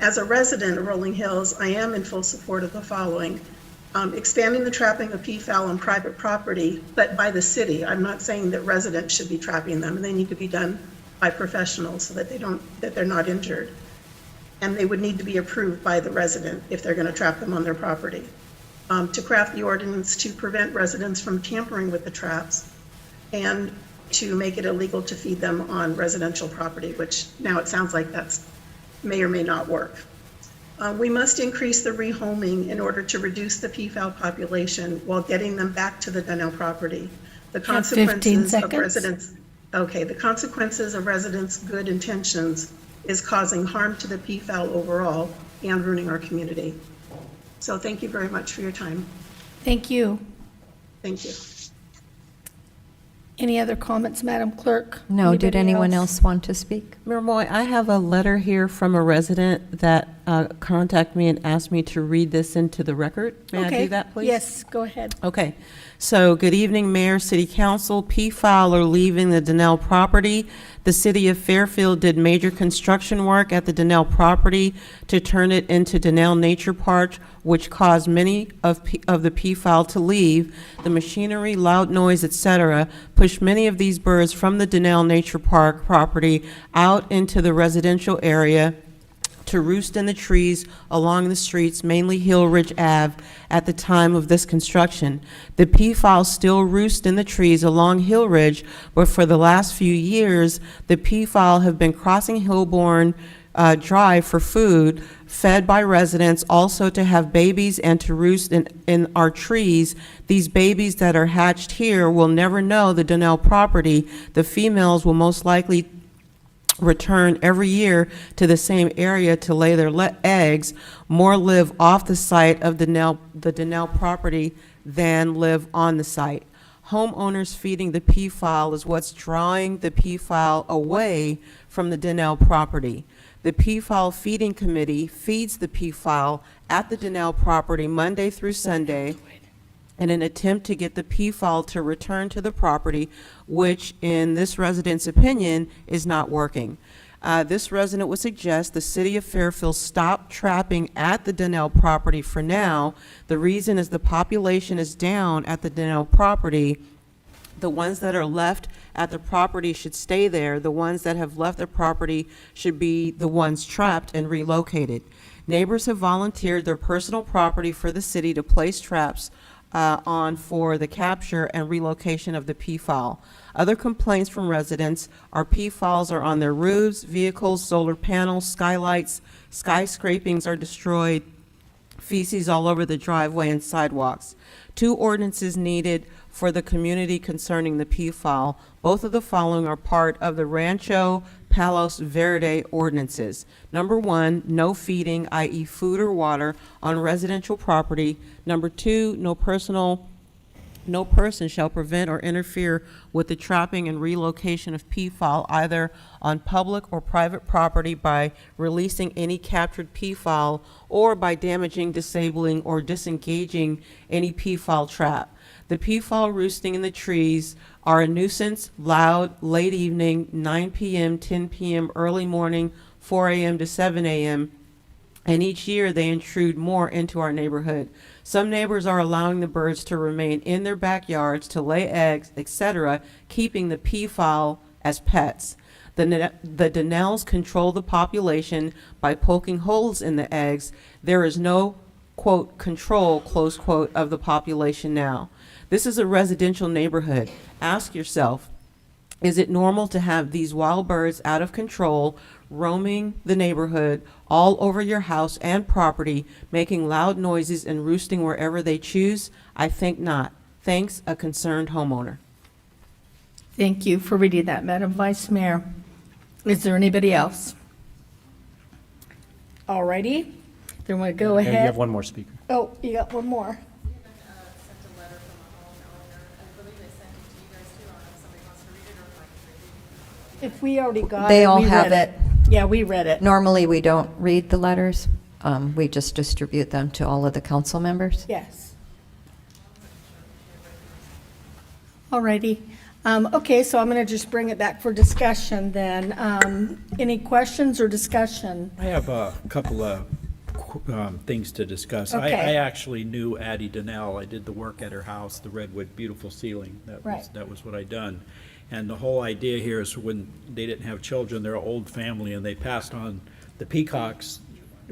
V: As a resident of Rolling Hills, I am in full support of the following. Expanding the trapping of peafowl on private property, but by the city. I'm not saying that residents should be trapping them. They need to be done by professionals so that they're not injured. And they would need to be approved by the resident if they're going to trap them on their property. To craft the ordinance to prevent residents from tampering with the traps, and to make it illegal to feed them on residential property, which now it sounds like that's may or may not work. We must increase the rehoming in order to reduce the peafowl population while getting them back to the Dunnell property. The consequences of residents, the consequences of residents' good intentions is causing harm to the peafowl overall and ruining our community. So thank you very much for your time.
A: Thank you.
V: Thank you.
A: Any other comments, Madam Clerk?
B: No, did
A: Anybody
B: anyone else want to speak?
D: Mayor Moy, I have a letter here from a resident that contacted me and asked me to read this into the record. May I do that, please?
A: Yes, go ahead.
D: Okay. So, good evening, Mayor, City Council. Peafowl are leaving the Dunnell property. The City of Fairfield did major construction work at the Dunnell property to turn it into Dunnell Nature Park, which caused many of the peafowl to leave. The machinery, loud noise, etc., pushed many of these birds from the Dunnell Nature Park property out into the residential area to roost in the trees along the streets, mainly Hillridge Ave, at the time of this construction. The peafowl still roost in the trees along Hillridge, but for the last few years, the peafowl have been crossing Hilborn Drive for food, fed by residents, also to have babies and to roost in our trees. These babies that are hatched here will never know the Dunnell property. The females will most likely return every year to the same area to lay their eggs. More live off the site of the Dunnell property than live on the site. Homeowners feeding the peafowl is what's drawing the peafowl away from the Dunnell property. The Peafowl Feeding Committee feeds the peafowl at the Dunnell property Monday through Sunday in an attempt to get the peafowl to return to the property, which in this resident's opinion is not working. This resident would suggest the City of Fairfield stop trapping at the Dunnell property for now. The reason is the population is down at the Dunnell property. The ones that are left at the property should stay there. The ones that have left the property should be the ones trapped and relocated. Neighbors have volunteered their personal property for the city to place traps on for the capture and relocation of the peafowl. Other complaints from residents are peafowls are on their roofs, vehicles, solar panels, skylights, skyscrapings are destroyed. feces all over the driveway and sidewalks. 2 ordinances needed for the community concerning the peafowl. Both of the following are part of the Rancho Palos Verde ordinances. Number 1, no feeding, i.e. food or water, on residential property. Number 2, no person shall prevent or interfere with the trapping and relocation of peafowl either on public or private property by releasing any captured peafowl or by damaging, disabling, or disengaging any peafowl trap. The peafowl roosting in the trees are a nuisance, loud, late evening, 9 p.m., 10 p.m., early morning, 4 a.m. to 7 a.m., and each year they intrude more into our neighborhood. Some neighbors are allowing the birds to remain in their backyards to lay eggs, etc., keeping the peafowl as pets. The Donnells control the population by poking holes in the eggs. There is no, quote, control, close quote, of the population now. This is a residential neighborhood. Ask yourself, is it normal to have these wild birds out of control, roaming the neighborhood all over your house and property, making loud noises and roosting wherever they choose? I think not. Thanks, a concerned homeowner.
A: Thank you for reading that, Madam Vice Mayor. Is there anybody else? All righty, then we'll go ahead.
E: You have one more speaker.
A: Oh, you got one more. If we already got it,
B: They all
A: we
B: have
A: read
B: it.
A: Yeah, we read it.
B: Normally, we don't read the letters. We just distribute them to all of the council members.
A: Yes. All righty. Okay, so I'm going to just bring it back for discussion then. Any questions or discussion?
E: I have a couple of things to discuss.
A: Okay.
E: I actually knew Addie Donnell. I did the work at her house, the redwood, beautiful ceiling.
A: Right.
E: That was what I done. And the whole idea here is when they didn't have children, they're an old family, and they passed on the peacocks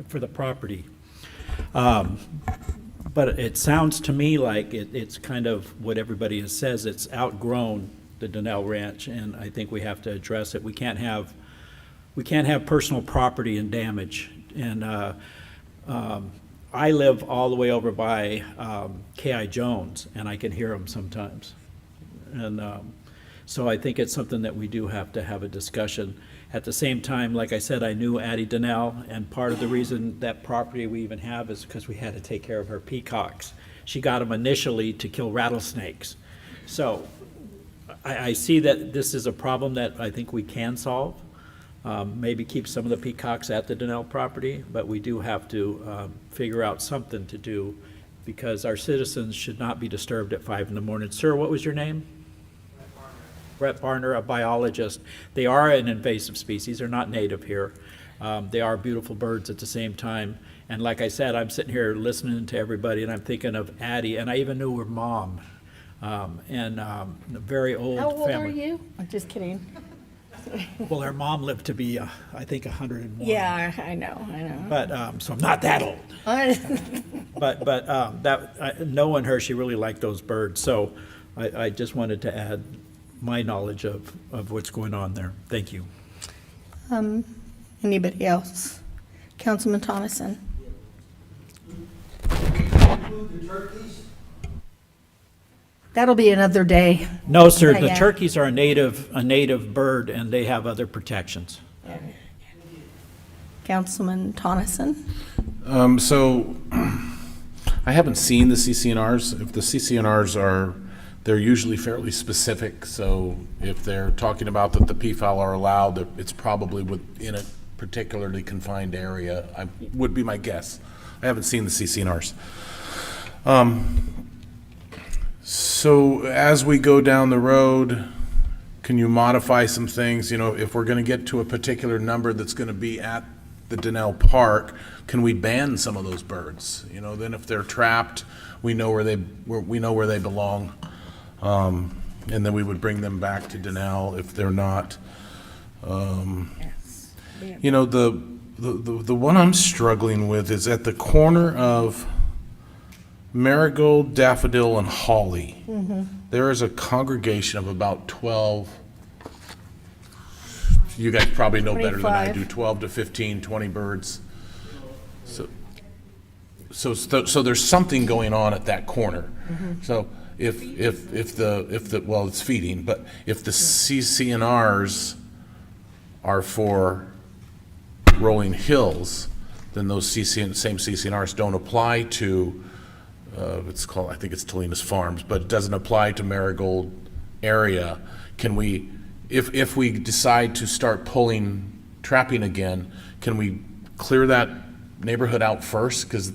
E: for the property. But it sounds to me like it's kind of what everybody says, it's outgrown the Donnell Ranch, and I think we have to address it. We can't have personal property and damage. And I live all the way over by K.I. Jones, and I can hear them sometimes. And so I think it's something that we do have to have a discussion. At the same time, like I said, I knew Addie Donnell, and part of the reason that property we even have is because we had to take care of her peacocks. She got them initially to kill rattlesnakes. So I see that this is a problem that I think we can solve. Maybe keep some of the peacocks at the Donnell property, but we do have to figure out something to do because our citizens should not be disturbed at 5 in the morning. Sir, what was your name? Brett Barner, a biologist. They are an invasive species. They're not native here. They are beautiful birds at the same time. And like I said, I'm sitting here listening to everybody, and I'm thinking of Addie, and I even knew her mom. A very old family.
A: How old are you? I'm just kidding.
E: Well, her mom lived to be, I think, 101.
A: Yeah, I know.
E: But so I'm not that old. But knowing her, she really liked those birds. So I just wanted to add my knowledge of what's going on there. Thank you.
A: Anybody else? Councilman Thomason. That'll be another day.
E: No, sir. The
A: Yeah.
E: turkeys are a native bird, and they have other protections.
A: Councilman Thomason.
H: So I haven't seen the CCNRs. If the CCNRs are, they're usually fairly specific. So if they're talking about that the peafowl are allowed, it's probably within a particularly confined area. Would be my guess. I haven't seen the CCNRs. So as we go down the road, can you modify some things? You know, if we're going to get to a particular number that's going to be at the Donnell Park, can we ban some of those birds? You know, then if they're trapped, we know where they belong, and then we would bring them back to Donnell if they're not. You know, the one I'm struggling with is at the corner of Marigold, Daffodil, and Holly.
A: Mm-hmm.
H: There is a congregation of about 12, you guys probably know better than I do, 12 to 15, 20 birds. So so there's something going on at that corner. So if the, well, it's feeding, but if the CCNRs are for Rolling Hills, then those same CCNRs don't apply to, it's called, I think it's Tolina's Farms, but it doesn't apply to Marigold area. Can we, if we decide to start pulling trapping again, can we clear that neighborhood out first? Because,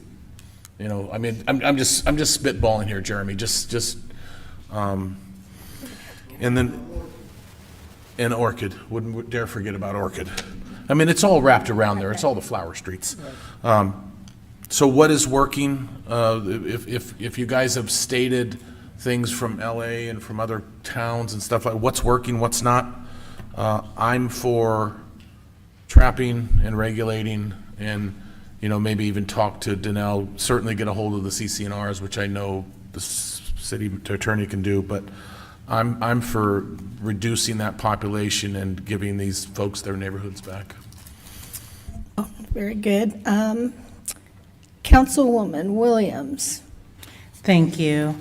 H: you know, I mean, I'm just spitballing here, Jeremy. And then, and Orchid, wouldn't dare forget about Orchid. I mean, it's all wrapped around there. It's all the flower streets. So what is working? If you guys have stated things from LA and from other towns and stuff like what's working, what's not, I'm for trapping and regulating, and you know, maybe even talk to Donnell. Certainly get a hold of the CCNRs, which I know the city attorney can do. But I'm for reducing that population and giving these folks their neighborhoods back.
A: Oh, very good. Councilwoman Williams.
W: Thank you.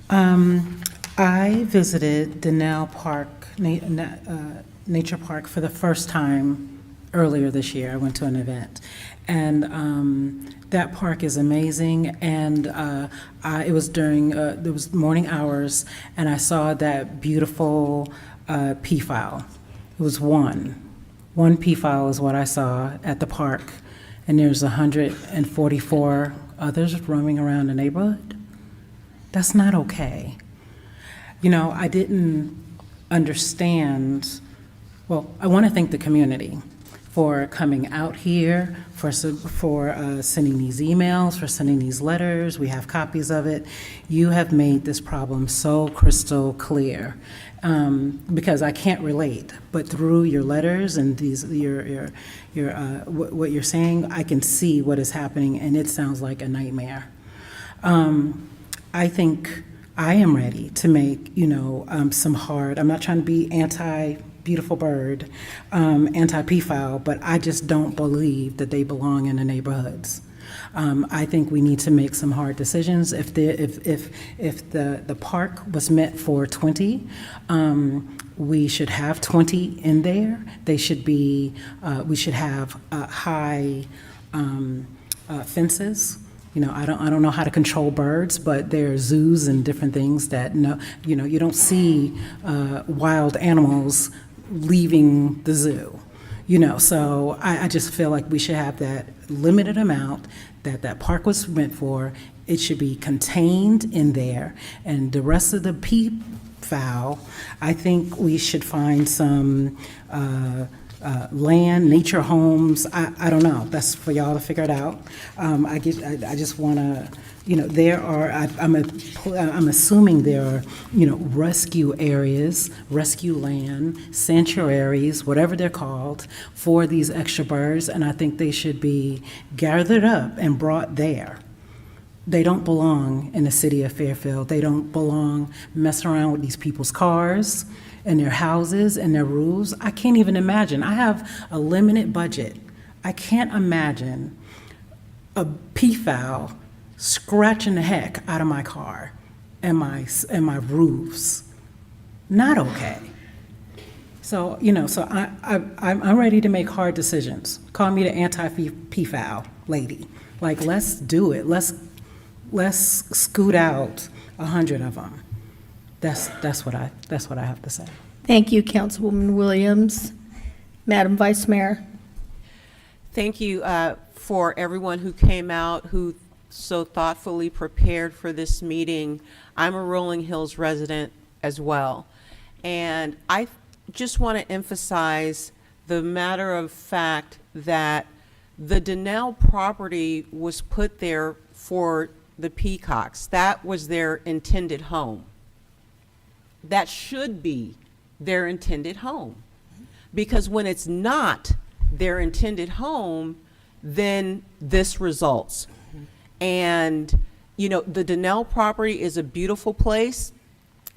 W: I visited Donnell Park, Nature Park for the first time earlier this year. I went to an event, and that park is amazing. And it was during there was morning hours, and I saw that beautiful peafowl. It was one peafowl is what I saw at the park, and there's 144 others roaming around the neighborhood. That's not okay. You know, I didn't understand. Well, I want to thank the community for coming out here, for sending these emails, for sending these letters. We have copies of it. You have made this problem so crystal clear, because I can't relate, but through your letters and what you're saying, I can see what is happening, and it sounds like a nightmare. I think I am ready to make, some hard, I'm not trying to be anti-beautiful bird, anti-peafowl, but I just don't believe that they belong in the neighborhoods. I think we need to make some hard decisions. If the park was meant for 20, we should have 20 in there. They should be, we should have high fences. I don't know how to control birds, but there are zoos and different things that you don't see wild animals leaving the zoo. So I just feel like we should have that limited amount that park was meant for. It should be contained in there, and the rest of the peafowl, I think we should find some land, nature homes. I don't know. That's for y'all to figure it out. I just want to, there are. I'm assuming there are, rescue areas, rescue land, sanctuaries, whatever they're called, for these extra birds, and I think they should be gathered up and brought there. They don't belong in the city of Fairfield. They don't belong messing around with these people's cars and their houses and their roofs. I can't even imagine. I have a limited budget. I can't imagine a peafowl scratching the heck out of my car and my roofs. Not okay. So, I'm ready to make hard decisions. Call me the anti-peafowl lady. Like, let's do it. Let's scoot out 100 of them. That's what I have to say.
A: Thank you, Councilwoman Williams. Madam Vice Mayor.
D: Thank you for everyone who came out, who so thoughtfully prepared for this meeting. I'm a Rolling Hills resident as well. And I just want to emphasize the matter of fact that the Donnell property was put there for the peacocks. That was their intended home. That should be their intended home. Because when it's not their intended home, then this results. And, the Donnell property is a beautiful place.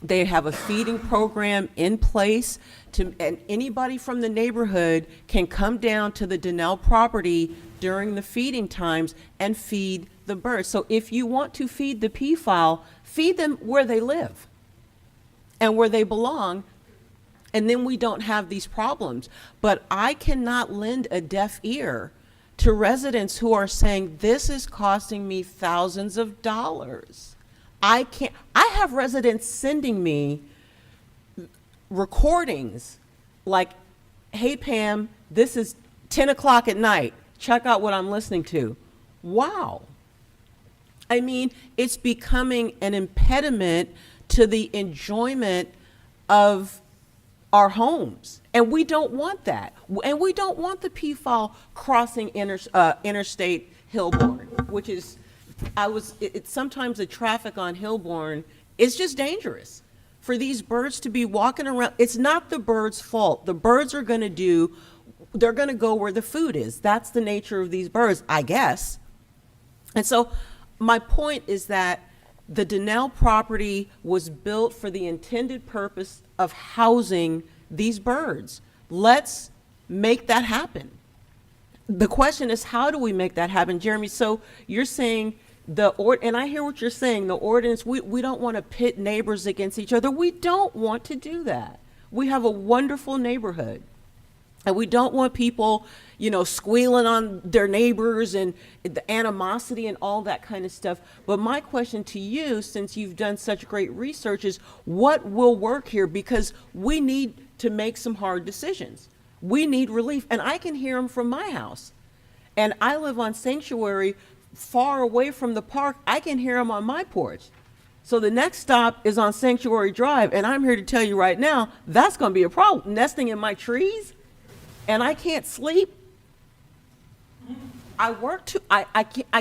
D: They have a feeding program in place and anybody from the neighborhood can come down to the Donnell property during the feeding times and feed the birds. So if you want to feed the peafowl, feed them where they live and where they belong, and then we don't have these problems. But I cannot lend a deaf ear to residents who are saying, this is costing me thousands of dollars. I have residents sending me recordings like, hey Pam, this is 10 o'clock at night. Check out what I'm listening to. Wow. I mean, it's becoming an impediment to the enjoyment of our homes. And we don't want that. And we don't want the peafowl crossing Interstate Hillborn, which is, sometimes the traffic on Hillborn is just dangerous. For these birds to be walking around, it's not the birds' fault. The birds are going to they're going to go where the food is. That's the nature of these birds, I guess. And so my point is that the Donnell property was built for the intended purpose of housing these birds. Let's make that happen. The question is, how do we make that happen? Jeremy, so you're saying and I hear what you're saying, the ordinance, we don't want to pit neighbors against each other. We don't want to do that. We have a wonderful neighborhood. And we don't want people, squealing on their neighbors and the animosity and all that kind of stuff. But my question to you, since you've done such great research, is what will work here? Because we need to make some hard decisions. We need relief. And I can hear them from my house. And I live on Sanctuary, far away from the park. I can hear them on my porch. So the next stop is on Sanctuary Drive. And I'm here to tell you right now, that's going to be a problem. Nesting in my trees. And I can't sleep. I work too. I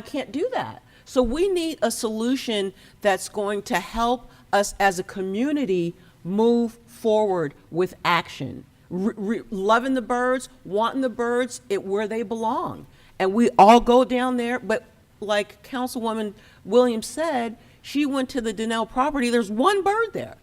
D: can't do that. So we need a solution that's going to help us as a community move forward with action. Loving the birds, wanting the birds where they belong. And we all go down there, but like Councilwoman Williams said, she went to the Donnell property, there's one bird there.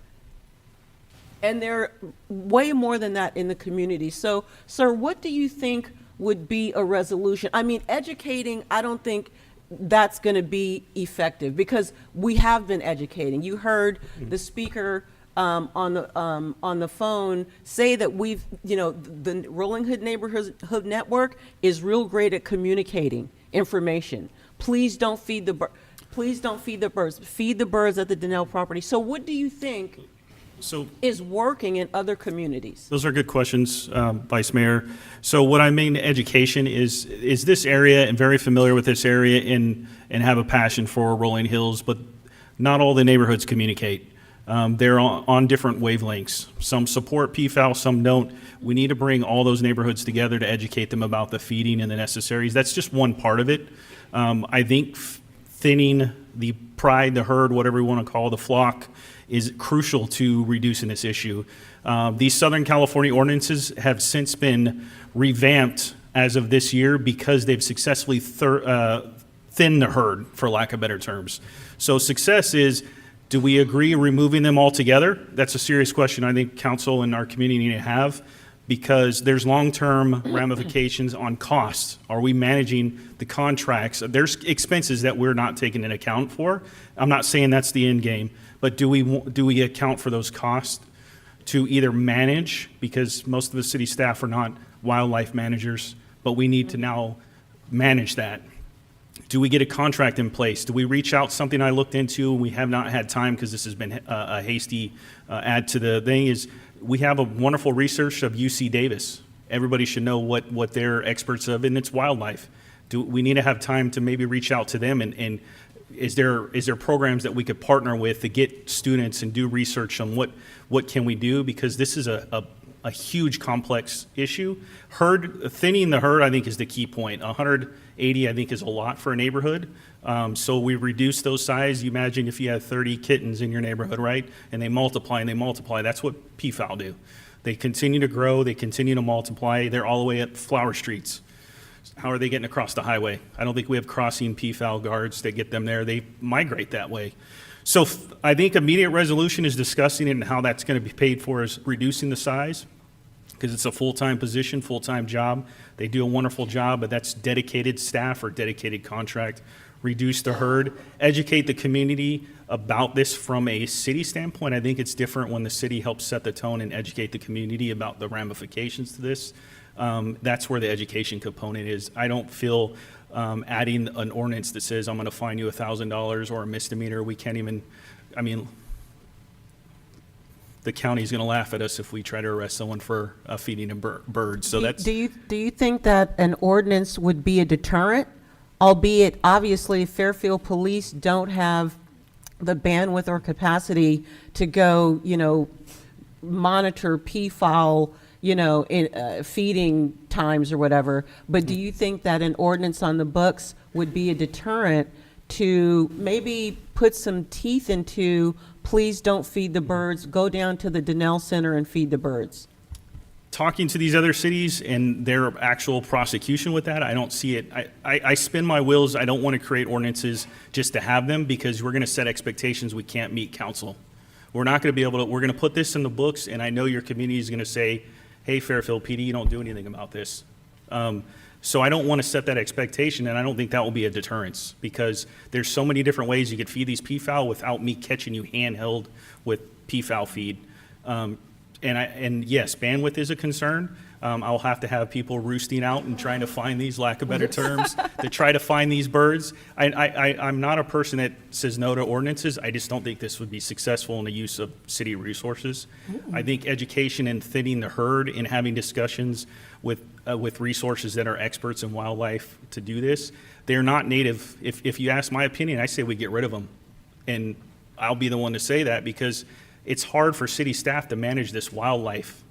D: And there are way more than that in the community. So, sir, what do you think would be a resolution? I mean, educating, I don't think that's going to be effective because we have been educating. You heard the speaker on the phone say that the Rolling Hood Neighborhood Network is real great at communicating information. Please don't feed the birds. Feed the birds at the Donnell property. So what do you think is working in other communities?
N: Those are good questions, Vice Mayor. So what I mean education is this area, and very familiar with this area and have a passion for Rolling Hills, but not all the neighborhoods communicate. They're on different wavelengths. Some support Peafowl, some don't. We need to bring all those neighborhoods together to educate them about the feeding and the necessaries. That's just one part of it. I think thinning the pride, the herd, whatever we want to call the flock, is crucial to reducing this issue. These Southern California ordinances have since been revamped as of this year because they've successfully thinned the herd, for lack of better terms. So success is, do we agree removing them altogether? That's a serious question I think council and our community need to have, because there's long-term ramifications on costs. Are we managing the contracts? There's expenses that we're not taking into account for. I'm not saying that's the end game, but do we account for those costs to either manage, because most of the city staff are not wildlife managers, but we need to now manage that. Do we get a contract in place? Do we reach out? Something I looked into, and we have not had time because this has been a hasty add to the thing, is we have a wonderful research of UC Davis. Everybody should know what they're experts of, and it's wildlife. We need to have time to maybe reach out to them, and is there programs that we could partner with to get students and do research on what can we do, because this is a huge complex issue. Thinning the herd, I think, is the key point. 180, I think, is a lot for a neighborhood. So we reduce those size. You imagine if you had 30 kittens in your neighborhood, right? And they multiply and they multiply. That's what peafowl do. They continue to grow. They continue to multiply. They're all the way up flower streets. How are they getting across the highway? I don't think we have crossing peafowl guards that get them there. They migrate that way. So I think immediate resolution is discussing it and how that's going to be paid for is reducing the size, because it's a full-time position, full-time job. They do a wonderful job, but that's dedicated staff or dedicated contract. Reduce the herd, educate the community about this from a city standpoint. I think it's different when the city helps set the tone and educate the community about the ramifications to this. That's where the education component is. I don't feel adding an ordinance that says I'm going to fine you $1,000 or a misdemeanor. We can't even, I mean, the county's going to laugh at us if we try to arrest someone for feeding a bird. So that's.
D: Do you think that an ordinance would be a deterrent? Albeit, obviously, Fairfield Police don't have the bandwidth or capacity to go, monitor peafowl, in feeding times or whatever. But do you think that an ordinance on the books would be a deterrent to maybe put some teeth into, please don't feed the birds, go down to the Donnell Center and feed the birds?
N: Talking to these other cities and their actual prosecution with that, I don't see it. I spin my wheels. I don't want to create ordinances just to have them, because we're going to set expectations we can't meet council. We're not going to be able to, we're going to put this in the books, and I know your community is going to say, hey, Fairfield PD, you don't do anything about this. So I don't want to set that expectation, and I don't think that will be a deterrence, because there's so many different ways you could feed these peafowl without me catching you handheld with peafowl feed. And yes, bandwidth is a concern. I'll have to have people roosting out and trying to find these, lack of better terms, to try to find these birds. I'm not a person that says no to ordinances. I just don't think this would be successful in the use of city resources. I think education and thinning the herd and having discussions with resources that are experts in wildlife to do this, they're not native. If you ask my opinion, I say we get rid of them. And I'll be the one to say that, because it's hard for city staff to manage this wildlife.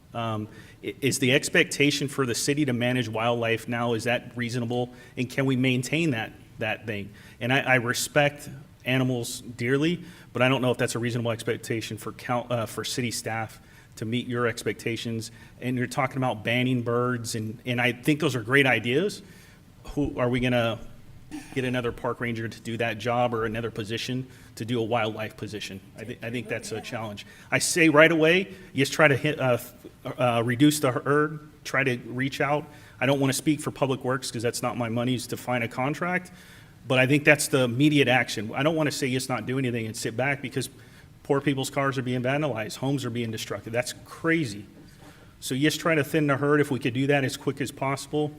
N: Is the expectation for the city to manage wildlife now, is that reasonable? And can we maintain that thing? And I respect animals dearly, but I don't know if that's a reasonable expectation for city staff to meet your expectations. And you're talking about banning birds, and I think those are great ideas. Who are we going to get another park ranger to do that job, or another position to do a wildlife position? I think that's a challenge. I say right away, you just try to reduce the herd, try to reach out. I don't want to speak for Public Works, because that's not my money, is to find a contract. But I think that's the immediate action. I don't want to say just not do anything and sit back, because poor people's cars are being vandalized, homes are being destructed. That's crazy. So just try to thin the herd if we could do that as quick as possible.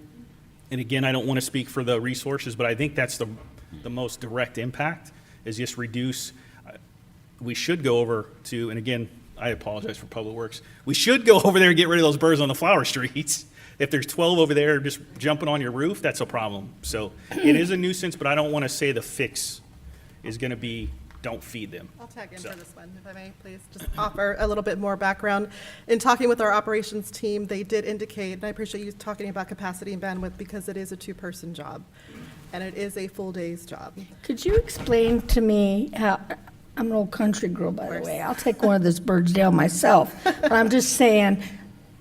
N: And again, I don't want to speak for the resources, but I think that's the most direct impact, is just reduce. We should go over to, and again, I apologize for Public Works, we should go over there and get rid of those birds on the flower streets. If there's 12 over there just jumping on your roof, that's a problem. So it is a nuisance, but I don't want to say the fix is going to be don't feed them.
C: I'll tag in for this one, if I may, please. Just offer a little bit more background. In talking with our operations team, they did indicate, and I appreciate you talking about capacity and bandwidth, because it is a two-person job, and it is a full day's job.
A: Could you explain to me how, I'm an old country girl, by the way. I'll take one of those birds down myself. But I'm just saying,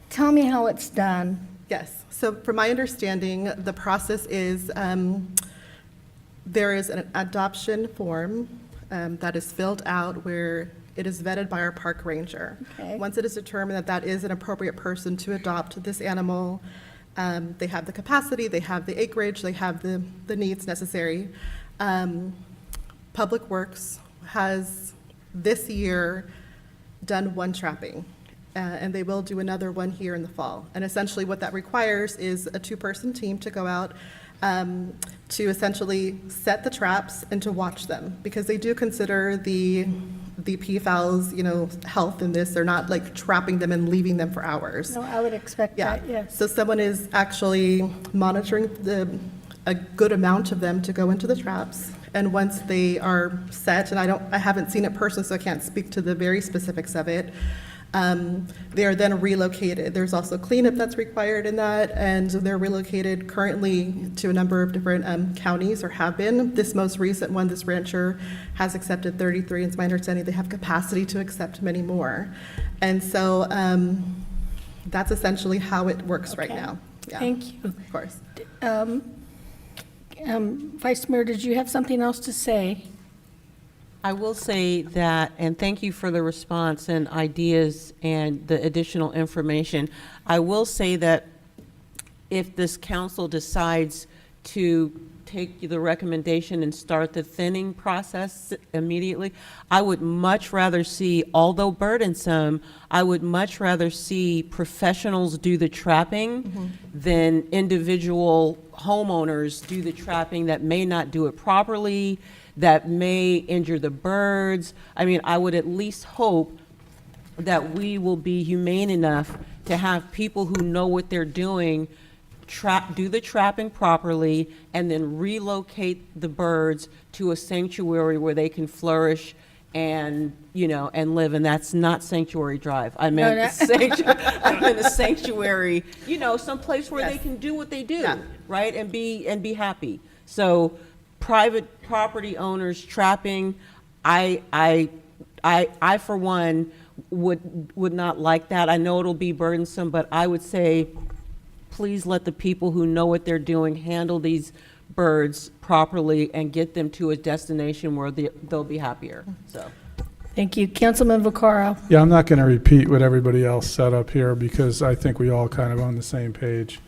A: tell me how it's done.
C: Yes. So from my understanding, the process is there is an adoption form that is filled out, where it is vetted by our park ranger.
A: Okay.
C: Once it is determined that that is an appropriate person to adopt this animal, they have the capacity, they have the acreage, they have the needs necessary. Public Works has this year done one trapping, and they will do another one here in the fall. And essentially what that requires is a two-person team to go out to essentially set the traps and to watch them, because they do consider the peafowls, health in this. They're not like trapping them and leaving them for hours.
A: No, I would expect that, yes.
C: So someone is actually monitoring a good amount of them to go into the traps. And once they are set, and I haven't seen it personally, so I can't speak to the very specifics of it, they are then relocated. There's also cleanup that's required in that, and they're relocated currently to a number of different counties, or have been. This most recent one, this rancher has accepted 33, and it's my understanding they have capacity to accept many more. And so that's essentially how it works right now. Yeah.
A: Thank you.
C: Of course.
A: Vice Mayor, did you have something else to say?
D: I will say that, and thank you for the response and ideas and the additional information. I will say that if this council decides to take the recommendation and start the thinning process immediately, I would much rather see, although burdensome, I would much rather see professionals do the trapping than individual homeowners do the trapping that may not do it properly, that may injure the birds. I mean, I would at least hope that we will be humane enough to have people who know what they're doing do the trapping properly and then relocate the birds to a sanctuary where they can flourish and, you know, and live. And that's not Sanctuary Drive. I meant a sanctuary, you know, someplace where they can do what they do, right? And be happy. So private property owners trapping, I for one would not like that. I know it'll be burdensome, but I would say, please let the people who know what they're doing handle these birds properly and get them to a destination where they'll be happier. So,
A: Thank you. Councilman Vaccaro.
K: Yeah, I'm not going to repeat what everybody else said up here because I think we all kind of on the same page.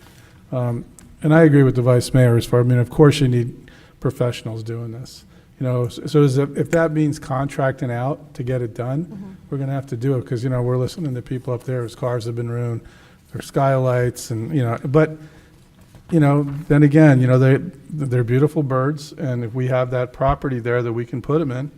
K: And I agree with the vice mayor as far, I mean, of course you need professionals doing this. You know, so if that means contracting out to get it done, we're going to have to do it because, you know, we're listening to people up there whose cars have been ruined, their skylights and, you know, but, you know, then again, you know, they're beautiful birds. And if we have that property there that we can put them in,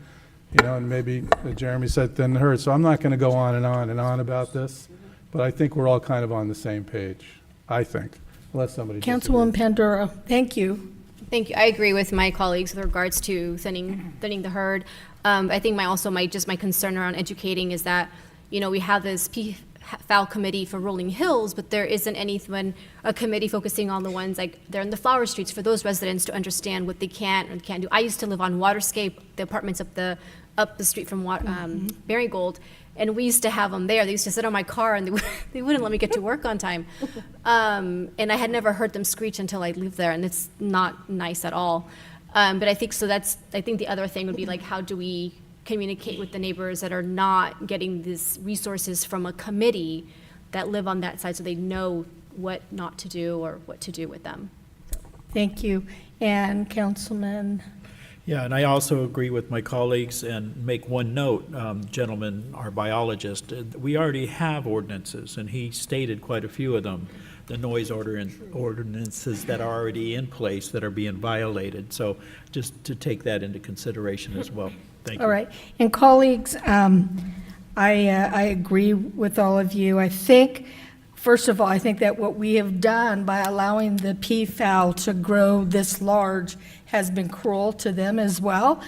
K: you know, and maybe Jeremy said then hurt. So I'm not going to go on and on and on about this, but I think we're all kind of on the same page, I think, unless somebody
A: Councilwoman Panduro, thank you.
M: Thank you. I agree with my colleagues with regards to thinning the herd. I think my concern around educating is that, you know, we have this Peafowl committee for Rolling Hills, but there isn't a committee focusing on the ones like they're in the flower streets for those residents to understand what they can and can't do. I used to live on Waterscape, the apartments up the street from Marigold, and we used to have them there. They used to sit on my car and they wouldn't let me get to work on time. And I had never heard them screech until I lived there, and it's not nice at all. But I think the other thing would be like, how do we communicate with the neighbors that are not getting these resources from a committee that live on that side so they know what not to do or what to do with them.
A: Thank you. And Councilman?
E: Yeah, and I also agree with my colleagues and make one note, gentleman, our biologist, we already have ordinances, and he stated quite a few of them, the noise ordinances that are already in place that are being violated. So just to take that into consideration as well. Thank you.
A: All right. And colleagues, I agree with all of you. I think, first of all, I think that what we have done by allowing the peafowl to grow this large has been cruel to them as well.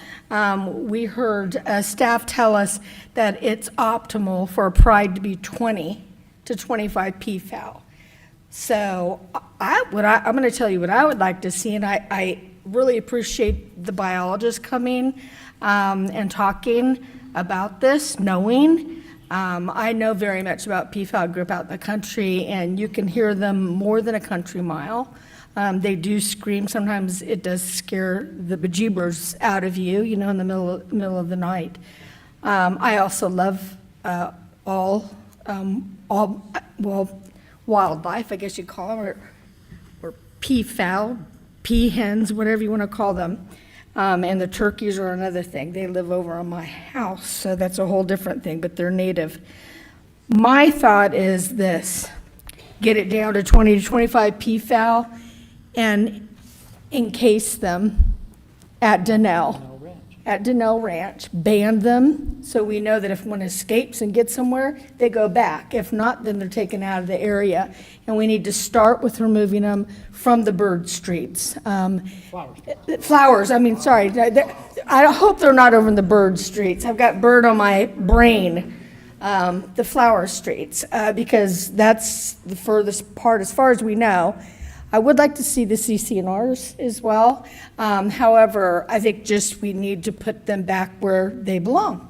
A: We heard staff tell us that it's optimal for a pride to be 20 to 25 peafowl. So I'm going to tell you what I would like to see, and I really appreciate the biologist coming and talking about this, knowing. I know very much about peafowl. I grew up out in the country, and you can hear them more than a country mile. They do scream. Sometimes it does scare the bejeebers out of you, you know, in the middle of the night. I also love all wildlife, I guess you'd call them, or peafowl, peahens, whatever you want to call them. And the turkeys are another thing. They live over on my house, so that's a whole different thing, but they're native. My thought is this: get it down to 20 to 25 peafowl and encase them at Donnell Ranch. Ban them so we know that if one escapes and gets somewhere, they go back. If not, then they're taken out of the area. And we need to start with removing them from the bird streets. Flowers, I mean, sorry. I hope they're not over in the bird streets. I've got bird on my brain. The flower streets, because that's the furthest part as far as we know. I would like to see the CCNRs as well. However, I think just we need to put them back where they belong.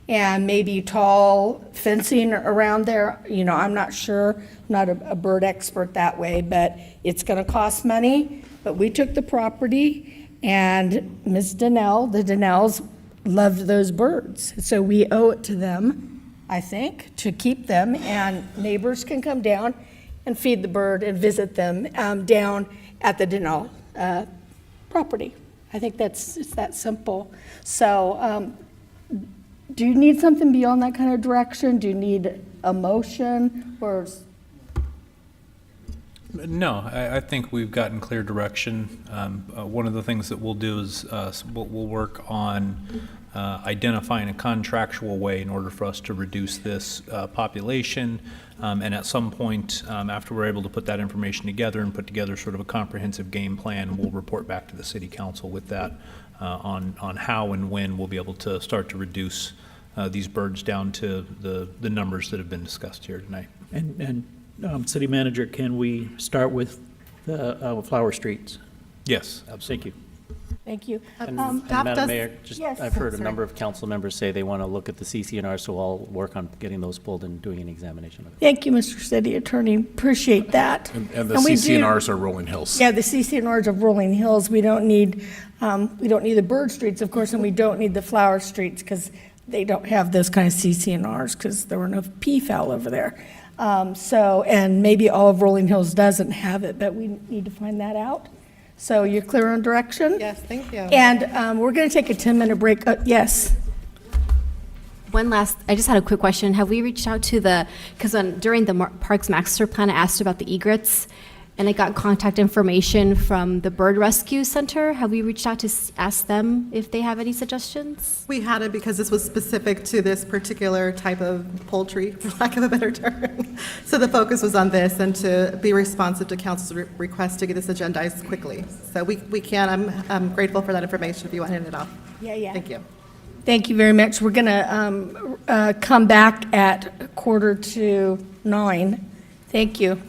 A: And maybe tall fencing around there. You know, I'm not sure, I'm not a bird expert that way, but it's gonna cost money. But we took the property, and Ms. Donnell, the Donnells, loved those birds. So we owe it to them, I think, to keep them, and neighbors can come down and feed the bird and visit them down at the Denal property. I think it's that simple. So do you need something beyond that kind of direction? Do you need a motion or?
G: No, I think we've gotten clear direction. One of the things that we'll do is we'll work on identifying a contractual way in order for us to reduce this population. And at some point, after we're able to put that information together and put together sort of a comprehensive game plan, we'll report back to the city council with that on how and when we'll be able to start to reduce these birds down to the numbers that have been discussed here tonight.
E: And City Manager, can we start with the flower streets?
G: Yes, absolutely.
E: Thank you.
A: Thank you.
L: And
A: Staff
L: Madam
A: does-
L: Mayor, just,
A: Yes,
L: I've heard a
A: sorry.
L: number of council members say they want to look at the CCNR, so I'll work on getting those pulled and doing an examination of it.
A: Thank you, Mr. City Attorney. Appreciate that.
H: And the
A: we do-
H: CCNRs are Rolling Hills.
A: Yeah, the CCNRs of Rolling Hills. We don't need the bird streets, of course, and we don't need the flower streets because they don't have those kind of CCNRs because there were no peafowl over there. And maybe all of Rolling Hills doesn't have it, but we need to find that out. So you're clear on direction?
C: Yes, thank you.
A: And we're going to take a 10-minute break. Yes.
M: I just had a quick question. Have we reached out to because during the Parks Master Plan, I asked about the egrets, and I got contact information from the Bird Rescue Center. Have we reached out to ask them if they have any suggestions?
C: We hadn't because this was specific to this particular type of poultry, for lack of a better term. So the focus was on this and to be responsive to council's request to get this agendized quickly. So we can, I'm grateful for that information if you want to hand it off.
A: Yeah.
C: Thank you.
A: Thank you very much. We're going to come back at 8:45. Thank you.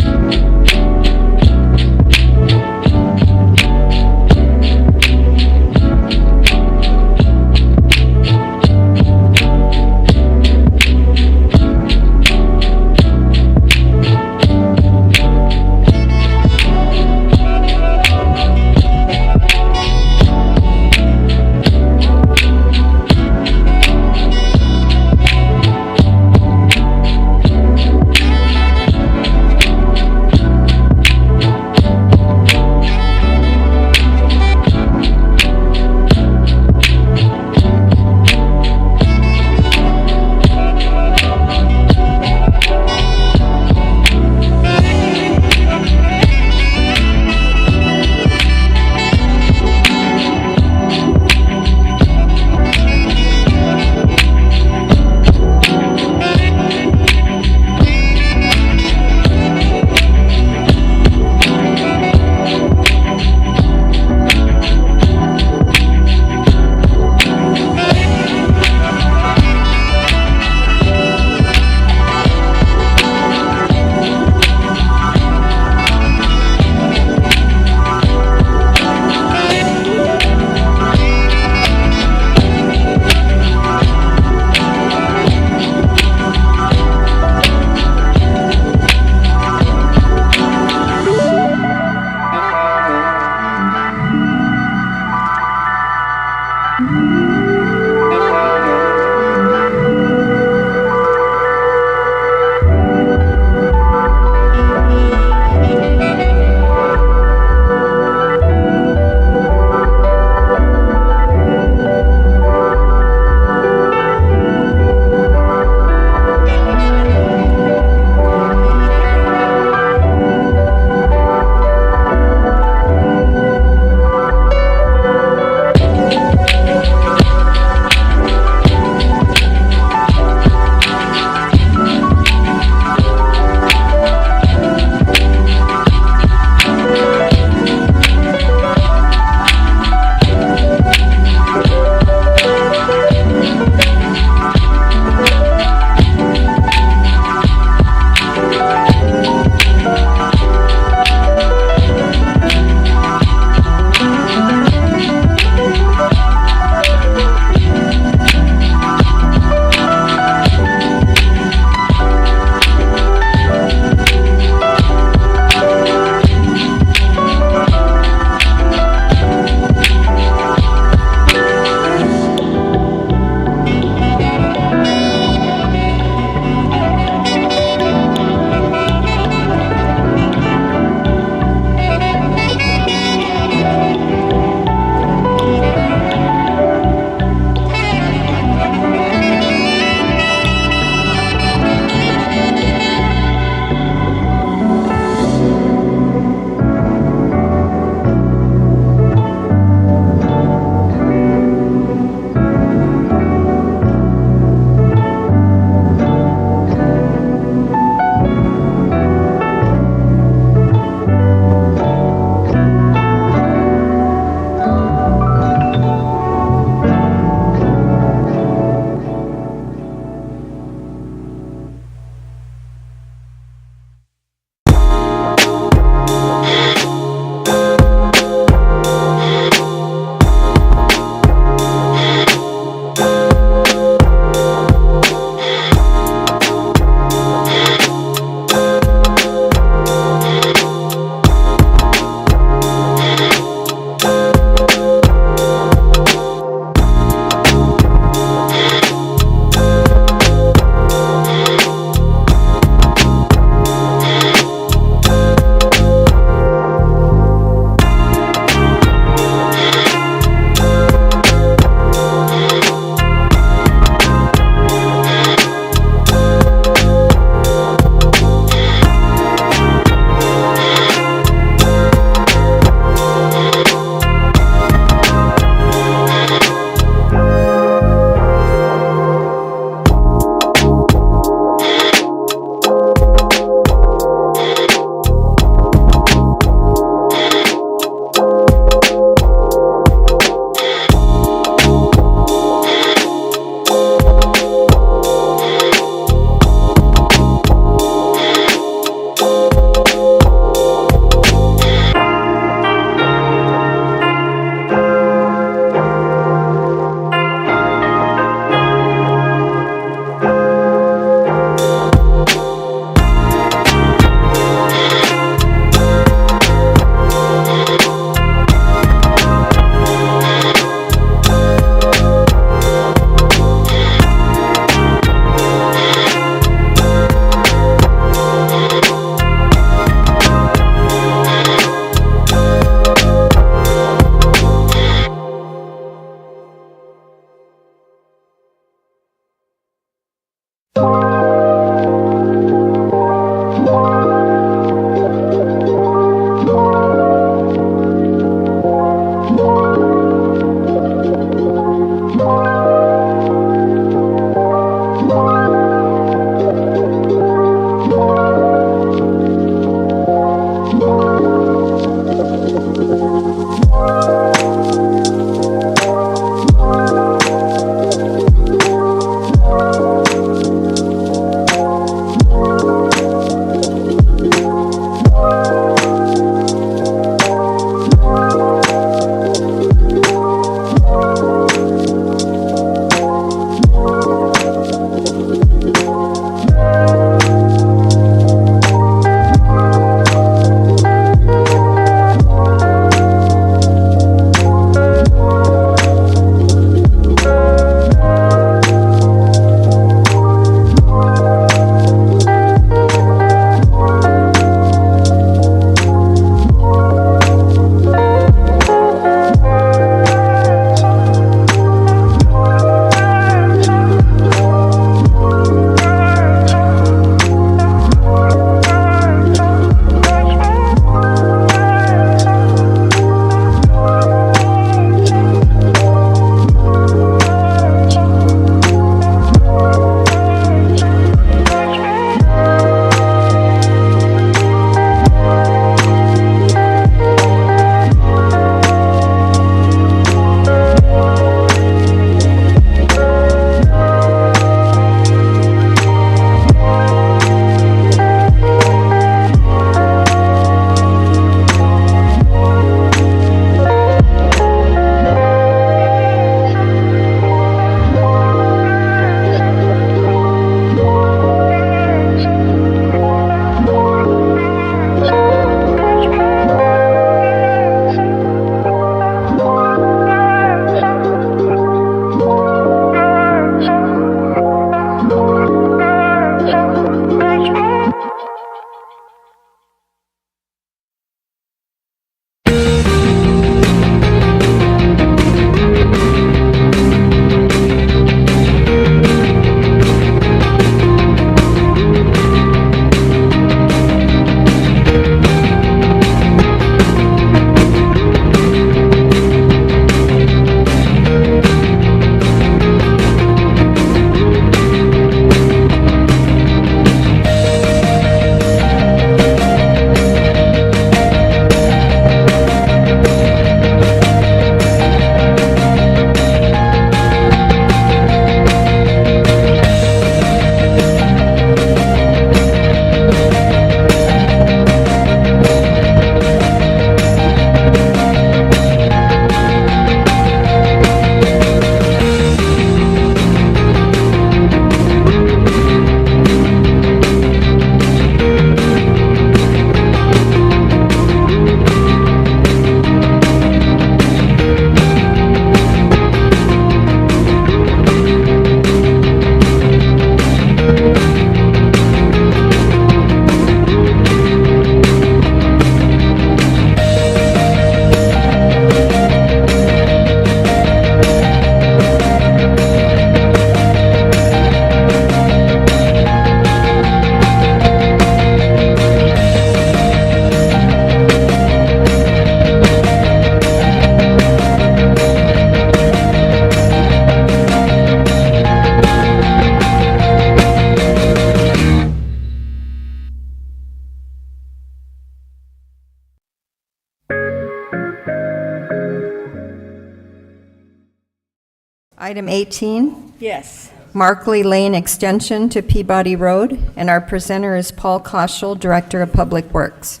B: Item 18,
A: Yes.
B: Markley Lane Extension to Peabody Road, and our presenter is Paul Koschel, Director of Public Works.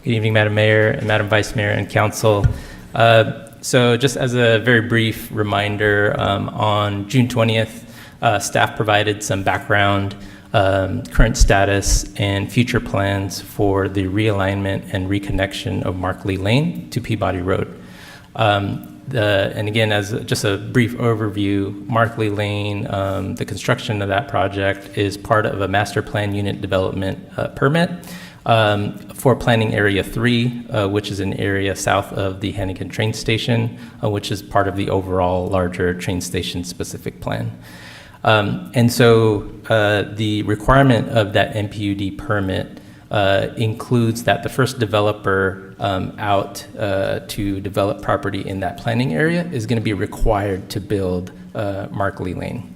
O: Good evening, Madam Mayor and Madam Vice Mayor and Council. So just as a very brief reminder, on June 20th, staff provided some background, current status, and future plans for the realignment and reconnection of Markley Lane to Peabody Road. And again, as just a brief overview, Markley Lane, the construction of that project is part of a master plan unit development permit for planning area 3, which is an area south of the Hannigan train station, which is part of the overall larger train station specific plan. And so the requirement of that MPUD permit includes that the first developer out to develop property in that planning area is going to be required to build Markley Lane.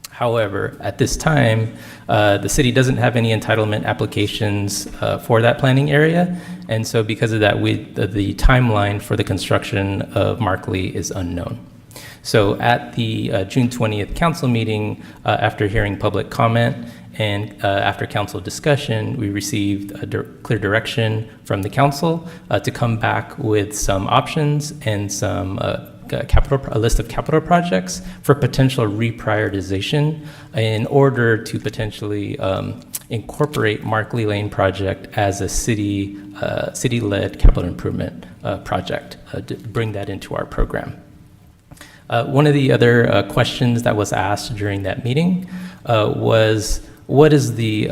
O: However, at this time, the city doesn't have any entitlement applications for that planning area, and so because of that, the timeline for the construction of Markley is unknown. So at the June 20th council meeting, after hearing public comment and after council discussion, we received clear direction from the council to come back with some options and some a list of capital projects for potential reprioritization in order to potentially incorporate Markley Lane project as a city-led capital improvement project, to bring that into our program. One of the other questions that was asked during that meeting was, what is the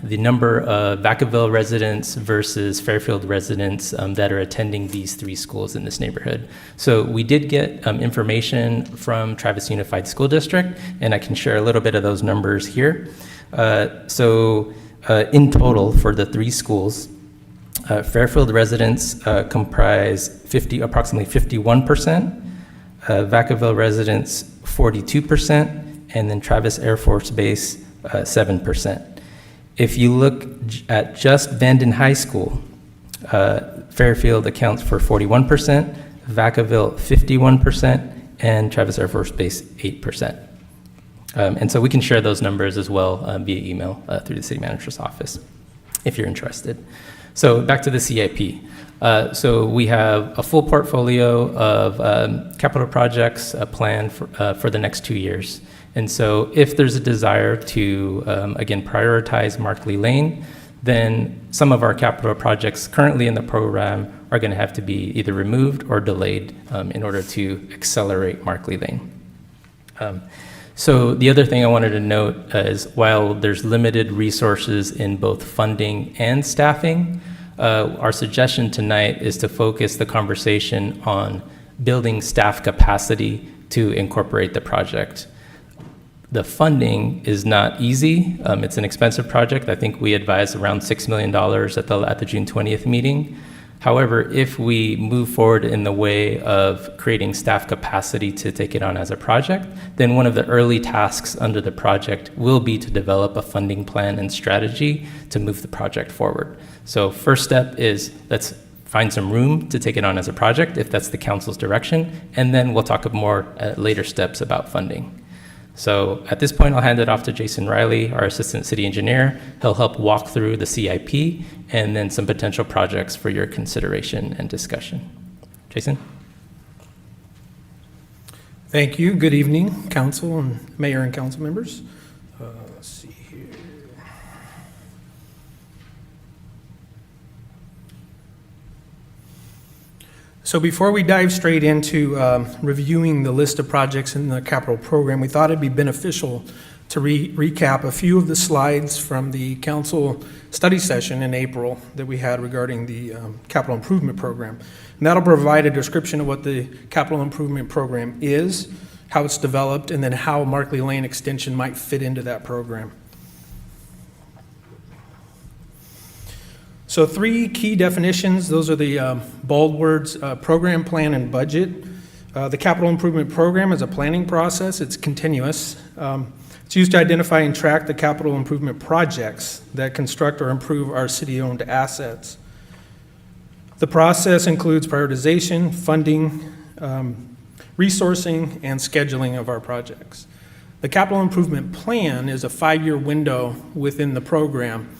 O: number of Vacaville residents versus Fairfield residents that are attending these 3 schools in this neighborhood? So we did get information from Travis Unified School District, and I can share a little bit of those numbers here. So in total, for the 3 schools, Fairfield residents comprise approximately 51%, Vacaville residents 42%, and then Travis Air Force Base 7%. If you look at just Vanden High School, Fairfield accounts for 41%, Vacaville 51%, and Travis Air Force Base 8%. And so we can share those numbers as well via email through the city manager's office if you're interested. So back to the CIP. So we have a full portfolio of capital projects planned for the next 2 years. And so if there's a desire to, again, prioritize Markley Lane, then some of our capital projects currently in the program are going to have to be either removed or delayed in order to accelerate Markley Lane. So the other thing I wanted to note is while there's limited resources in both funding and staffing, our suggestion tonight is to focus the conversation on building staff capacity to incorporate the project. The funding is not easy. It's an expensive project. I think we advised around $6 million at the June 20th meeting. However, if we move forward in the way of creating staff capacity to take it on as a project, then one of the early tasks under the project will be to develop a funding plan and strategy to move the project forward. So first step is let's find some room to take it on as a project, if that's the council's direction, and then we'll talk more at later steps about funding. So at this point, I'll hand it off to Jason Riley, our Assistant City Engineer. He'll help walk through the CIP and then some potential projects for your consideration and discussion. Jason?
P: Thank you. Good evening, council and mayor and council members. Let's see here. So before we dive straight into reviewing the list of projects in the capital program, we thought it'd be beneficial to recap a few of the slides from the council study session in April that we had regarding the capital improvement program. And that'll provide a description of what the capital improvement program is, how it's developed, and then how Markley Lane extension might fit into that program. So 3 key definitions, those are the bold words, program, plan, and budget. The capital improvement program is a planning process. It's continuous. It's used to identify and track the capital improvement projects that construct or improve our city-owned assets. The process includes prioritization, funding, resourcing, and scheduling of our projects. The capital improvement plan is a 5-year window within the program.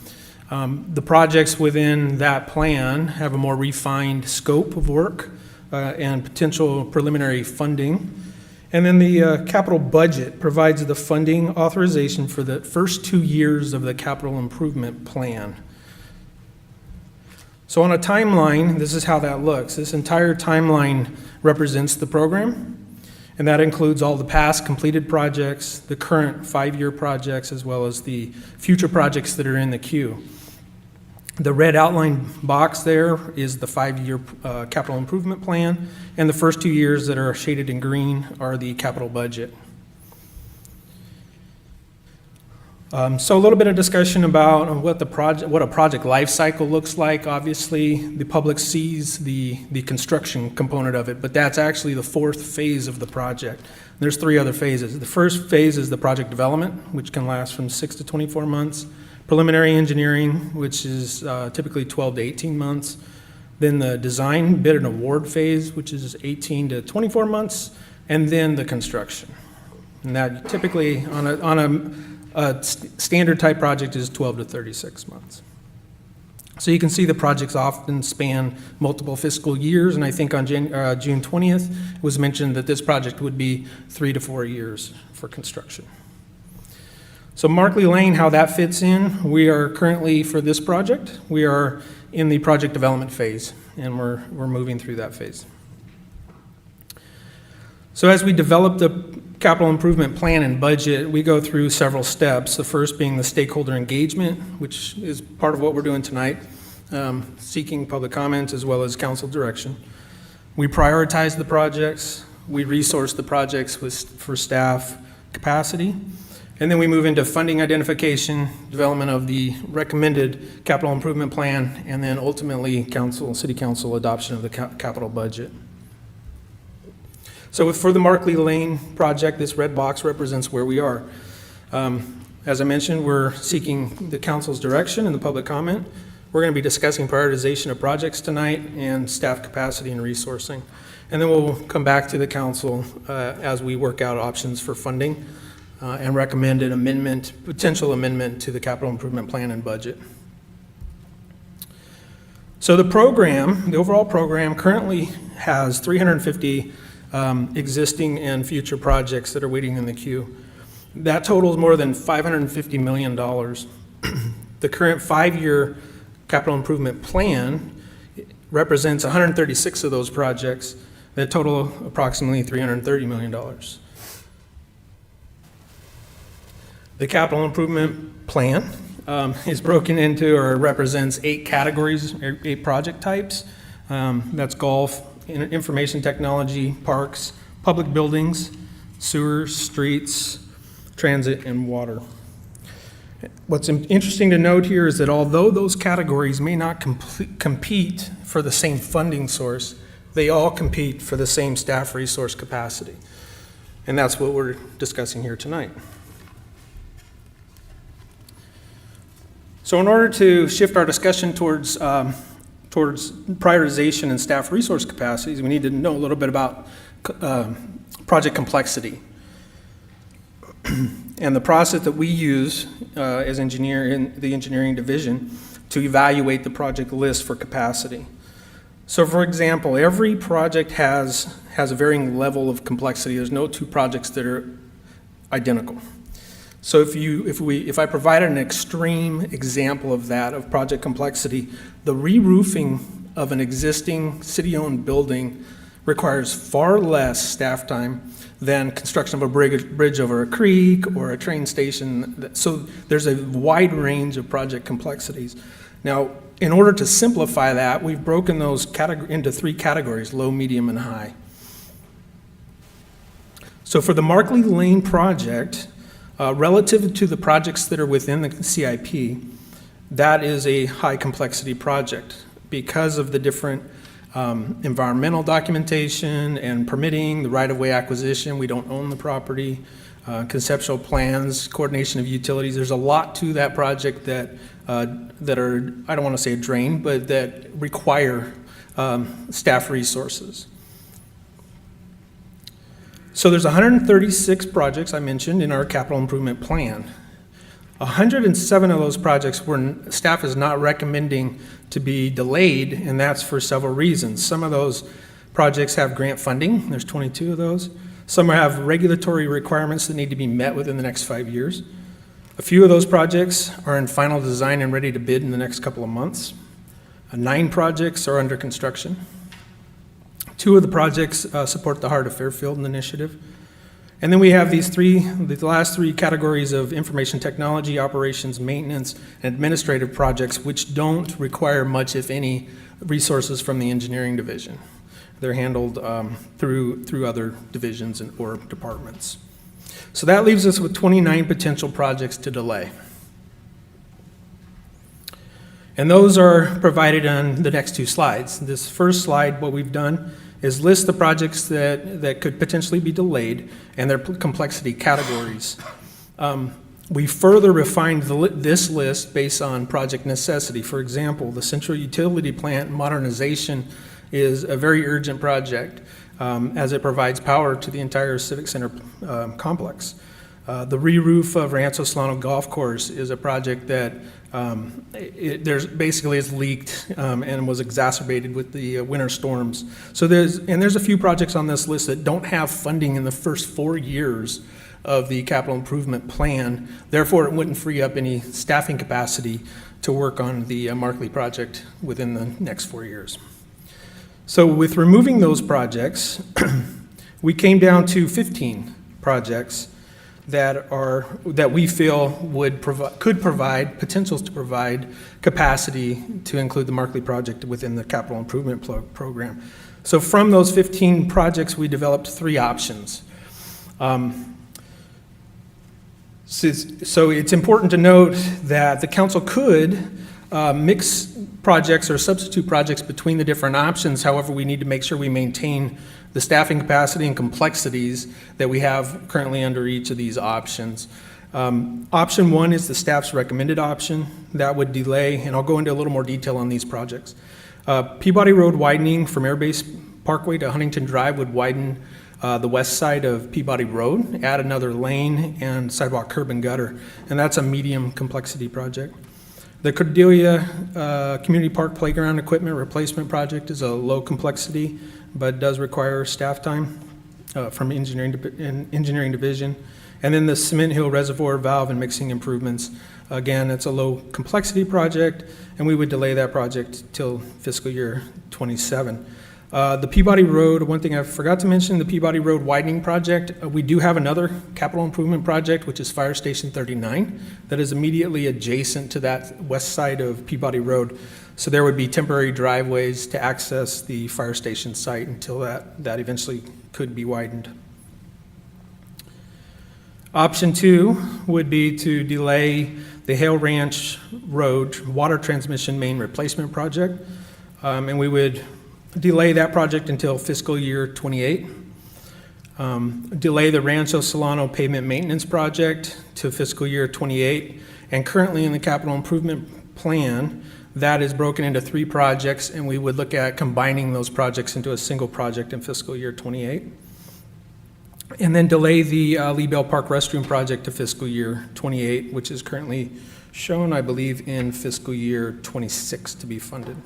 P: The projects within that plan have a more refined scope of work and potential preliminary funding. And then the capital budget provides the funding authorization for the first 2 years of the capital improvement plan. So on a timeline, this is how that looks. This entire timeline represents the program, and that includes all the past completed projects, the current 5-year projects, as well as the future projects that are in the queue. The red outline box there is the 5-year capital improvement plan, and the first 2 years that are shaded in green are the capital budget. So a little bit of discussion about what a project life cycle looks like. Obviously, the public sees the construction component of it, but that's actually the 4th phase of the project. There's 3 other phases. The first phase is the project development, which can last from 6 to 24 months. Preliminary engineering, which is typically 12 to 18 months. Then the design, bid, and award phase, which is 18 to 24 months. And then the construction. And that typically, on a standard type project, is 12 to 36 months. So you can see the projects often span multiple fiscal years, and I think on June 20th, it was mentioned that this project would be 3 to 4 years for construction. So Markley Lane, how that fits in, we are currently, for this project, we are in the project development phase, and we're moving through that phase. So as we develop the capital improvement plan and budget, we go through several steps. The first being the stakeholder engagement, which is part of what we're doing tonight, seeking public comments as well as council direction. We prioritize the projects. We resource the projects for staff capacity. And then we move into funding identification, development of the recommended capital improvement plan, and then ultimately city council adoption of the capital budget. So for the Markley Lane project, this red box represents where we are. As I mentioned, we're seeking the council's direction and the public comment. We're going to be discussing prioritization of projects tonight and staff capacity and resourcing. And then we'll come back to the council as we work out options for funding and recommend an amendment, potential amendment to the capital improvement plan and budget. So the program, the overall program currently has 350 existing and future projects that are waiting in the queue. That totals more than $550 million. The current 5-year capital improvement plan represents 136 of those projects that total approximately $330 million. The capital improvement plan is broken into or represents 8 categories, 8 project types. That's golf, information technology, parks, public buildings, sewers, streets, transit, and water. What's interesting to note here is that although those categories may not compete for the same funding source, they all compete for the same staff resource capacity. And that's what we're discussing here tonight. So in order to shift our discussion towards prioritization and staff resource capacities, we need to know a little bit about project complexity. And the process that we use as engineer in the engineering division to evaluate the project list for capacity. So for example, every project has a varying level of complexity. There's no 2 projects that are identical. So if I provided an extreme example of that, of project complexity, the re-roofing of an existing city-owned building requires far less staff time than construction of a bridge over a creek or a train station. So there's a wide range of project complexities. Now, in order to simplify that, we've broken those into 3 categories: low, medium, and high. So for the Markley Lane project, relative to the projects that are within the CIP, that is a high complexity project because of the different environmental documentation and permitting, the right-of-way acquisition. We don't own the property, conceptual plans, coordination of utilities. There's a lot to that project that are, I don't want to say a drain, but that require staff resources. So there's 136 projects I mentioned in our capital improvement plan. 107 of those projects staff is not recommending to be delayed, and that's for several reasons. Some of those projects have grant funding. There's 22 of those. Some have regulatory requirements that need to be met within the next 5 years. A few of those projects are in final design and ready to bid in the next couple of months. 9 projects are under construction. 2 of the projects support the Heart of Fairfield initiative. And then we have the last 3 categories of information technology, operations, maintenance, and administrative projects, which don't require much, if any, resources from the engineering division. They're handled through other divisions or departments. So that leaves us with 29 potential projects to delay. And those are provided on the next 2 slides. This first slide, what we've done is list the projects that could potentially be delayed and their complexity categories. We further refined this list based on project necessity. For example, the central utility plant modernization is a very urgent project as it provides power to the entire Civic Center complex. The re-roof of Rancho Solano Golf Course is a project that basically is leaked and was exacerbated with the winter storms. So there's a few projects on this list that don't have funding in the first 4 years of the capital improvement plan. Therefore, it wouldn't free up any staffing capacity to work on the Markley project within the next 4 years. So with removing those projects, we came down to 15 projects that we feel could provide potentials to provide capacity to include the Markley project within the capital improvement program. So from those 15 projects, we developed 3 options. So it's important to note that the council could mix projects or substitute projects between the different options. However, we need to make sure we maintain the staffing capacity and complexities that we have currently under each of these options. Option 1 is the staff's recommended option. That would delay, and I'll go into a little more detail on these projects. Peabody Road widening from Airbase Parkway to Huntington Drive would widen the west side of Peabody Road, add another lane and sidewalk curb and gutter, and that's a medium complexity project. The Cordelia Community Park Playground Equipment Replacement Project is a low complexity, but does require staff time from engineering division. And then the Cement Hill Reservoir Valve and Mixing Improvements, again, it's a low complexity project, and we would delay that project till fiscal year 27. The Peabody Road, one thing I forgot to mention, the Peabody Road widening project, we do have another capital improvement project, which is Fire Station 39, that is immediately adjacent to that west side of Peabody Road. So there would be temporary driveways to access the fire station site until that eventually could be widened. Option 2 would be to delay the Hale Ranch Road water transmission main replacement project, and we would delay that project until fiscal year 28. Delay the Rancho Solano pavement maintenance project to fiscal year 28. And currently in the capital improvement plan, that is broken into 3 projects, and we would look at combining those projects into a single project in fiscal year 28. And then delay the Lee Bell Park restroom project to fiscal year 28, which is currently shown, I believe, in fiscal year 26 to be funded.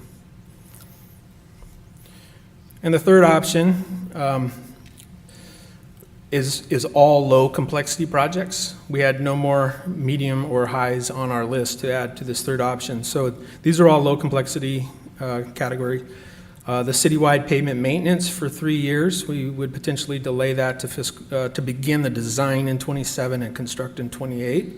P: And the third option is all low complexity projects. We had no more medium or highs on our list to add to this third option. So these are all low complexity category. The citywide pavement maintenance for 3 years, we would potentially delay that to begin the design in 27 and construct in 28.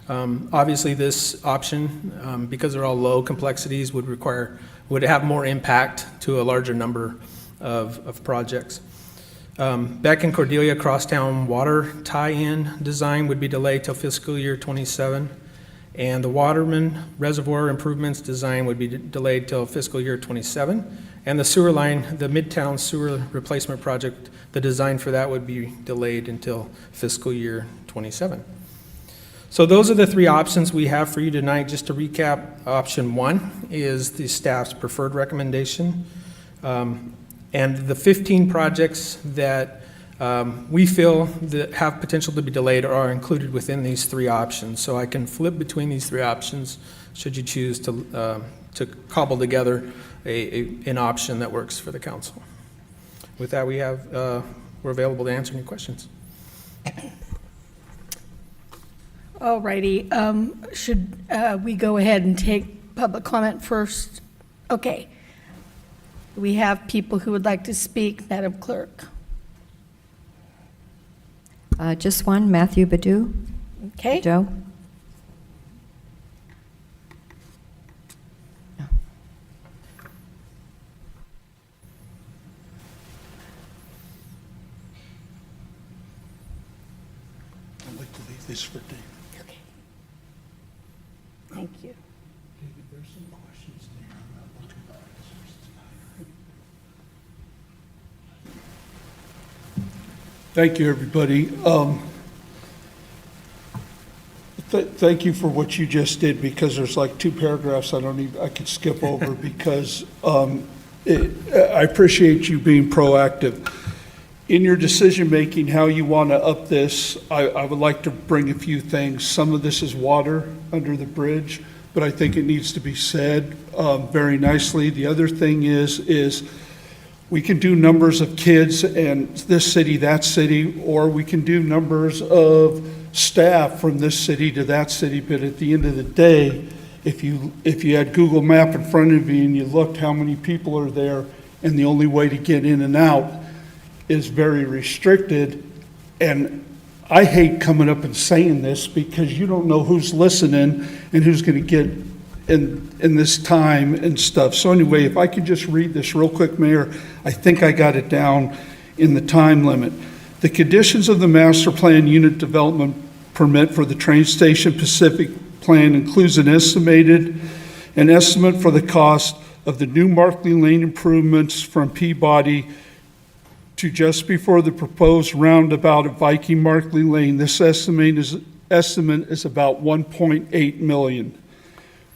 P: Obviously, this option, because they're all low complexities, would have more impact to a larger number of projects. Beck and Cordelia Crosstown water tie-in design would be delayed till fiscal year 27, and the Waterman Reservoir improvements design would be delayed till fiscal year 27, and the sewer line, the Midtown Sewer Replacement Project, the design for that would be delayed until fiscal year 27. So those are the 3 options we have for you tonight. Just to recap, option 1 is the staff's preferred recommendation. And the 15 projects that we feel that have potential to be delayed are included within these three options. So I can flip between these three options should you choose to cobble together an option that works for the council. With that, we're available to answer any questions.
A: All righty, should we go ahead and take public comment first? Okay. We have people who would like to speak, Madam Clerk.
B: Just one, Matthew Badu.
A: Okay.
B: Joe?
Q: I'd like to leave this for Dave.
A: Okay. Thank you.
Q: David, there's some questions there. I'm not looking for answers tonight. Thank you, everybody. Thank you for what you just did, because there's like 2 paragraphs I could skip over because I appreciate you being proactive. In your decision-making, how you want to up this, I would like to bring a few things. Some of this is water under the bridge, but I think it needs to be said very nicely. The other thing is we can do numbers of kids and this city, that city, or we can do numbers of staff from this city to that city. But at the end of the day, if you had Google Map in front of you and you looked how many people are there, and the only way to get in and out is very restricted. And I hate coming up and saying this because you don't know who's listening and who's going to get in this time and stuff. So anyway, if I could just read this real quick, Mayor, I think I got it down in the time limit. The conditions of the master plan unit development permit for the train station Pacific plan includes an estimate for the cost of the new Markley Lane improvements from Peabody to just before the proposed roundabout at Viking Markley Lane. This estimate is about $1.8 million,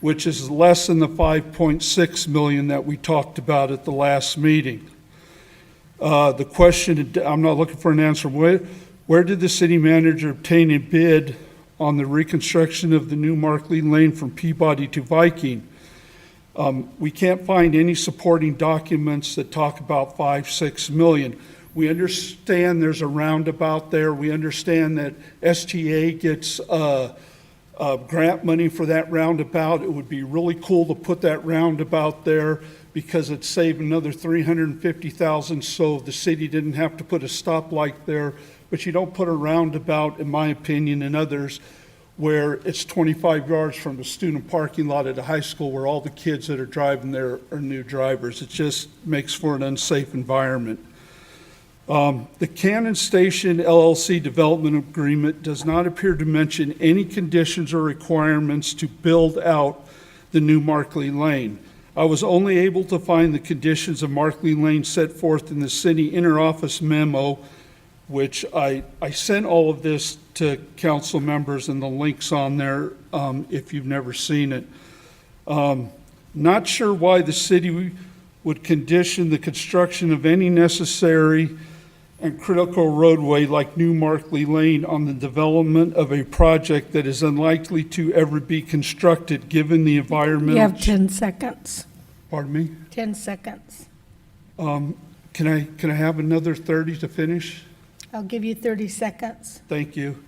Q: which is less than the $5.6 million that we talked about at the last meeting. The question, I'm not looking for an answer, where did the city manager obtain a bid on the reconstruction of the new Markley Lane from Peabody to Viking? We can't find any supporting documents that talk about $5-6 million. We understand there's a roundabout there. We understand that STA gets grant money for that roundabout. It would be really cool to put that roundabout there because it'd save another $350,000 so the city didn't have to put a stoplight there. But you don't put a roundabout, in my opinion, and others, where it's 25 yards from the student parking lot at a high school where all the kids that are driving there are new drivers. It just makes for an unsafe environment. The Cannon Station LLC development agreement does not appear to mention any conditions or requirements to build out the new Markley Lane. I was only able to find the conditions of Markley Lane set forth in the city interoffice memo, which I sent all of this to council members and the links on there if you've never seen it. Not sure why the city would condition the construction of any necessary and critical roadway like New Markley Lane on the development of a project that is unlikely to ever be constructed given the environmental...
A: You have 10 seconds.
Q: Pardon me?
A: 10 seconds.
Q: Can I have another 30 to finish?
A: I'll give you 30 seconds.
Q: Thank you.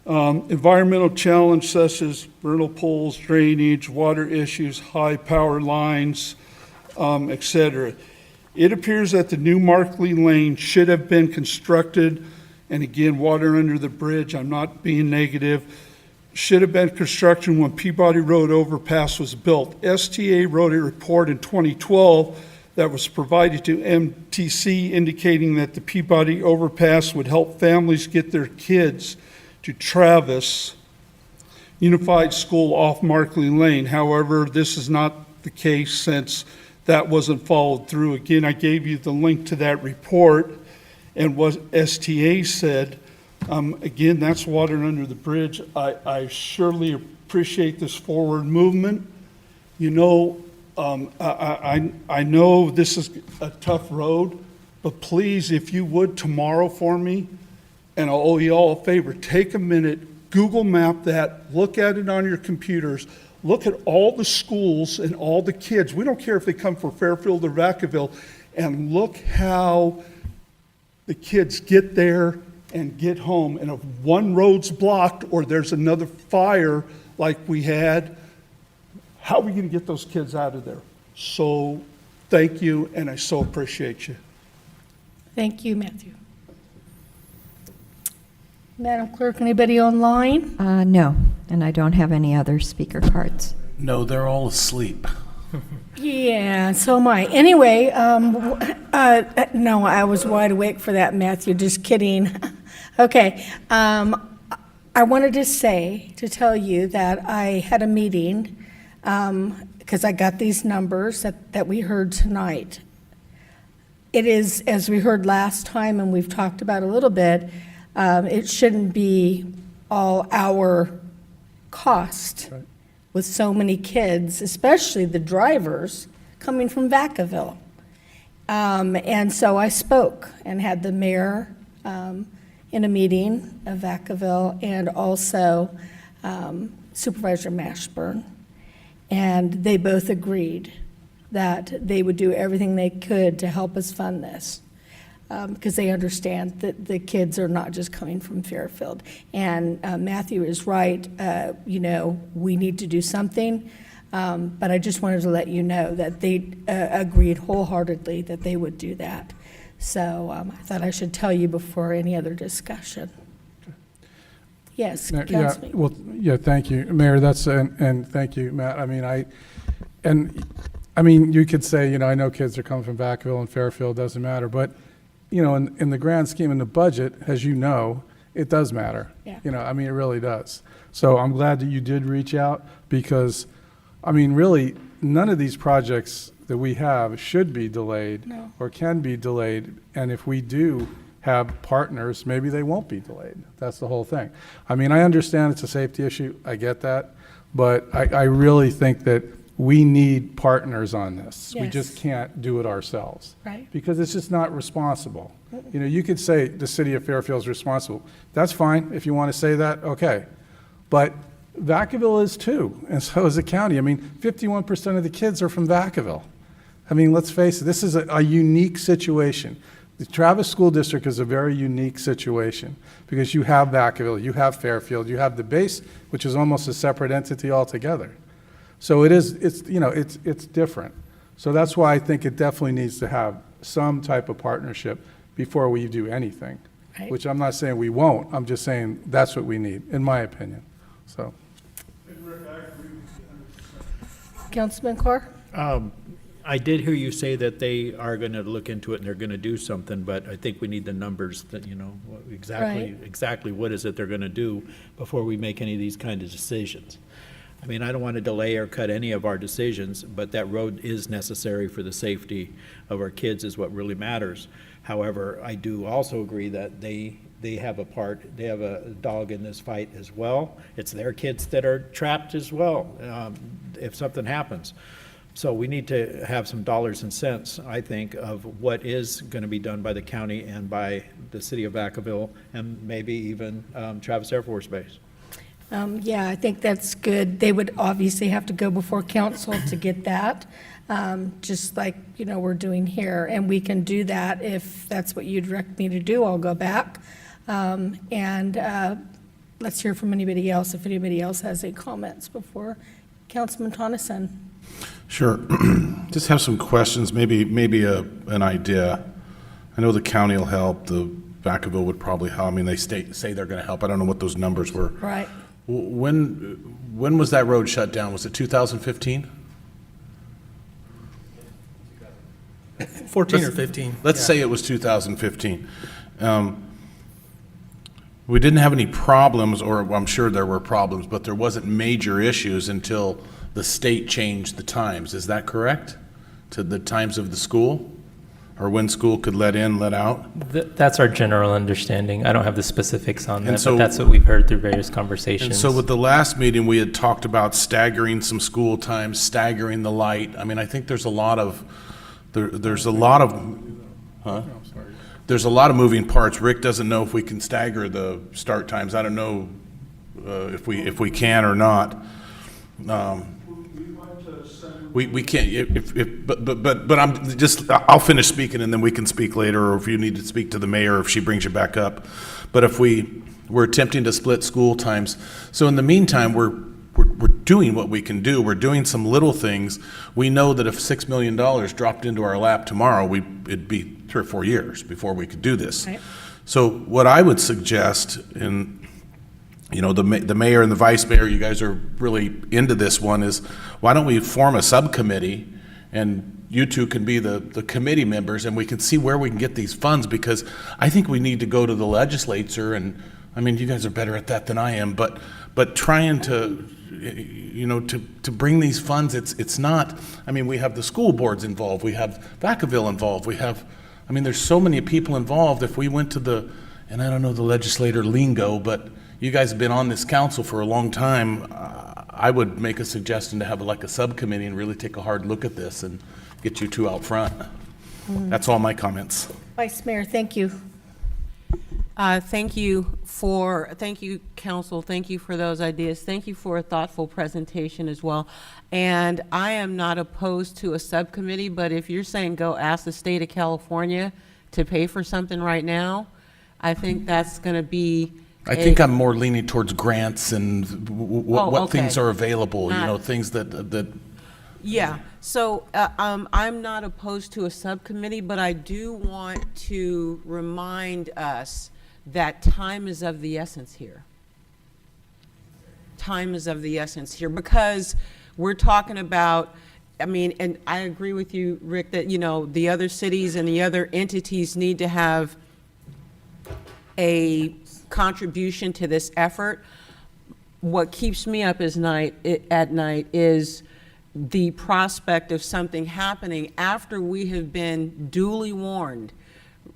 Q: Environmental challenge such as vernal pools, drainage, water issues, high power lines, etc. It appears that the new Markley Lane should have been constructed, and again, water under the bridge, I'm not being negative, should have been constructed when Peabody Road overpass was built. STA wrote a report in 2012 that was provided to MTC indicating that the Peabody overpass would help families get their kids to Travis Unified School off Markley Lane. However, this is not the case since that wasn't followed through. Again, I gave you the link to that report and what STA said. Again, that's water under the bridge. I surely appreciate this forward movement. You know, I know this is a tough road, but please, if you would, tomorrow for me, and I'll owe you all a favor, take a minute, Google map that, look at it on your computers, look at all the schools and all the kids. We don't care if they come from Fairfield or Vacaville, and look how the kids get there and get home. And if one road's blocked or there's another fire like we had, how are we going to get those kids out of there? So thank you, and I so appreciate you.
A: Thank you, Matthew. Madam Clerk, anybody online?
B: No, and I don't have any other speaker cards.
H: No, they're all asleep.
A: Yeah, so am I. Anyway, no, I was wide awake for that, Matthew, just kidding. Okay, I wanted to tell you that I had a meeting, because I got these numbers that we heard tonight. It is, as we heard last time, and we've talked about a little bit, it shouldn't be all our cost with so many kids, especially the drivers, coming from Vacaville. And so I spoke and had the mayor in a meeting of Vacaville and also Supervisor Mashburn. And they both agreed that they would do everything they could to help us fund this, because they understand that the kids are not just coming from Fairfield. And Matthew is right, we need to do something, but I just wanted to let you know that they agreed wholeheartedly that they would do that. So I thought I should tell you before any other discussion. Yes, Councilman.
K: Thank you, Mayor. And thank you, Matt. I mean, you could say, I know kids are coming from Vacaville and Fairfield, doesn't matter, but, in the grand scheme, in the budget, as you know, it does matter.
A: Yeah.
K: It really does. So I'm glad that you did reach out because, really, none of these projects that we have should be delayed or can be delayed. And if we do have partners, maybe they won't be delayed. That's the whole thing. I understand it's a safety issue. I get that. But I really think that we need partners on this. We
A: Yes.
K: just can't do it ourselves.
A: Right.
K: Because it's just not responsible. You could say the city of Fairfield is responsible. That's fine. If you want to say that, okay. But Vacaville is too, and so is the county. 51% of the kids are from Vacaville. Let's face it, this is a unique situation. The Travis School District is a very unique situation because you have Vacaville, you have Fairfield, you have the base, which is almost a separate entity altogether. So it's different. So that's why I think it definitely needs to have some type of partnership before we do anything,
A: Right.
K: which I'm not saying we won't. I'm just saying that's what we need, in my opinion. So.
A: Councilman Carr?
E: I did hear you say that they are going to look into it and they're going to do something, but I think we need the numbers that, exactly what is it they're going to do before we make any of these kind of decisions. I don't want to delay or cut any of our decisions, but that road is necessary for the safety of our kids is what really matters. However, I do also agree that they have a dog in this fight as well. It's their kids that are trapped as well, if something happens. So we need to have some dollars and cents, I think, of what is going to be done by the county and by the city of Vacaville and maybe even Travis Air Force Base.
A: I think that's good. They would obviously have to go before council to get that, just like, we're doing here. And we can do that if that's what you'd direct me to do. I'll go back. Let's hear from anybody else, if anybody else has any comments before Councilman Tonneson.
H: Sure. Just have some questions, maybe an idea. I know the county will help, the Vacaville would probably help. They say they're going to help. I don't know what those numbers were.
A: Right.
H: When was that road shut down? Was it 2015?
P: 14 or 15.
H: Let's say it was 2015. We didn't have any problems, or I'm sure there were problems, but there wasn't major issues until the state changed the times. Is that correct? To the times of the school? or when school could let in, let out?
O: That's our general understanding. I don't have the specifics on
H: And
O: that,
H: so-
O: but that's what we've heard through various conversations.
H: And so with the last meeting, we had talked about staggering some school times, staggering the light. I mean, I think there's a lot of, there's a lot of, huh? There's a lot of moving parts. Rick doesn't know if we can stagger the start times. I don't know if we can or not. We can't, but I'm just, I'll finish speaking and then we can speak later, or if you need to speak to the mayor, if she brings you back up. But if we're attempting to split school times. So in the meantime, we're doing what we can do. We're doing some little things. We know that if $6 million dropped into our lap tomorrow, it'd be 3 or 4 years before we could do this.
A: Right.
H: So what I would suggest, and you know, the mayor and the vice mayor, you guys are really into this one, is why don't we form a subcommittee and you two can be the committee members and we can see where we can get these funds, because I think we need to go to the legislature, and I mean, you guys are better at that than I am, but trying to, you know, to bring these funds, it's not, I mean, we have the school boards involved, we have Vacaville involved, we have, I mean, there's so many people involved. If we went to the, and I don't know the legislator lingo, but you guys have been on this council for a long time. I would make a suggestion to have like a subcommittee and really take a hard look at this and get you two out front. That's all my comments.
A: Vice Mayor, thank you.
D: Thank you, council. Thank you for those ideas. Thank you for a thoughtful presentation as well. And I am not opposed to a subcommittee, but if you're saying go ask the state of California to pay for something right now, I think that's going to be.
H: I think I'm more leaning towards grants and what
D: okay.
H: things are available, you know, things that.
D: Yeah, so I'm not opposed to a subcommittee, but I do want to remind us that time is of the essence here. Time is of the essence here, because we're talking about, I mean, and I agree with you, Rick, that, you know, the other cities and the other entities need to have a contribution to this effort. What keeps me up at night is the prospect of something happening after we have been duly warned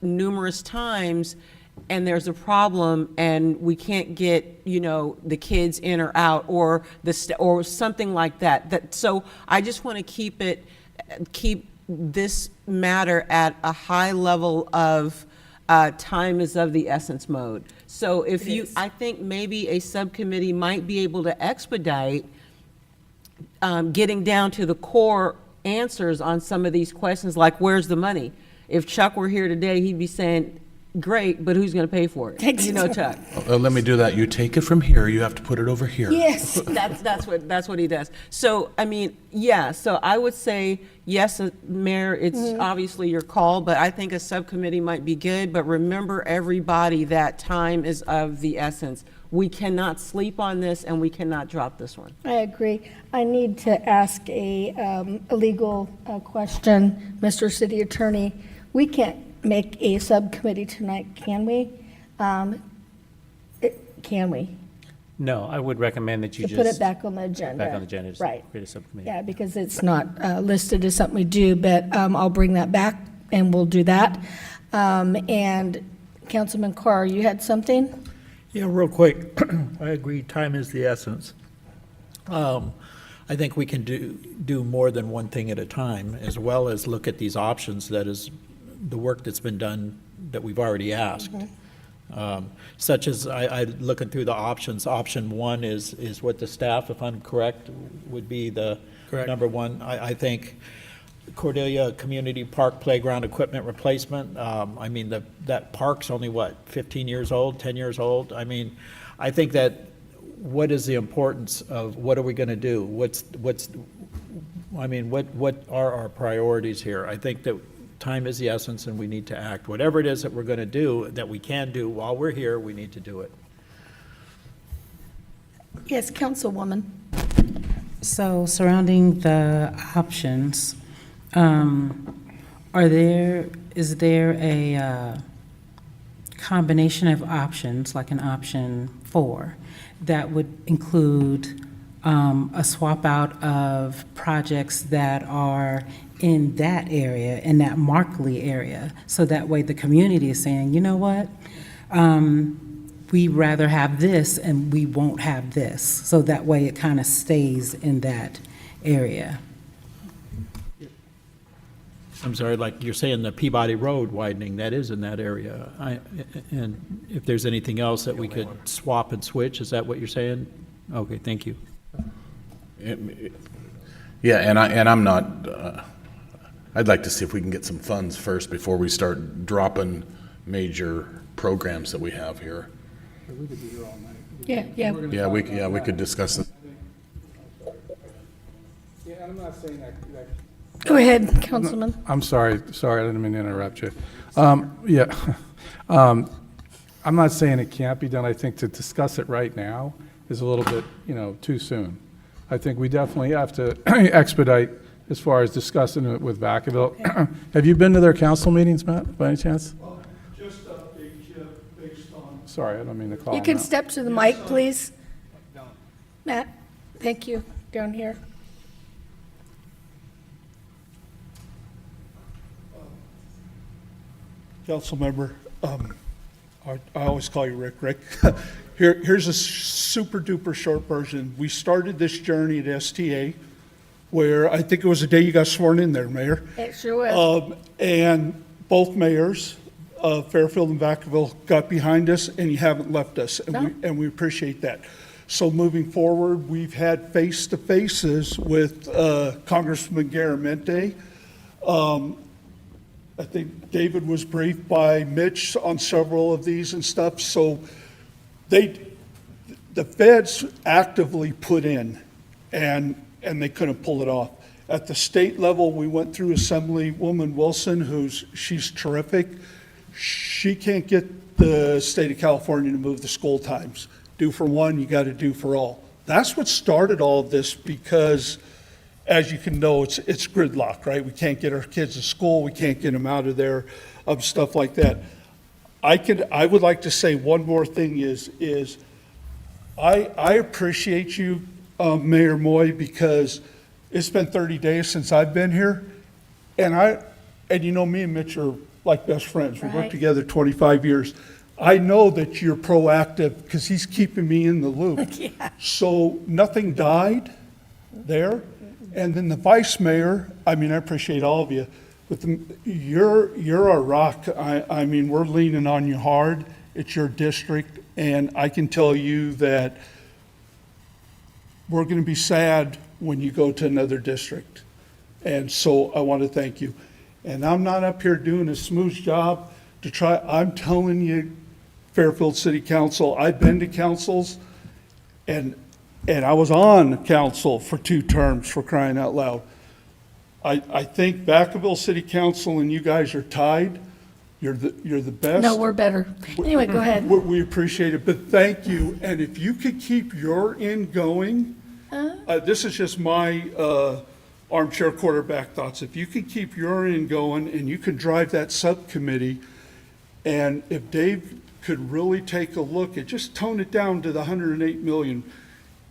D: numerous times, and there's a problem and we can't get, you know, the kids in or out, or or something like that. So I just want to keep this matter at a high level of time is of the essence mode. So if I think maybe a subcommittee might be able to expedite getting down to the core answers on some of these questions, like where's the money? If Chuck were here today, he'd be saying, great, but who's going to pay for it? You know, Chuck.
H: Let me do that. You take it from here, you have to put it over here.
A: Yes.
D: That's what he does. So, I mean, yeah, so I would say, yes, Mayor, it's obviously your call, but I think a subcommittee might be good. But remember, everybody, that time is of the essence. We cannot sleep on this, and we cannot drop this one.
A: I agree. I need to ask a legal question, Mr. City Attorney. We can't make a subcommittee tonight, can we? Can we?
L: No, I would recommend that you
A: To
L: just.
A: put it back on the agenda.
L: Back on the agenda, just
A: Right.
L: create a subcommittee.
A: Yeah, because it's not listed as something we do, but I'll bring that back and we'll do that. And Councilman Carr, you had something?
E: Yeah, real quick, I agree, time is the essence. I think we can do more than one thing at a time, as well as look at these options, that is, the work that's been done that we've already asked. Such as, I looking through the options, option one is what the staff, if I'm correct, would be the number one. I think Cordelia Community Park Playground Equipment Replacement, I mean, that park's only, what, 15 years old, 10 years old? I mean, I think that, what is the importance of, what are we going to do? What are our priorities here? I think that time is the essence and we need to act. Whatever it is that we're going to do, that we can do while we're here, we need to do it.
A: Yes, Councilwoman.
W: So surrounding the options, is there a combination of options, like an option 4, that would include a swap out of projects that are in that area, in that Markley area. So that way the community is saying, you know what? We'd rather have this and we won't have this. So that way it kind of stays in that area.
E: I'm sorry, like you're saying the Peabody Road widening, that is in that area. And if there's anything else that we could swap and switch, is that what you're saying? Okay, thank you.
H: Yeah, and I'm not, I'd like to see if we can get some funds first before we start dropping major programs that we have here.
K: We could be here all night.
A: Yeah.
H: Yeah, we could discuss it.
K: Yeah, I'm not saying that.
A: Go ahead, Councilman.
K: I'm sorry, I didn't mean to interrupt you. I'm not saying it can't be done. I think to discuss it right now is a little bit, too soon. I think we definitely have to expedite as far as discussing it with Vacaville. Okay. Have you been to their council meetings, Matt, by any chance?
Q: Just update you based on.
K: Sorry, I don't mean to call
A: You
K: him
A: can
K: out.
A: step to the mic, please. Matt, thank you, down here.
Q: Council member, I always call you Rick. Here's a super duper short version. We started this journey at STA, where I think it was the day you got sworn in there, Mayor.
A: It sure was.
Q: And both mayors, Fairfield and Vacaville, got behind us, and you haven't left us, and we appreciate that. So moving forward, we've had face-to-faces with Congressman Garamente. I think David was briefed by Mitch on several of these and stuff. So the feds actively put in, and they couldn't pull it off. At the state level, we went through Assemblywoman Wilson, she's terrific. She can't get the state of California to move the school times. Do for one, you got to do for all. That's what started all of this, because as you can know, it's gridlock, right? We can't get our kids to school, we can't get them out of there, stuff like that. I would like to say one more thing is I appreciate you, Mayor Moy, because it's been 30 days since I've been here, and me and Mitch are like best friends. We worked together 25 years. I know that you're proactive because he's keeping me in the loop.
A: Yeah.
Q: So nothing died there. And then the vice mayor, I appreciate all of you, but you're our rock. We're leaning on you hard. It's your district, and I can tell you that we're going to be sad when you go to another district. And so I want to thank you. And I'm not up here doing a smooth job to try. I'm telling you, Fairfield City Council, I've been to councils, and I was on council for 2 terms, for crying out loud. I think Vacaville City Council and you guys are tied. You're the best.
A: No, we're better. Anyway, go ahead.
Q: We appreciate it, but thank you. And if you could keep your end going, this is just my armchair quarterback thoughts. If you could keep your end going and you could drive that subcommittee, and if Dave could really take a look at, just tone it down to the 108 million.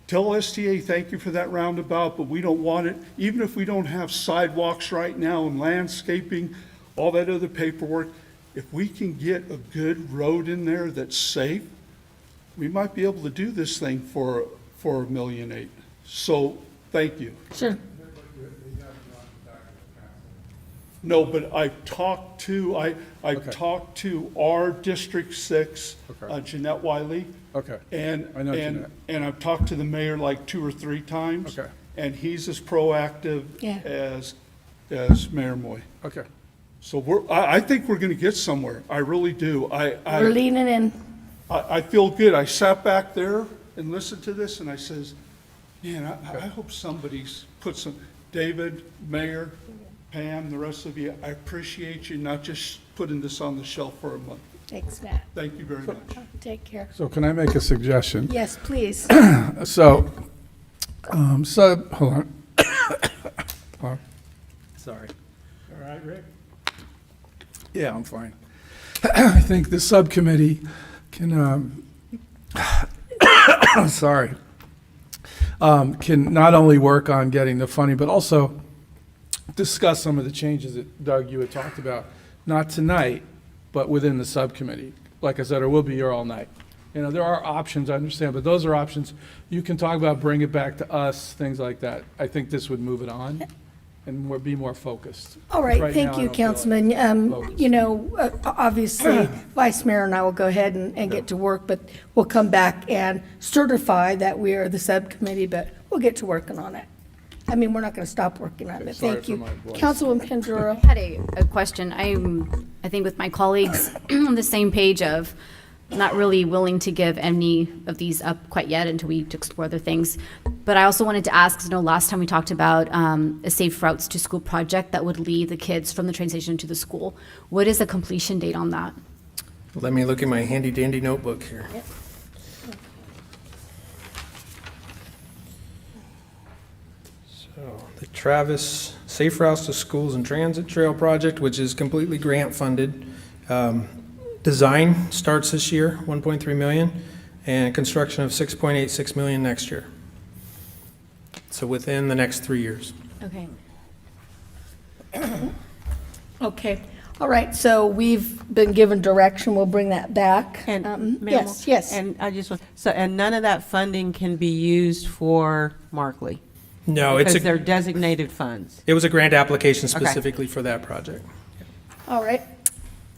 Q: Tell STA thank you for that roundabout, but we don't want it, even if we don't have sidewalks right now and landscaping, all that other paperwork. If we can get a good road in there that's safe, we might be able to do this thing for $1.8 million. So, thank you.
A: Sure.
Q: No, but I've talked to our District 6, Jeanette Wiley.
K: Okay.
Q: And
K: I know Jeanette.
Q: and I've talked to the mayor like 2 or 3 times.
K: Okay.
Q: And he's as proactive
A: Yeah.
Q: as Mayor Moy.
K: Okay.
Q: So I think we're going to get somewhere. I really do.
A: We're leaning in.
Q: I feel good. I sat back there and listened to this, and I says, man, I hope somebody's put some, David, Mayor, Pam, the rest of you, I appreciate you not just putting this on the shelf for a month.
A: Thanks, Matt.
Q: Thank you very much.
A: Take care.
K: So can I make a suggestion?
A: Yes, please.
K: So, hold on.
E: Sorry.
K: All right, Rick? Yeah, I'm fine. I think the subcommittee can, can not only work on getting the funding, but also discuss some of the changes that Doug, you had talked about, not tonight, but within the subcommittee. Like I said, or we'll be here all night. You know, there are options, I understand, but those are options. You can talk about, bring it back to us, things like that. I think this would move it on and be more focused.
A: All right,
K: now,
A: thank
K: I
A: you,
K: don't feel like
A: Councilman.
K: focused.
A: You know, obviously, Vice Mayor and I will go ahead and get to work, but we'll come back and certify that we are the subcommittee, but we'll get to working on it. I mean, we're not going to stop working on it.
K: sorry
A: Thank
K: for
A: you.
K: my voice.
A: Councilwoman Pinjero.
M: I had a question. I think with my colleagues on the same page of not really willing to give any of these up quite yet until we explore other things. But I also wanted to ask, 'cause I know last time we talked about a Safe Routes to School project that would lead the kids from the train station to the school. What is the completion date on that?
P: Let me look at my handy dandy notebook here. So the Travis Safe Routes to Schools and Transit Trail Project, which is completely grant funded. Design starts this year, 1.3 million, and construction of 6.86 million next year. So within the next 3 years.
M: Okay.
A: Okay, all right, so we've been given direction, we'll bring that back.
D: And, ma'am,
A: Yes, yes.
D: And I just, and none of that funding can be used for Markley?
P: No, it's
D: Because they're designated funds.
P: It was a grant application
D: Okay.
P: specifically for that project.
A: All right,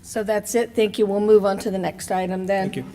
A: so that's it, thank you. We'll move on to the next item then.
P: Thank you.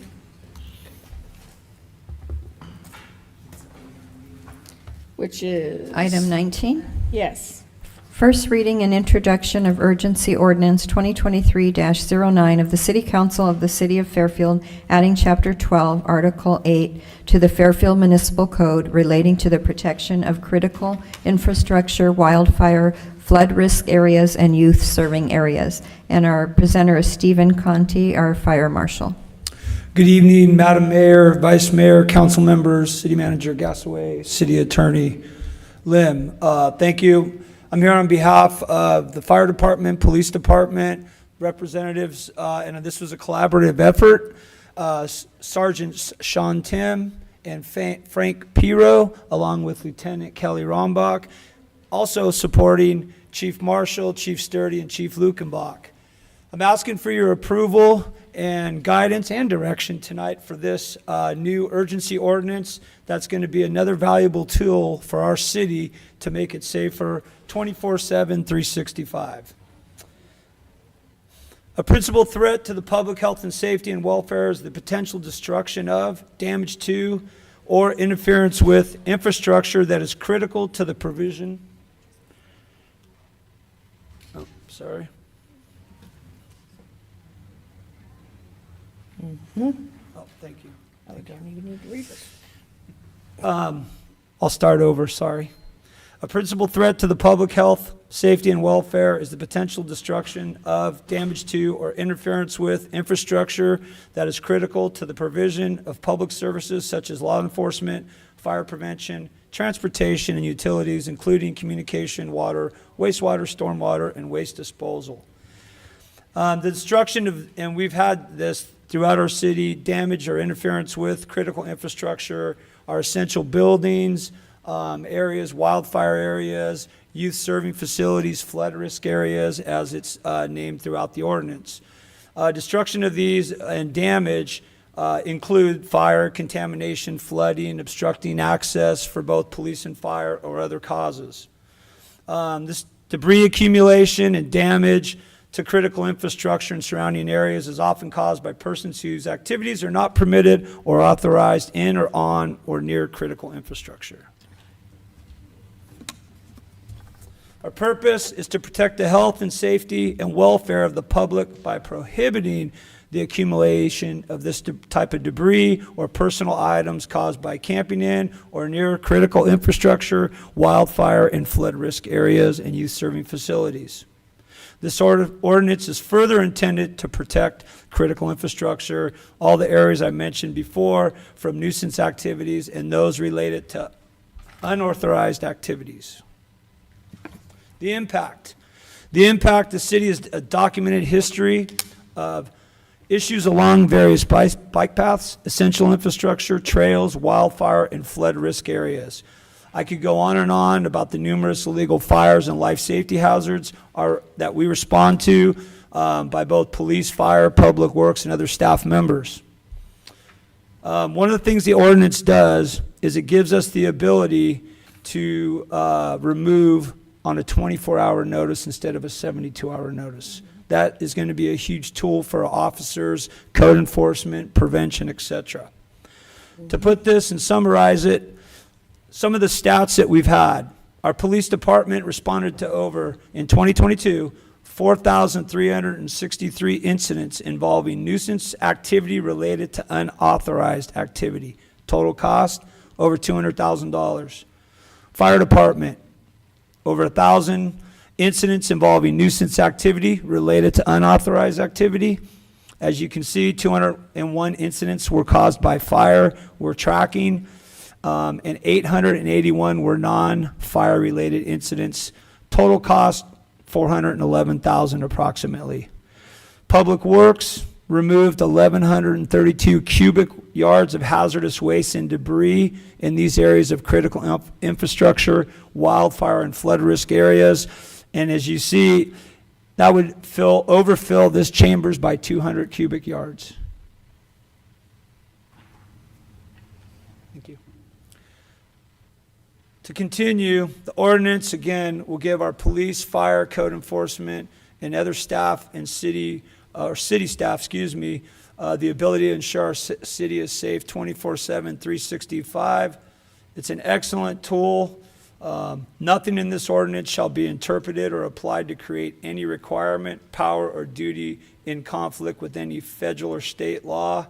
A: Which is?
B: Item 19.
A: Yes.
B: First reading and introduction of urgency ordinance 2023-09 of the City Council of the City of Fairfield, adding Chapter 12, Article 8 to the Fairfield Municipal Code relating to the protection of critical infrastructure, wildfire, flood risk areas, and youth serving areas. And our presenter is Stephen Conti, our fire marshal.
R: Good evening, Madam Mayor, Vice Mayor, council members, City Manager Gasaway, City Attorney Lim. Thank you. I'm here on behalf of the Fire Department, Police Department, representatives, and this was a collaborative effort. Sergeant Sean Tim and Frank Piro, along with Lieutenant Kelly Rombach, also supporting Chief Marshall, Chief Sturdy, and Chief Lukenbach. I'm asking for your approval and guidance and direction tonight for this new urgency ordinance that's going to be another valuable tool for our city to make it safer 24/7, 365. A principal threat to the public health and safety and welfare is the potential destruction of, damage to, or interference with infrastructure that is critical to the provision. Oh, sorry. Oh, thank you.
A: I don't even need to read this.
R: I'll start over, sorry. A principal threat to the public health, safety, and welfare is the potential destruction of, damage to, or interference with infrastructure that is critical to the provision of public services such as law enforcement, fire prevention, transportation, and utilities, including communication, water, wastewater, stormwater, and waste disposal. The destruction of, and we've had this throughout our city, damage or interference with critical infrastructure, our essential buildings, areas, wildfire areas, youth serving facilities, flood risk areas, as it's named throughout the ordinance. Destruction of these and damage include fire, contamination, flooding, obstructing access for both police and fire or other causes. This debris accumulation and damage to critical infrastructure and surrounding areas is often caused by persons whose activities are not permitted or authorized in or on or near critical infrastructure. Our purpose is to protect the health and safety and welfare of the public by prohibiting the accumulation of this type of debris or personal items caused by camping in or near critical infrastructure, wildfire, and flood risk areas and youth serving facilities. This ordinance is further intended to protect critical infrastructure, all the areas I mentioned before, from nuisance activities and those related to unauthorized activities. The impact. The city has a documented history of issues along various bike paths, essential infrastructure, trails, wildfire, and flood risk areas. I could go on and on about the numerous illegal fires and life safety hazards that we respond to by both police, fire, public works, and other staff members. One of the things the ordinance does is it gives us the ability to remove on a 24-hour notice instead of a 72-hour notice. That is going to be a huge tool for officers, code enforcement, prevention, etc. To put this and summarize it, some of the stats that we've had. Our police department responded to in 2022, 4,363 incidents involving nuisance activity related to unauthorized activity. Total cost, over $200,000. Fire department, over 1,000 incidents involving nuisance activity related to unauthorized activity. As you can see, 201 incidents were caused by fire. We're tracking, and 881 were non-fire related incidents. Total cost, $411,000 approximately. Public Works removed 1,132 cubic yards of hazardous waste and debris in these areas of critical infrastructure, wildfire and flood risk areas. And as you see, that would overfill this chambers by 200 cubic yards. Thank you. To continue, the ordinance, again, will give our police, fire, code enforcement, and other staff and city staff, the ability to ensure our city is safe 24/7, 365. It's an excellent tool. Nothing in this ordinance shall be interpreted or applied to create any requirement, power, or duty in conflict with any federal or state law.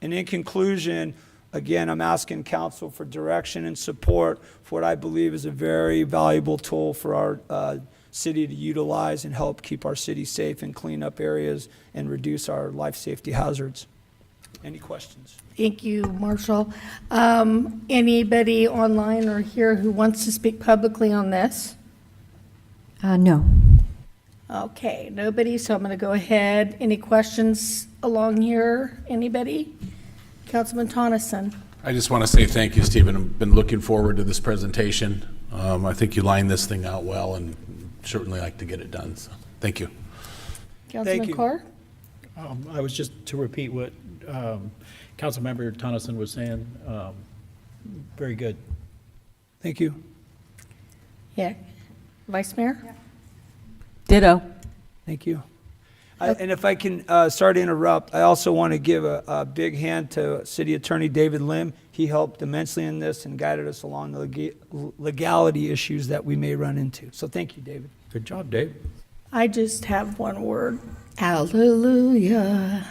R: And in conclusion, again, I'm asking council for direction and support for what I believe is a very valuable tool for our city to utilize and help keep our city safe and clean up areas and reduce our life safety hazards. Any questions?
A: Thank you, Marshall. Anybody online or here who wants to speak publicly on this?
B: No.
A: Okay, nobody, so I'm going to go ahead. Any questions along here? Anybody? Councilman Tonneson.
H: I just want to say thank you, Stephen. I've been looking forward to this presentation. I think you lined this thing out well and certainly like to get it done. So thank you.
A: Councilman Carr?
E: I was just to repeat what Councilmember Tonneson was saying. Very good.
R: Thank you.
A: Yeah. Vice Mayor?
D: Ditto.
R: Thank you. And if I can, sorry to interrupt, I also want to give a big hand to City Attorney David Lim. He helped immensely in this and guided us along the legality issues that we may run into. So thank you, David.
E: Good job, Dave.
A: I just have one word. Hallelujah.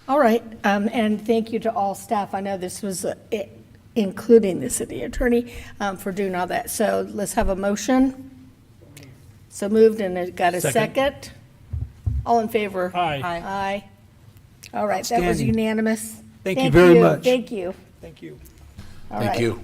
A: All right, and thank you to all staff. I know this was including the city attorney for doing all that. So let's have a motion. So moved, and it got a second. All in favor?
E: Aye.
A: Aye. All right, that was
R: Outstanding.
A: unanimous.
R: Thank you very much.
A: Thank you.
R: Thank you.
A: All
H: Thank
A: right.
H: you.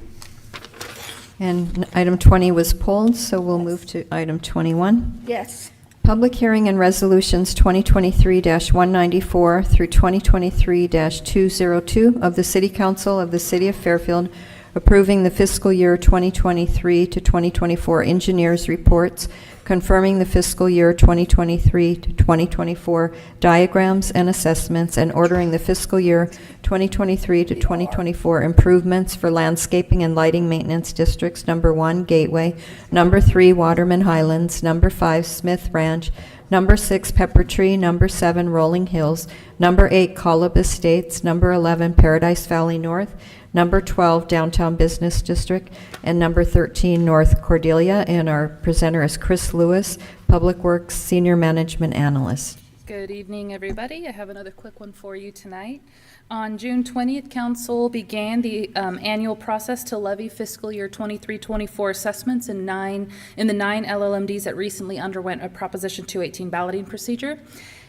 B: And item 20 was pulled, so we'll move to item 21.
A: Yes.
B: Public hearing and resolutions 2023-194 through 2023-202 of the City Council of the City of Fairfield approving the fiscal year 2023 to 2024 engineers' reports, confirming the fiscal year 2023 to 2024 diagrams and assessments, and ordering the fiscal year 2023 to 2024 improvements for landscaping and lighting maintenance districts number 1, Gateway, number 3, Waterman Highlands, number 5, Smith Ranch, number 6, Pepper Tree, number 7, Rolling Hills, number 8, Colub Estates, number 11, Paradise Valley North, number 12, Downtown Business District, and number 13, North Cordelia. And our presenter is Chris Lewis, Public Works Senior Management Analyst.
F: Good evening, everybody. I have another quick one for you tonight. On June 20th, Council began the annual process to levy fiscal year 23-24 assessments in the 9 LLMDs that recently underwent a Proposition 218 balloting procedure.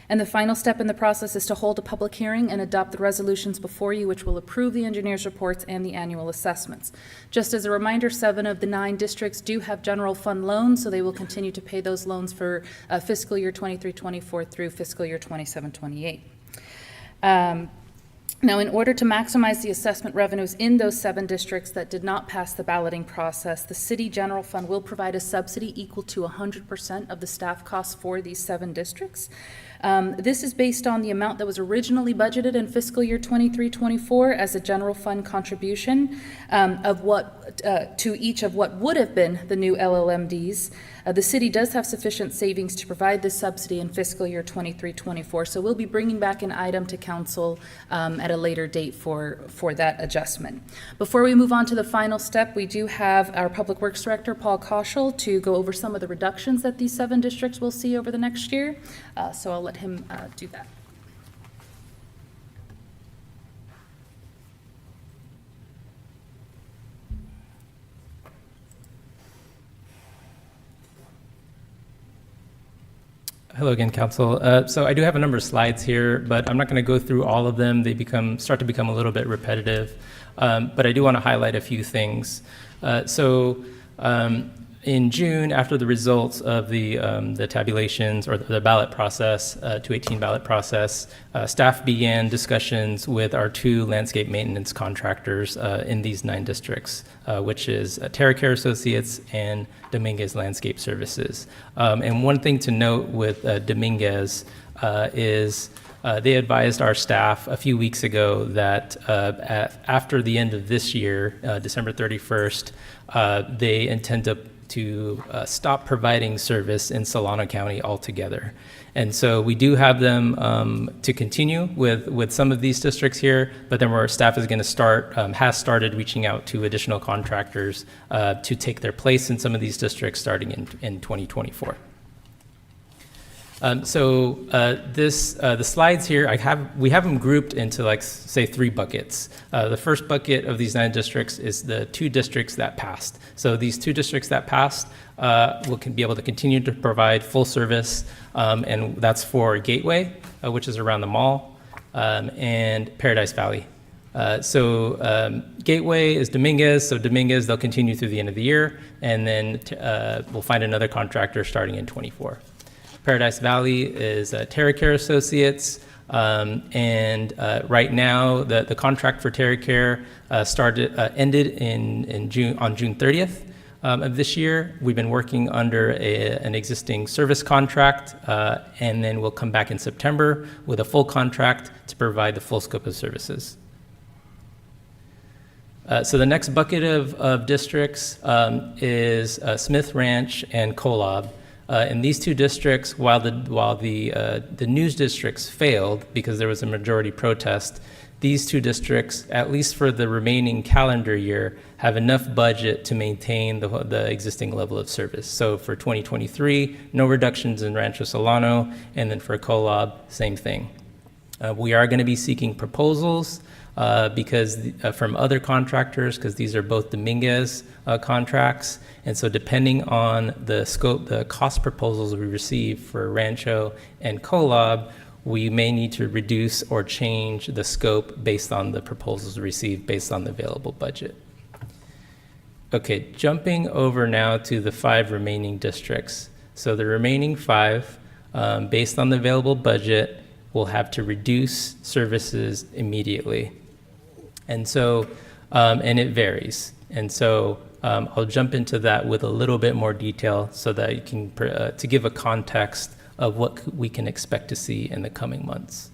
F: And the final step in the process is to hold a public hearing and adopt the resolutions before you, which will approve the engineer's reports and the annual assessments. Just as a reminder, 7 of the 9 districts do have general fund loans, so they will continue to pay those loans for fiscal year 23-24 through fiscal year 27-28. Now, in order to maximize the assessment revenues in those 7 districts that did not pass the balloting process, the city general fund will provide a subsidy equal to 100% of the staff costs for these 7 districts. This is based on the amount that was originally budgeted in fiscal year 23-24 as a general fund contribution to each of what would have been the new LLMDs. The city does have sufficient savings to provide this subsidy in fiscal year 23-24, so we'll be bringing back an item to council at a later date for that adjustment. Before we move on to the final step, we do have our Public Works Director, Paul Koschel, to go over some of the reductions that these 7 districts will see over the next year. So I'll let him do that.
O: Hello again, Council. So I do have a number of slides here, but I'm not going to go through all of them. They start to become a little bit repetitive, but I do want to highlight a few things. In June, after the results of the tabulations or the ballot process, 218 ballot process, staff began discussions with our 2 landscape maintenance contractors in these 9 districts, which is TerraCare Associates and Dominguez Landscape Services. And one thing to note with Dominguez is they advised our staff a few weeks ago that after the end of this year, December 31st, they intend to stop providing service in Solano County altogether. And so we do have them to continue with some of these districts here, but then our staff is going to has started reaching out to additional contractors to take their place in some of these districts starting in 2024. The slides here, we have them grouped into say 3 buckets. The first bucket of these 9 districts is the 2 districts that passed. So these 2 districts that passed will be able to continue to provide full service, and that's for Gateway, which is around the mall, and Paradise Valley. Gateway is Dominguez, so Dominguez, they'll continue through the end of the year, and then we'll find another contractor starting in 24. Paradise Valley is TerraCare Associates, and right now the contract for TerraCare ended on June 30th of this year. We've been working under an existing service contract, and then we'll come back in September with a full contract to provide the full scope of services. So the next bucket of districts is Smith Ranch and Kolob. In these 2 districts, while the news districts failed because there was a majority protest, these 2 districts, at least for the remaining calendar year, have enough budget to maintain the existing level of service. So for 2023, no reductions in Rancho Solano, and then for Kolob, same thing. We are going to be seeking proposals from other contractors, because these are both Dominguez contracts. And so depending on the scope, the cost proposals we receive for Rancho and Kolob, we may need to reduce or change the scope based on the proposals received based on the available budget. Okay, jumping over now to the 5 remaining districts. So the remaining 5, based on the available budget, will have to reduce services immediately. And so, and it varies. And so I'll jump into that with a little bit more detail so that you can, to give a context of what we can expect to see in the coming months.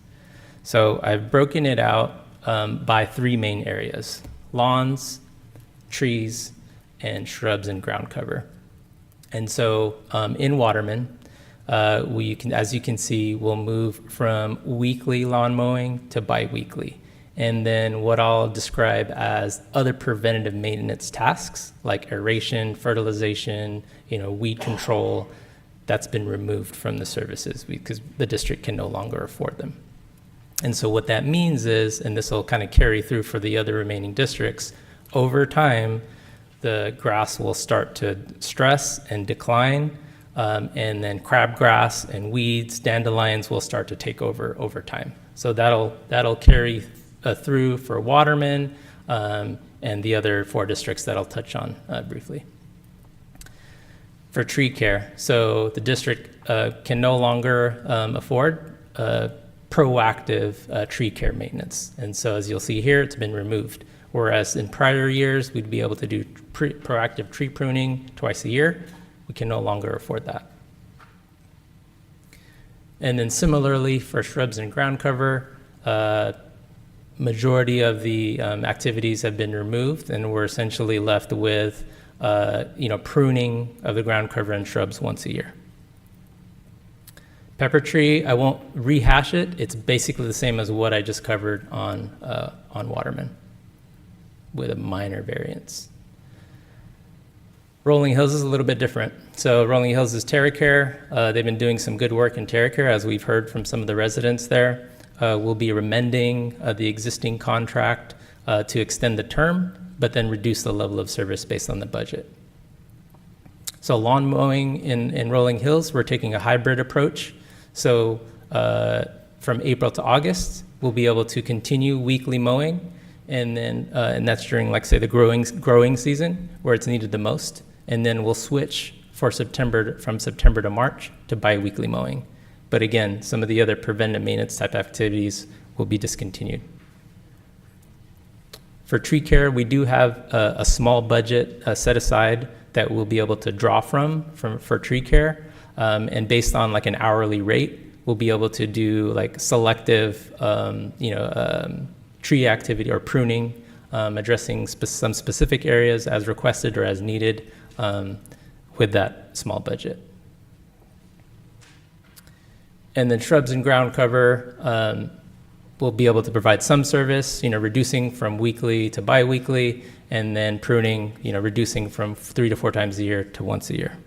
O: So I've broken it out by 3 main areas: lawns, trees, and shrubs and ground cover. And so in Waterman, as you can see, we'll move from weekly lawn mowing to bi-weekly. And then what I'll describe as other preventative maintenance tasks like aeration, fertilization, weed control, that's been removed from the services because the district can no longer afford them. And so what that means is, and this will kind of carry through for the other remaining districts, over time, the grass will start to stress and decline, and then crabgrass and weeds, dandelions will start to take over time. So that'll carry through for Waterman and the other 4 districts that I'll touch on briefly. For tree care, so the district can no longer afford proactive tree care maintenance. And so as you'll see here, it's been removed. Whereas in prior years, we'd be able to do proactive tree pruning twice a year. We can no longer afford that. And then similarly for shrubs and ground cover, majority of the activities have been removed, and we're essentially left with pruning of the ground cover and shrubs once a year. Pepper tree, I won't rehash it. It's basically the same as what I just covered on Waterman, with a minor variance. Rolling Hills is a little bit different. So Rolling Hills is TerraCare. They've been doing some good work in TerraCare, as we've heard from some of the residents there. We'll be amending the existing contract to extend the term, but then reduce the level of service based on the budget. So lawn mowing in Rolling Hills, we're taking a hybrid approach. So from April to August, we'll be able to continue weekly mowing, and then that's during, like, say, the growing season where it's needed the most. And then we'll switch from September to March to bi-weekly mowing. But again, some of the other preventive maintenance type activities will be discontinued. For tree care, we do have a small budget set aside that we'll be able to draw for tree care. And based on like an hourly rate, we'll be able to do like selective, tree activity or pruning, addressing some specific areas as requested or as needed with that small budget. And then shrubs and ground cover, we'll be able to provide some service, reducing from weekly to bi-weekly, and then pruning, reducing from 3 to 4 times a year to once a year.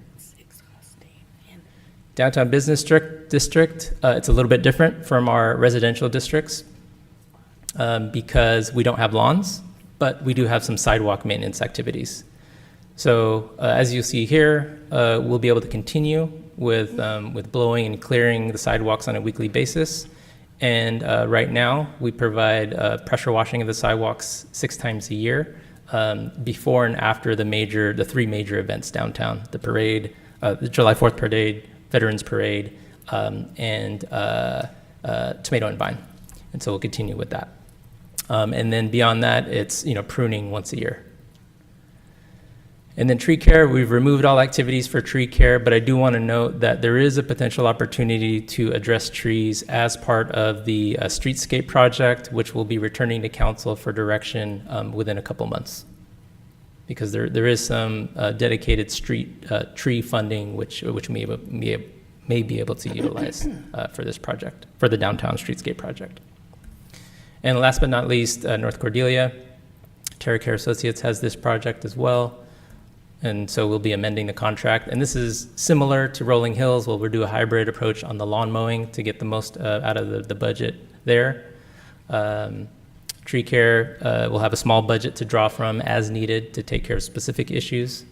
O: Downtown Business District, it's a little bit different from our residential districts because we don't have lawns, but we do have some sidewalk maintenance activities. So as you see here, we'll be able to continue with blowing and clearing the sidewalks on a weekly basis. And right now, we provide pressure washing of the sidewalks 6 times a year, before and after the 3 major events downtown: the parade, the July 4th parade, Veterans Parade, and Tomato and Vine. And so we'll continue with that. And then beyond that, it's pruning once a year. And then tree care, we've removed all activities for tree care, but I do want to note that there is a potential opportunity to address trees as part of the streetscape project, which will be returning to council for direction within a couple months. Because there is some dedicated street tree funding which may be able to utilize for this project, for the downtown streetscape project. And last but not least, North Cordelia, TerraCare Associates has this project as well. And so we'll be amending the contract. And this is similar to Rolling Hills. We'll do a hybrid approach on the lawn mowing to get the most out of the budget there. Tree care will have a small budget to draw from as needed to take care of specific issues.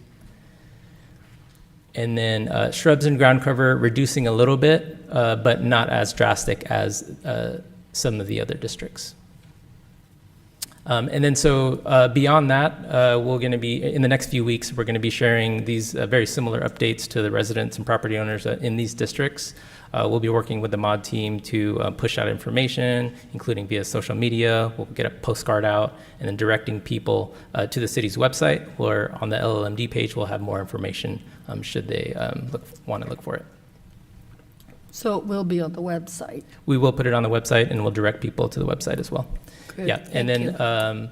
O: And then shrubs and ground cover, reducing a little bit, but not as drastic as some of the other districts. And then so beyond that, we're going to be, in the next few weeks, we're going to be sharing these very similar updates to the residents and property owners in these districts. We'll be working with the MOD team to push out information, including via social media. We'll get a postcard out, and then directing people to the city's website, where on the LLMD page we'll have more information should they want to look for it.
A: So it will be on the website.
O: We will put it on the website, and we'll direct people to the website as well.
A: Good,
O: yeah, and then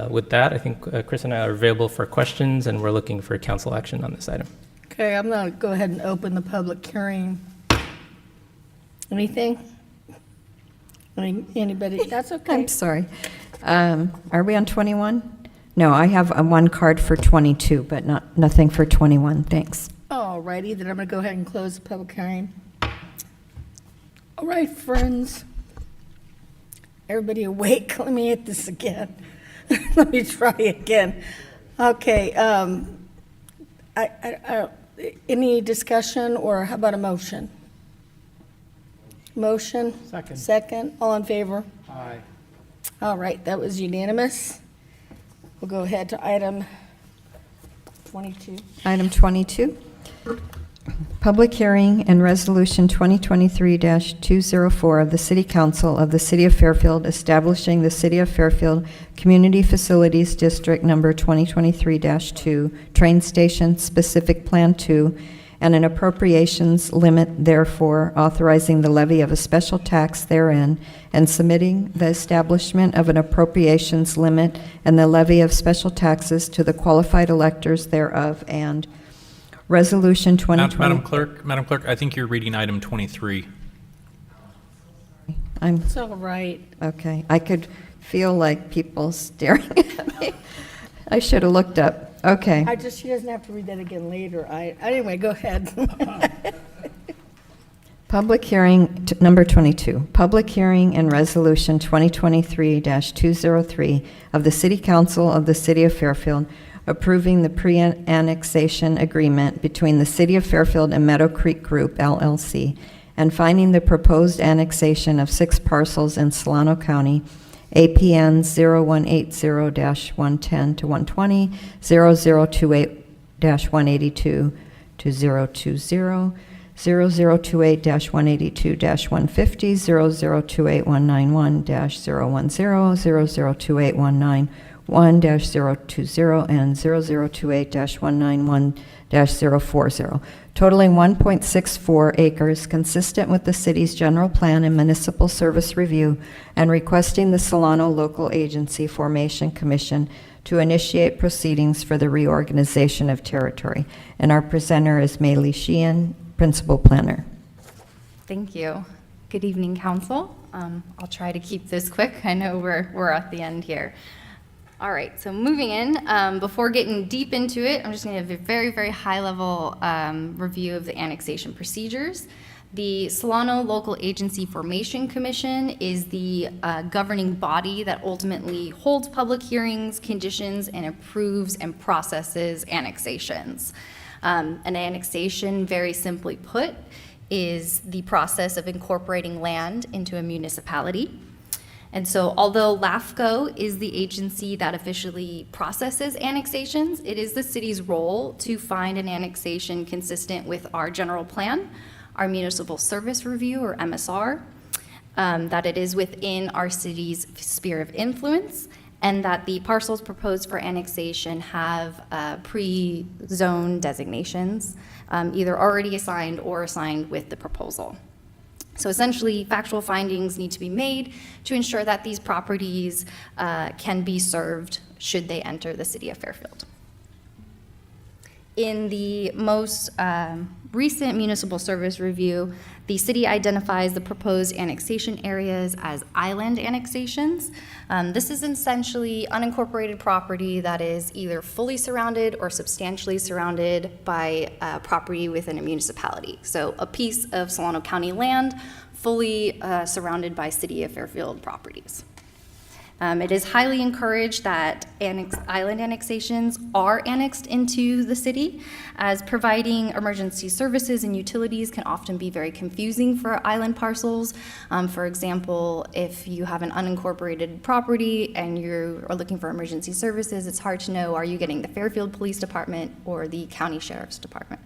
O: with that, I think Chris and I are available for questions, and we're looking for council action on this item.
A: Okay, I'm going to go ahead and open the public hearing. Anything? Anybody? That's okay.
B: I'm sorry. Are we on 21? No, I have one card for 22, but nothing for 21. Thanks.
A: All righty, then I'm going to go ahead and close the public hearing. All right, friends. Everybody awake? Let me hit this again. Let me try again. Okay. Any discussion, or how about a motion? Motion?
P: Second.
A: Second. All in favor?
P: Aye.
A: All right, that was unanimous. We'll go ahead to item 22.
B: Item 22. Public hearing and resolution 2023-204 of the City Council of the City of Fairfield establishing the City of Fairfield Community Facilities District Number 2023-2 Train Station Specific Plan 2 and an appropriations limit therefore, authorizing the levy of a special tax therein, and submitting the establishment of an appropriations limit and the levy of special taxes to the qualified electors thereof, and Resolution 2020...
G: Madam Clerk, I think you're reading item 23.
A: It's all right.
B: Okay, I could feel like people staring at me. I should have looked up. Okay.
A: She doesn't have to read that again later. Anyway, go ahead.
B: Public hearing, number 22, public hearing and resolution 2023-203 of the City Council of the City of Fairfield approving the pre-annexation agreement between the City of Fairfield and Meadow Creek Group, LLC, and finding the proposed annexation of 6 parcels in Solano County, APN 0180-110 to 120, 0028-182 to 020, 0028-182-150, 0028-191-010, 0028-191-020, and 0028-191-040, totaling 1.64 acres, consistent with the city's general plan and municipal service review, and requesting the Solano Local Agency Formation Commission to initiate proceedings for the reorganization of territory. And our presenter is Maylee Sheehan, Principal Planner.
S: Thank you. Good evening, Council. I'll try to keep this quick. I know we're at the end here. All right, so moving in, before getting deep into it, I'm just going to have a very, very high-level review of the annexation procedures. The Solano Local Agency Formation Commission is the governing body that ultimately holds public hearings, conditions, and approves and processes annexations. An annexation, very simply put, is the process of incorporating land into a municipality. And so although LAFCO is the agency that officially processes annexations, it is the city's role to find an annexation consistent with our general plan, our municipal service review, or MSR, that it is within our city's sphere of influence, and that the parcels proposed for annexation have pre-zone designations, either already assigned or assigned with the proposal. So essentially, factual findings need to be made to ensure that these properties can be served should they enter the City of Fairfield. In the most recent municipal service review, the city identifies the proposed annexation areas as island annexations. This is essentially unincorporated property that is either fully surrounded or substantially surrounded by property within a municipality. So a piece of Solano County land fully surrounded by City of Fairfield properties. It is highly encouraged that island annexations are annexed into the city, as providing emergency services and utilities can often be very confusing for island parcels. For example, if you have an unincorporated property and you are looking for emergency services, it's hard to know, are you getting the Fairfield Police Department or the County Sheriff's Department?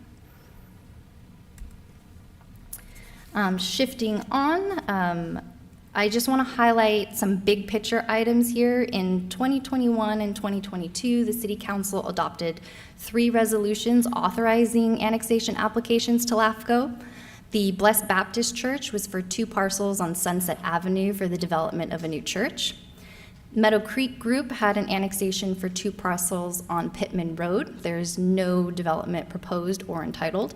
S: Shifting on, I just want to highlight some big picture items here. In 2021 and 2022, the City Council adopted 3 resolutions authorizing annexation applications to LAFCO. The Blessed Baptist Church was for 2 parcels on Sunset Avenue for the development of a new church. Meadow Creek Group had an annexation for 2 parcels on Pittman Road. There's no development proposed or entitled.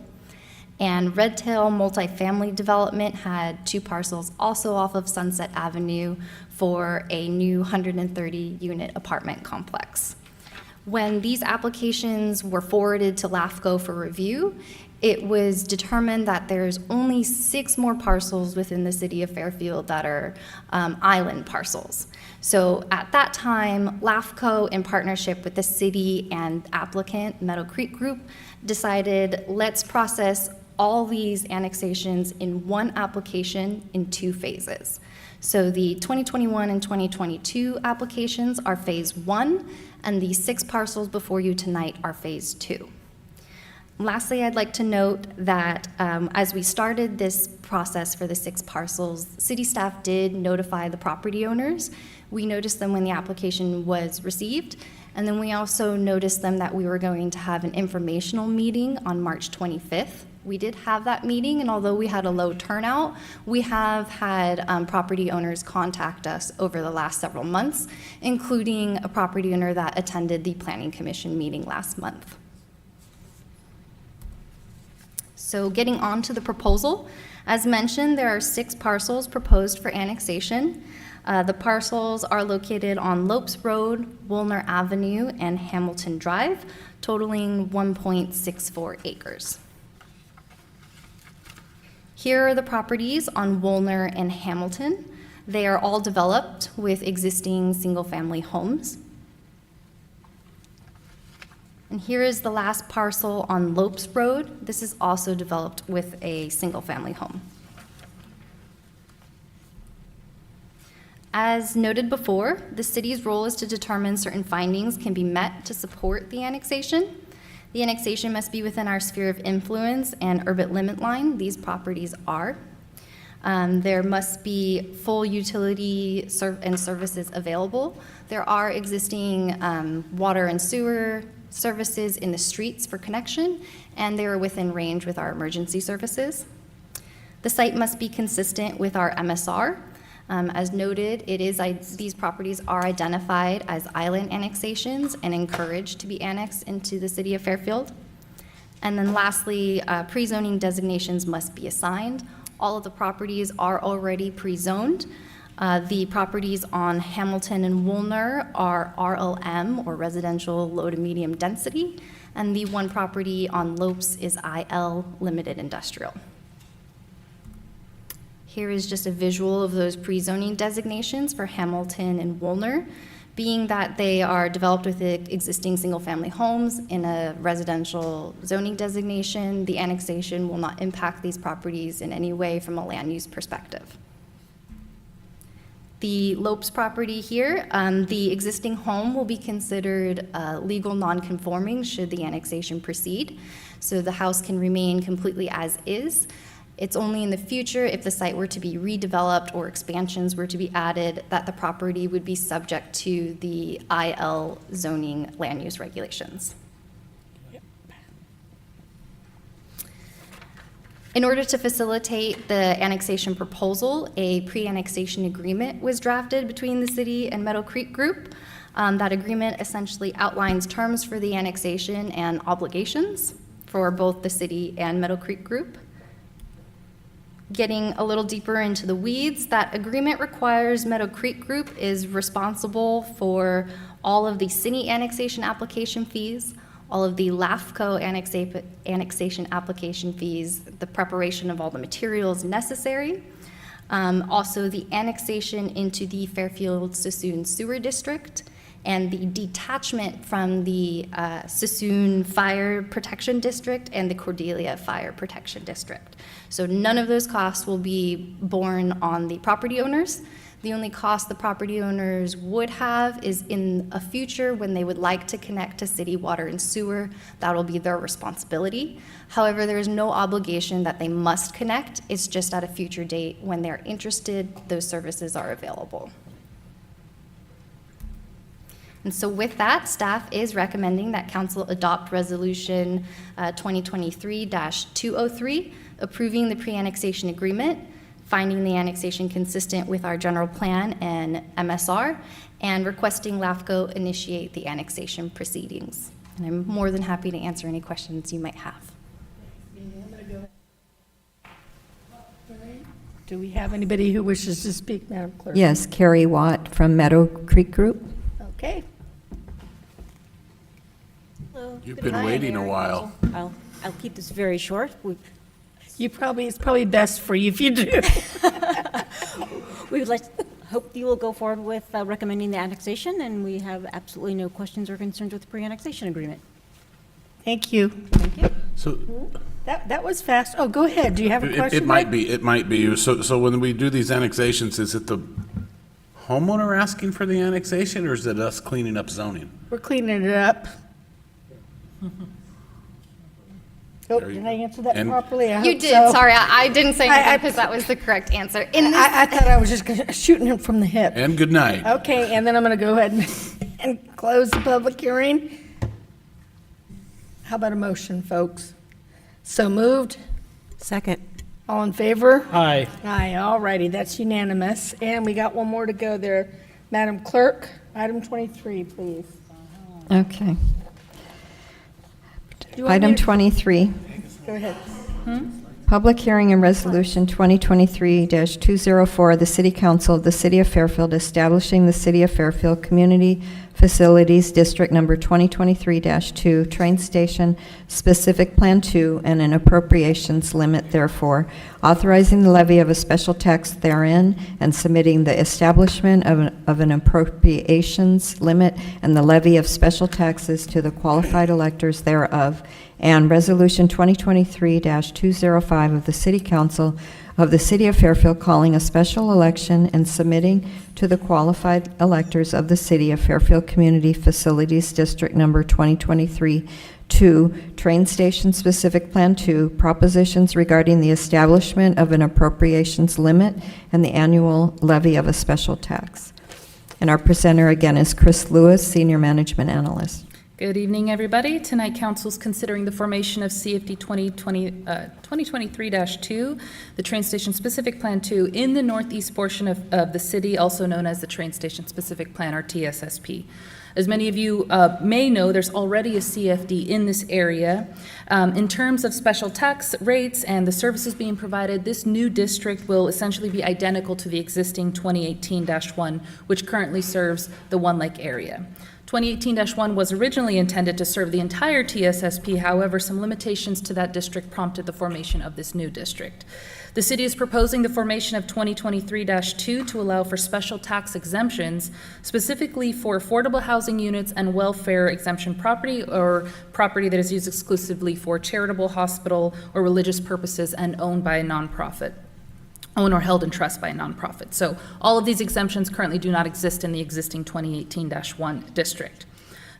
S: And Redtail Multifamily Development had 2 parcels also off of Sunset Avenue for a new 130-unit apartment complex. When these applications were forwarded to LAFCO for review, it was determined that there's only 6 more parcels within the City of Fairfield that are island parcels. So at that time, LAFCO, in partnership with the city and applicant, Meadow Creek Group, decided let's process all these annexations in one application in 2 phases. So the 2021 and 2022 applications are phase 1, and the 6 parcels before you tonight are phase 2. Lastly, I'd like to note that as we started this process for the 6 parcels, city staff did notify the property owners. We noticed them when the application was received, and then we also noticed them that we were going to have an informational meeting on March 25th. We did have that meeting, and although we had a low turnout, we have had property owners contact us over the last several months, including a property owner that attended the Planning Commission meeting last month. So getting on to the proposal, as mentioned, there are 6 parcels proposed for annexation. The parcels are located on Lopes Road, Woolner Avenue, and Hamilton Drive, totaling 1.64 acres. Here are the properties on Woolner and Hamilton. They are all developed with existing single-family homes. And here is the last parcel on Lopes Road. This is also developed with a single-family home. As noted before, the city's role is to determine certain findings can be met to support the annexation. The annexation must be within our sphere of influence and urban limit line. These properties are. There must be full utility and services available. There are existing water and sewer services in the streets for connection, and they are within range with our emergency services. The site must be consistent with our MSR. As noted, these properties are identified as island annexations and encouraged to be annexed into the city of Fairfield. And then lastly, pre-zoning designations must be assigned. All of the properties are already pre-zoned. The properties on Hamilton and Woolner are RLM, or residential low to medium density, and the one property on Lopes is IL, limited industrial. Here is just a visual of those pre-zoning designations for Hamilton and Woolner. Being that they are developed with existing single-family homes in a residential zoning designation, the annexation will not impact these properties in any way from a land use perspective. The Lopes property here, the existing home will be considered legal non-conforming should the annexation proceed. So the house can remain completely as is. It's only in the future, if the site were to be redeveloped or expansions were to be added, that the property would be subject to the IL zoning land use regulations. In order to facilitate the annexation proposal, a pre-annexation agreement was drafted between the city and Meadow Creek Group. That agreement essentially outlines terms for the annexation and obligations for both the city and Meadow Creek Group. Getting a little deeper into the weeds, that agreement requires Meadow Creek Group is responsible for all of the city annexation application fees, all of the LAFCO annexation application fees, the preparation of all the materials necessary, also the annexation into the Fairfield Sassoon Sewer District, and the detachment from the Sassoon Fire Protection District and the Cordelia Fire Protection District. So none of those costs will be borne on the property owners. The only cost the property owners would have is in a future when they would like to connect to city water and sewer. That will be their responsibility. However, there is no obligation that they must connect. It's just at a future date when they're interested, those services are available. And so with that, staff is recommending that council adopt resolution 2023-203, approving the pre-annexation agreement, finding the annexation consistent with our general plan and MSR, and requesting LAFCO initiate the annexation proceedings. And I'm more than happy to answer any questions you might have.
A: Do we have anybody who wishes to speak, Madam Clerk?
B: Yes, Carrie Watt from Meadow Creek Group.
A: Okay.
H: You've been waiting a while.
I: I'll keep this very short.
A: It's probably best for you if you do.
I: We would hope you will go forward with recommending the annexation, and we have absolutely no questions or concerns with the pre-annexation agreement.
A: Thank you.
I: Thank you.
H: So
A: That was fast. Oh, go ahead. Do you have a question?
H: it might be. It might be. So when we do these annexations, is it the homeowner asking for the annexation, or is it us cleaning up zoning?
A: We're cleaning it up. Did I answer that
H: And-
A: properly? I
S: You
A: hope
S: did,
A: so.
S: sorry, I didn't say
A: I-
S: anything because that was the correct answer. In this,
A: I thought I was just shooting him from the hip.
H: And good night.
A: Okay, and then I'm going to go ahead and close the public hearing. How about a motion, folks? So moved?
D: Second.
A: All in favor?
P: Aye.
A: Aye, all righty, that's unanimous. And we got one more to go there. Madam Clerk, item 23, please.
B: Okay.
A: Do you want
B: Item
A: me to-
B: 23,
A: Go ahead.
B: public hearing and resolution 2023-204, the City Council of the City of Fairfield establishing the City of Fairfield Community Facilities District Number 2023-2 Train Station Specific Plan 2 and an appropriations limit therefore, authorizing the levy of a special tax therein and submitting the establishment of an appropriations limit and the levy of special taxes to the qualified electors thereof, and Resolution 2023-205 of the City Council of the City of Fairfield calling a special election and submitting to the qualified electors of the City of Fairfield Community Facilities District Number 2023-2 Train Station Specific Plan 2 propositions regarding the establishment of an appropriations limit and the annual levy of a special tax. And our presenter again is Chris Lewis, Senior Management Analyst.
F: Good evening, everybody. Tonight, Council's considering the formation of CFD 2023-2, the Train Station Specific Plan 2, in the northeast portion of the city, also known as the Train Station Specific Plan, or TSSP. As many of you may know, there's already a CFD in this area. In terms of special tax rates and the services being provided, this new district will essentially be identical to the existing 2018-1, which currently serves the One Lake area. 2018-1 was originally intended to serve the entire TSSP. However, some limitations to that district prompted the formation of this new district. The city is proposing the formation of 2023-2 to allow for special tax exemptions, specifically for affordable housing units and welfare exemption property, or property that is used exclusively for charitable, hospital, or religious purposes and owned by a nonprofit. Owned or held in trust by a nonprofit. So all of these exemptions currently do not exist in the existing 2018-1 district.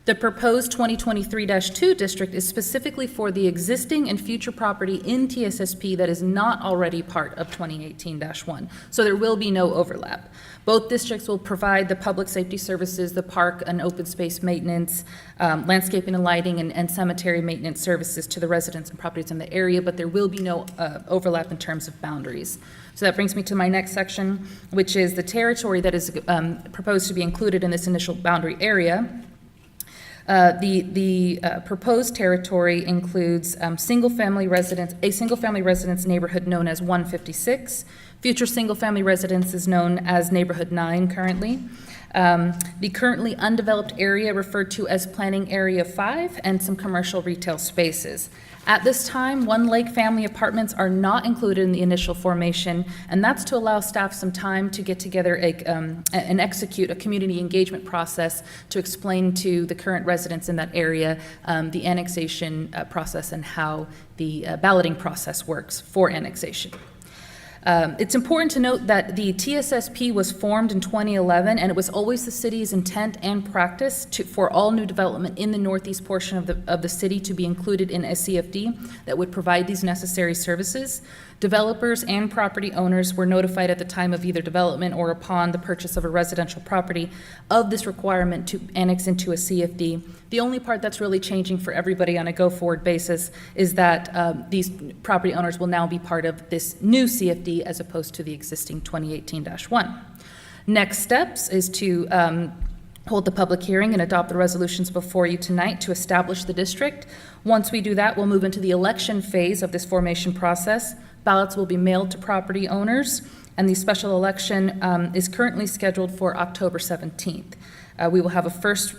F: The proposed 2023-2 district is specifically for the existing and future property in TSSP that is not already part of 2018-1. So there will be no overlap. Both districts will provide the public safety services, the park and open space maintenance, landscaping and lighting, and cemetery maintenance services to the residents and properties in the area, but there will be no overlap in terms of boundaries. So that brings me to my next section, which is the territory that is proposed to be included in this initial boundary area. The proposed territory includes a single-family residence neighborhood known as 156. Future single-family residence is known as Neighborhood 9 currently. The currently undeveloped area referred to as Planning Area 5, and some commercial retail spaces. At this time, One Lake family apartments are not included in the initial formation, and that's to allow staff some time to get together and execute a community engagement process to explain to the current residents in that area the annexation process and how the balloting process works for annexation. It's important to note that the TSSP was formed in 2011, and it was always the city's intent and practice for all new development in the northeast portion of the city to be included in a CFD that would provide these necessary services. Developers and property owners were notified at the time of either development or upon the purchase of a residential property of this requirement to annex into a CFD. The only part that's really changing for everybody on a go-forward basis is that these property owners will now be part of this new CFD as opposed to the existing 2018-1. Next steps is to hold the public hearing and adopt the resolutions before you tonight to establish the district. Once we do that, we'll move into the election phase of this formation process. Ballots will be mailed to property owners, and the special election is currently scheduled for October 17th. We will have a first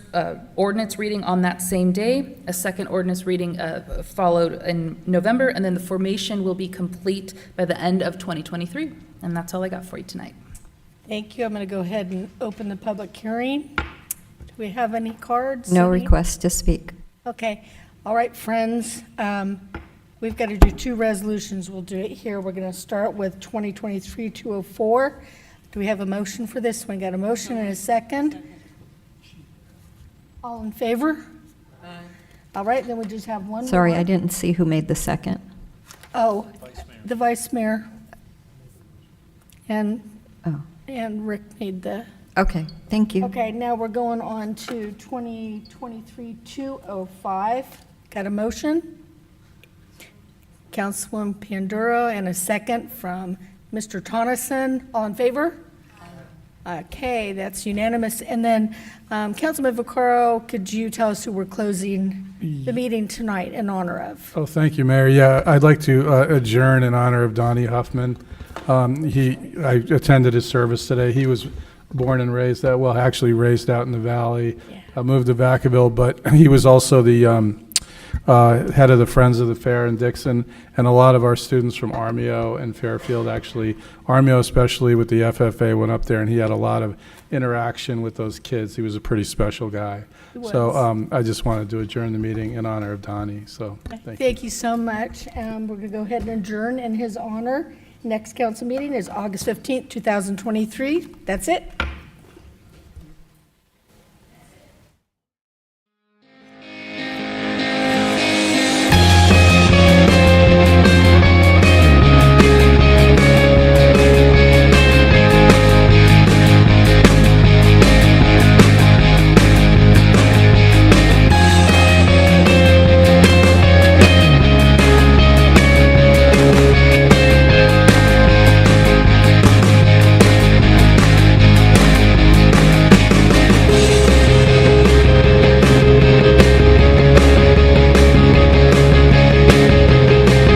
F: ordinance reading on that same day, a second ordinance reading followed in November, and then the formation will be complete by the end of 2023. And that's all I got for you tonight.
A: Thank you. I'm going to go ahead and open the public hearing. Do we have any cards?
B: No
A: Any?
B: request to speak.
A: Okay. All right, friends. We've got to do two resolutions. We'll do it here. We're going to start with 2023-204. Do we have a motion for this one? Got a motion and a second? All in favor? All right, then we just have one more.
B: Sorry, I didn't see who made the second.
A: Oh, the vice mayor. And,
B: Oh,
A: and Rick made the,
B: okay, thank you.
A: okay, now we're going on to 2023-205. Got a motion? Councilwoman Panduro, and a second from Mr. Tonneson. All in favor? Okay, that's unanimous. And then, Councilman Vaccaro, could you tell us who we're closing the meeting tonight in honor of?
K: Oh, thank you, Mayor. Yeah, I'd like to adjourn in honor of Donnie Huffman. I attended his service today. He was born and raised actually raised out in the valley, moved to Vacaville, but he was also the head of the Friends of the Fair in Dixon, and a lot of our students from Armio and Fairfield, actually, Armio especially with the FFA, went up there, and he had a lot of interaction with those kids. He was a pretty special guy. So I just wanted to adjourn the meeting in honor of Donnie, so thank you.
A: Thank you so much. We're going to go ahead and adjourn in his honor. Next council meeting is August 15th, 2023. That's it.